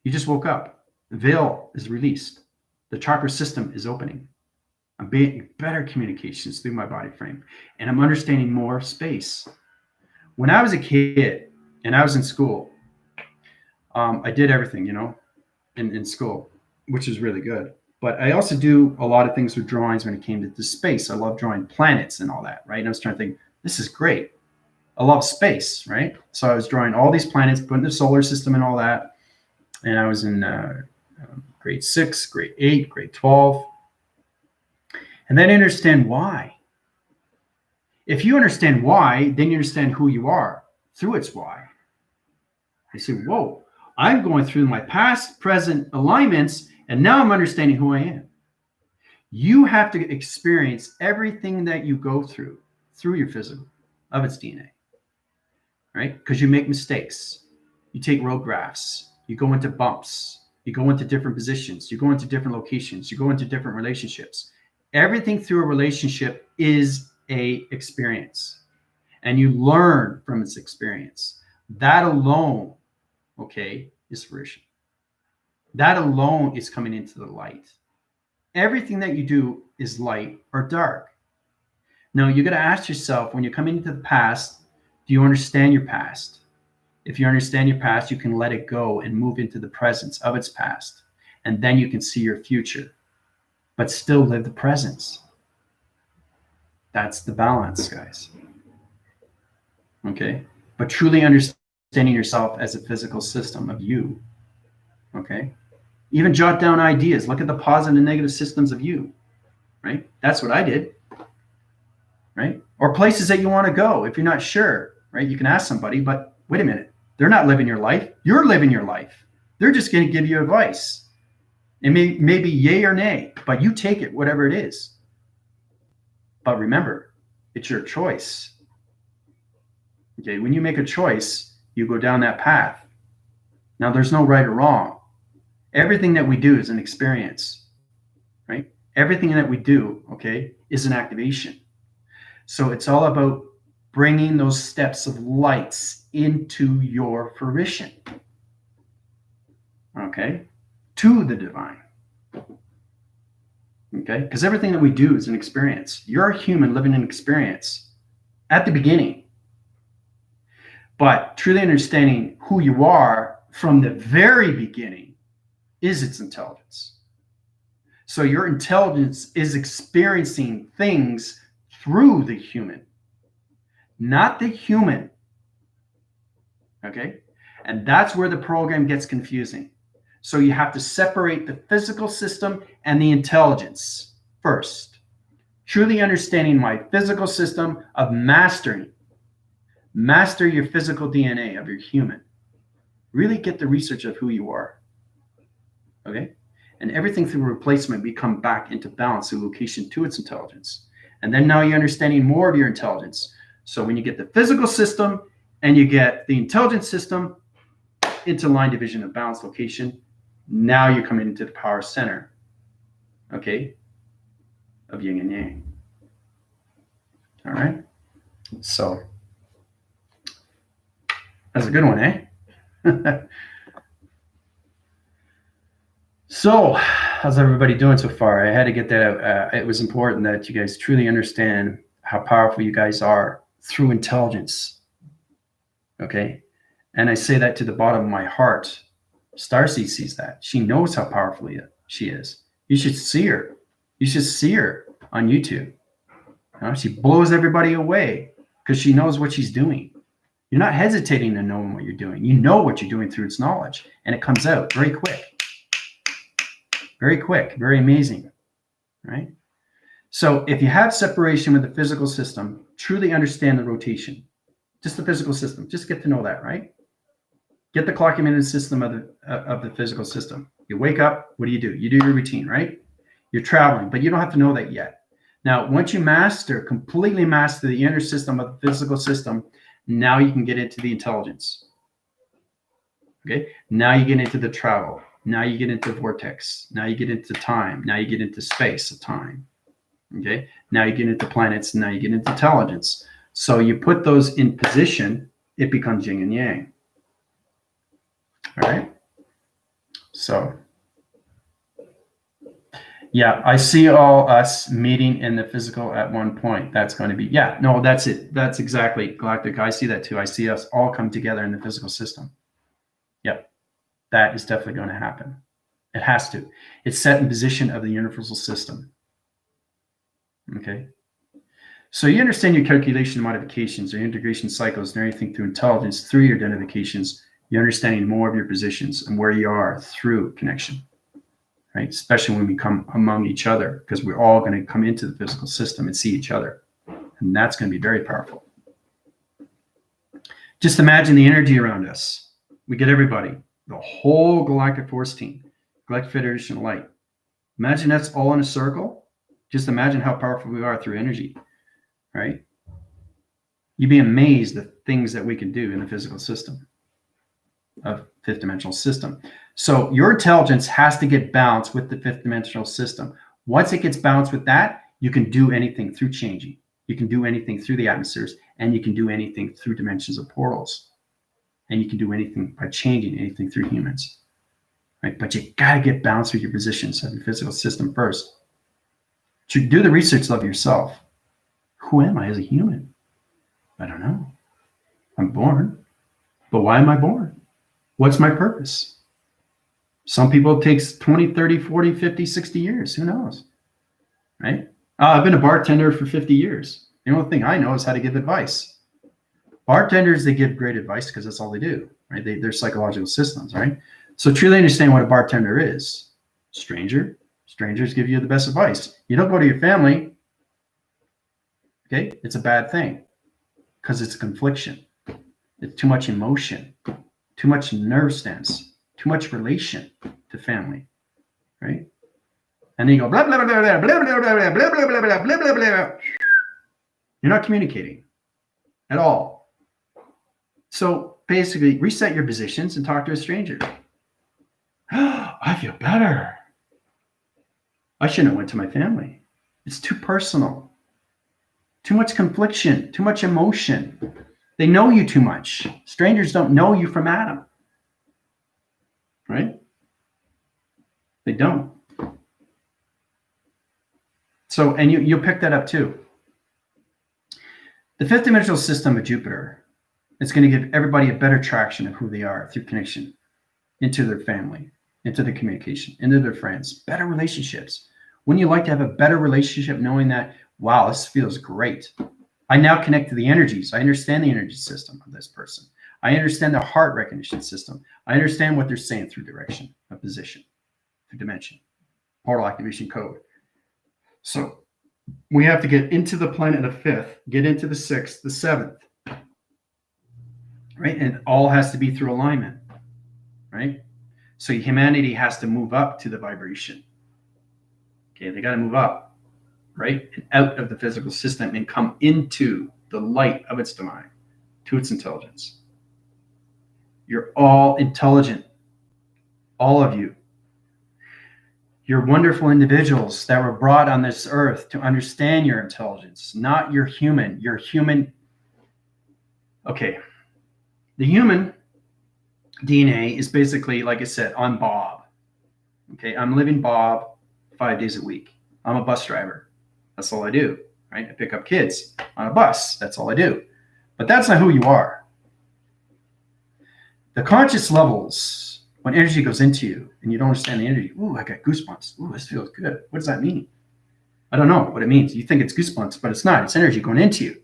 You just woke up. The veil is released. The chakra system is opening. I'm being better communications through my body frame. And I'm understanding more space. When I was a kid and I was in school, I did everything, in school, which is really good. But I also do a lot of things with drawings when it came to space. I love drawing planets and all that, right? And I was trying to think, this is great. I love space, right? So I was drawing all these planets, putting the solar system and all that. And I was in grade 6, grade 8, grade 12. And then I understand why. If you understand why, then you understand who you are through its why. I say, whoa, I'm going through my past, present alignments, and now I'm understanding who I am. You have to experience everything that you go through your physical, of its DNA. Right? Because you make mistakes. You take road graphs. You go into bumps. You go into different positions. You go into different locations. You go into different relationships. Everything through a relationship is a experience. And you learn from its experience. That alone, okay, is fruition. That alone is coming into the light. Everything that you do is light or dark. Now, you got to ask yourself, when you're coming into the past, do you understand your past? If you understand your past, you can let it go and move into the presence of its past. And then you can see your future, but still live the presence. That's the balance, guys. Okay? But truly understanding yourself as a physical system of you. Okay? Even jot down ideas. Look at the positive and negative systems of you. Right? That's what I did. Right? Or places that you want to go. If you're not sure, right? You can ask somebody, but wait a minute. They're not living your life. You're living your life. They're just going to give you advice. It may be yay or nay, but you take it, whatever it is. But remember, it's your choice. Okay, when you make a choice, you go down that path. Now, there's no right or wrong. Everything that we do is an experience, right? Everything that we do, okay, is an activation. So it's all about bringing those steps of lights into your fruition. okay, to the divine. Okay, because everything that we do is an experience. You're a human living an experience at the beginning. But truly understanding who you are from the very beginning is its intelligence. So your intelligence is experiencing things through the human, not the human. Okay? And that's where the program gets confusing. So you have to separate the physical system and the intelligence first. Truly understanding my physical system of mastering. Master your physical DNA of your human. Really get the research of who you are. Okay? And everything through replacement, we come back into balance through location to its intelligence. And then now you're understanding more of your intelligence. So when you get the physical system and you get the intelligence system into line division of balance location, now you're coming into the power center, okay, of yin and yang. All right? So that's a good one, eh? So, how's everybody doing so far? I had to get that out. It was important that you guys truly understand how powerful you guys are through intelligence. Okay? And I say that to the bottom of my heart. Starseed sees that. She knows how powerful she is. You should see her. You should see her on YouTube. You know, she blows everybody away because she knows what she's doing. You're not hesitating to know what you're doing. You know what you're doing through its knowledge, and it comes out very quick. Very quick, very amazing, right? So if you have separation with the physical system, truly understand the rotation. Just the physical system. Just get to know that, right? Get the clock-minute system of the physical system. You wake up, what do? You do your routine, right? You're traveling, but you don't have to know that yet. Now, once you completely master the inner system of the physical system, now you can get into the intelligence. Okay? Now you get into the travel. Now you get into vortex. Now you get into time. Now you get into space of time. Okay? Now you get into planets. Now you get into intelligence. So you put those in position, it becomes yin and yang. All right? So, yeah, I see all us meeting in the physical at one point. That's going to be, yeah, no, that's it. That's exactly, Galactic. I see that too. I see us all come together in the physical system. Yep. That is definitely going to happen. It has to. It's set in position of the universal system. Okay. So you understand your calculation modifications or integration cycles and everything through intelligence, through your identifications. You're understanding more of your positions and where you are through connection, right? Especially when we come among each other, because we're all going to come into the physical system and see each other. And that's going to be very powerful. Just imagine the energy around us. We get everybody. The whole galactic force team, Galactic Federation of Light. Imagine that's all in a circle. Just imagine how powerful we are through energy, right? You'd be amazed at things that we can do in the physical system of fifth dimensional system. So your intelligence has to get balanced with the fifth dimensional system. Once it gets balanced with that, you can do anything through changing. You can do anything through the atmospheres, and you can do anything through dimensions of portals. And you can do anything by changing anything through humans, right? But you got to get balanced with your positions of your physical system first. To do the research of yourself. Who am I as a human? I don't know. I'm born. But why am I born? What's my purpose? Some people it takes 20, 30, 40, 50, 60 years. Who knows? Right? I've been a bartender for 50 years. The only thing I know is how to give advice. Bartenders, they give great advice because that's all they do, right? They're psychological systems, right? So truly understand what a bartender is. Strangers give you the best advice. You don't go to your family, okay? It's a bad thing because it's a confliction. It's too much emotion, too much nerve stance, too much relation to family, right? And then you go blah blah blah blah blah blah blah blah blah blah blah blah blah blah. You're not communicating at all. So basically, reset your positions and talk to a stranger. I feel better. I shouldn't have went to my family. It's too personal. Too much confliction, too much emotion. They know you too much. Strangers don't know you from Adam. Right? They don't. So, and you'll pick that up too. The fifth dimensional system of Jupiter is going to give everybody a better traction of who they are through connection into their family, into the communication, into their friends, better relationships. Wouldn't you like to have a better relationship knowing that, wow, this feels great. I now connect to the energies. I understand the energy system of this person. I understand the heart recognition system. I understand what they're saying through direction, a position, through dimension, portal activation code. So we have to get into the planet of fifth, get into the sixth, the seventh, right? And it all has to be through alignment, right? So humanity has to move up to the vibration. Okay, they got to move up, right? And out of the physical system and come into the light of its divine, to its intelligence. You're all intelligent, all of you. You're wonderful individuals that were brought on this earth to understand your intelligence, not your human. Your human. Okay. The human DNA is basically, like I said, I'm Bob. Okay. I'm living Bob 5 days a week. I'm a bus driver. That's all I do, right? I pick up kids on a bus. That's all I do. But that's not who you are. The conscious levels, when energy goes into you and you don't understand the energy, ooh, I got goosebumps. Ooh, this feels good. What does that mean? I don't know what it means. You think it's goosebumps, but it's not. It's energy going into you.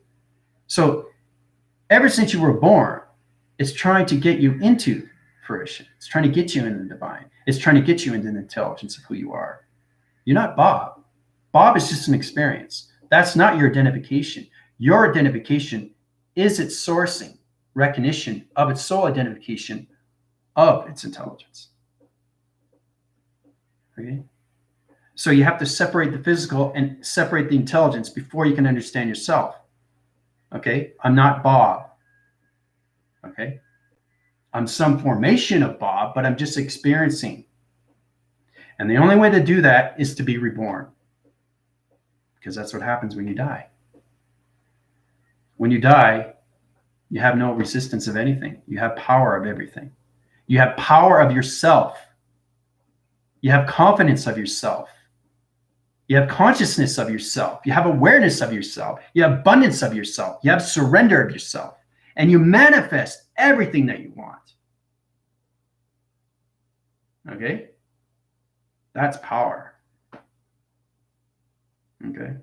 So ever since you were born, it's trying to get you into fruition. It's trying to get you into the divine. It's trying to get you into the intelligence of who you are. You're not Bob. Bob is just an experience. That's not your identification. Your identification is its sourcing, recognition of its soul identification of its intelligence. Okay? So you have to separate the physical and separate the intelligence before you can understand yourself. Okay? I'm not Bob. Okay? I'm some formation of Bob, but I'm just experiencing. And the only way to do that is to be reborn. Because that's what happens when you die. When you die, you have no resistance of anything. You have power of everything. You have power of yourself. You have confidence of yourself. You have consciousness of yourself. You have awareness of yourself. You have abundance of yourself. You have surrender of yourself. And you manifest everything that you want. Okay? That's power. Okay?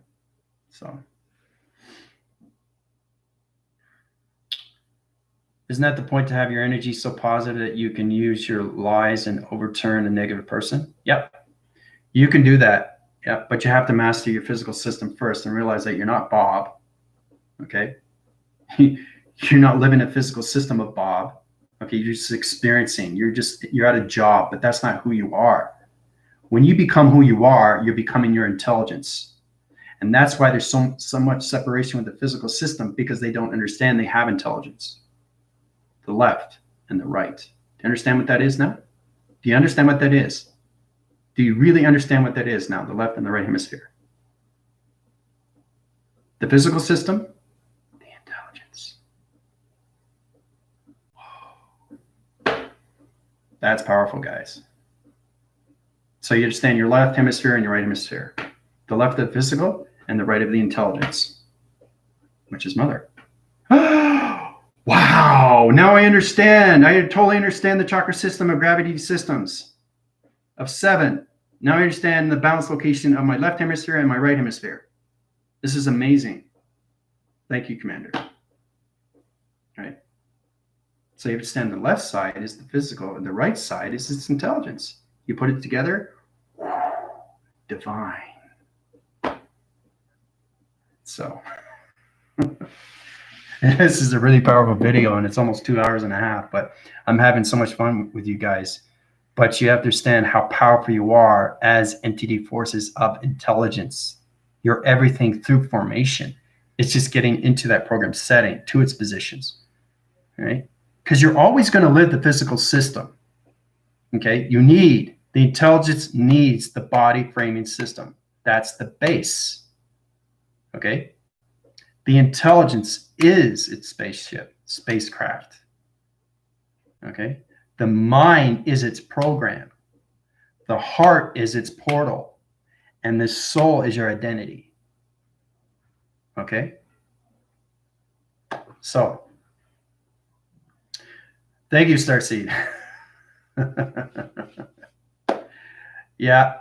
So. Isn't that the point, to have your energy so positive that you can use your lies and overturn a negative person? Yep. You can do that. Yep. But you have to master your physical system first and realize that you're not Bob. Okay? You're not living a physical system of Bob. Okay? You're just experiencing. You're at a job, but that's not who you are. When you become who you are, you're becoming your intelligence. And that's why there's so much separation with the physical system, because they don't understand they have intelligence. The left and the right. Do you understand what that is now? Do you understand what that is? Do you really understand what that is now, the left and the right hemisphere? The physical system, the intelligence. Whoa. That's powerful, guys. So you understand your left hemisphere and your right hemisphere. The left of the physical and the right of the intelligence, which is mother. Wow, now I understand. I totally understand the chakra system of gravity systems of 7. Now I understand the balance location of my left hemisphere and my right hemisphere. This is amazing. Thank you, Commander. All right. So you understand the left side is the physical and the right side is its intelligence. You put it together, divine. So... This is a really powerful video, and it's almost 2 hours and a half, but I'm having so much fun with you guys. But you have to understand how powerful you are as entity forces of intelligence. You're everything through formation. It's just getting into that program setting to its positions, right? Because you're always going to live the physical system, okay? The intelligence needs the body framing system. That's the base, okay? The intelligence is its spacecraft. Okay? The mind is its program. The heart is its portal, and the soul is your identity. Okay? So, thank you, Starseed. Yeah.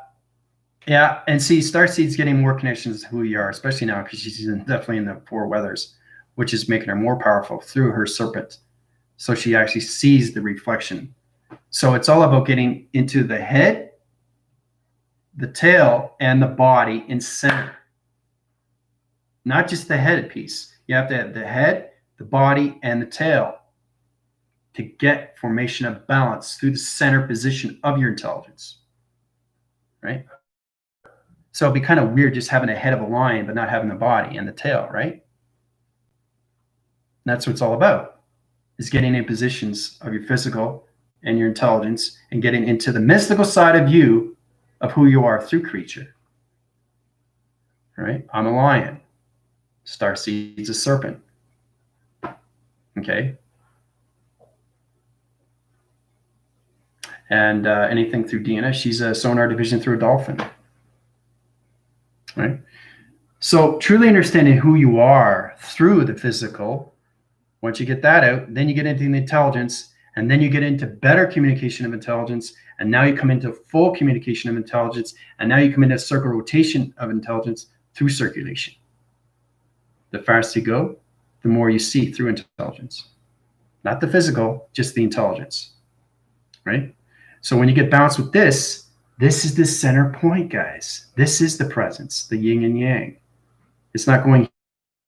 And see, Starseed's getting more connections to who you are, especially now because she's definitely in the four weathers, which is making her more powerful through her serpent. So she actually sees the reflection. So it's all about getting into the head, the tail, and the body in center. Not just the head piece. You have to have the head, the body, and the tail to get formation of balance through the center position of your intelligence. Right? So it'd be kind of weird just having a head of a lion, but not having the body and the tail, right? And that's what it's all about, is getting in positions of your physical and your intelligence and getting into the mystical side of you, of who you are through creature. Right? I'm a lion. Starseed's a serpent. Okay? And anything through Deanna, she's a sonar division through a dolphin. Right? So truly understanding who you are through the physical, once you get that out, then you get into the intelligence, and then you get into better communication of intelligence, and now you come into full communication of intelligence, and now you come into circle rotation of intelligence through circulation. The faster you go, the more you see through intelligence. Not the physical, just the intelligence. Right? So when you get balanced with this is the center point, guys. This is the presence, the yin and yang. It's not going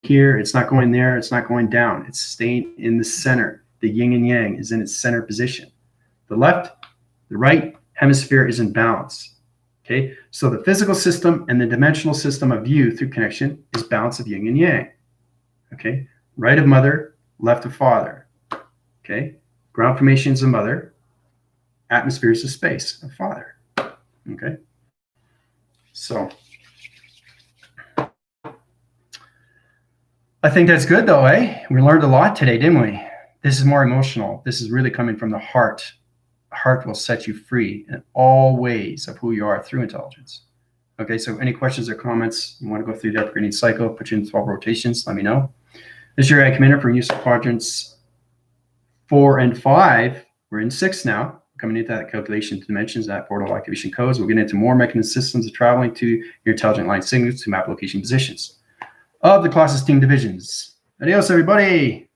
here, it's not going there, it's not going down. It's staying in the center. The yin and yang is in its center position. The left, the right hemisphere is in balance. Okay, so the physical system and the dimensional system of you through connection is balance of yin and yang. Okay, right of mother, left of father. Okay, ground formation is a mother, atmosphere is a space of father. Okay, so I think that's good though, eh? We learned a lot today, didn't we? This is more emotional. This is really coming from the heart. The heart will set you free in all ways of who you are through intelligence. Okay, so any questions or comments, you want to go through the upgrading cycle, put you in 12 rotations, let me know. This year I come in for use of quadrants 4 and 5. We're in 6 now. Coming into that calculation dimensions, that portal activation codes. We'll get into more mechanism systems of traveling to your intelligent line signals to map location positions of the class esteem divisions. Adios, everybody.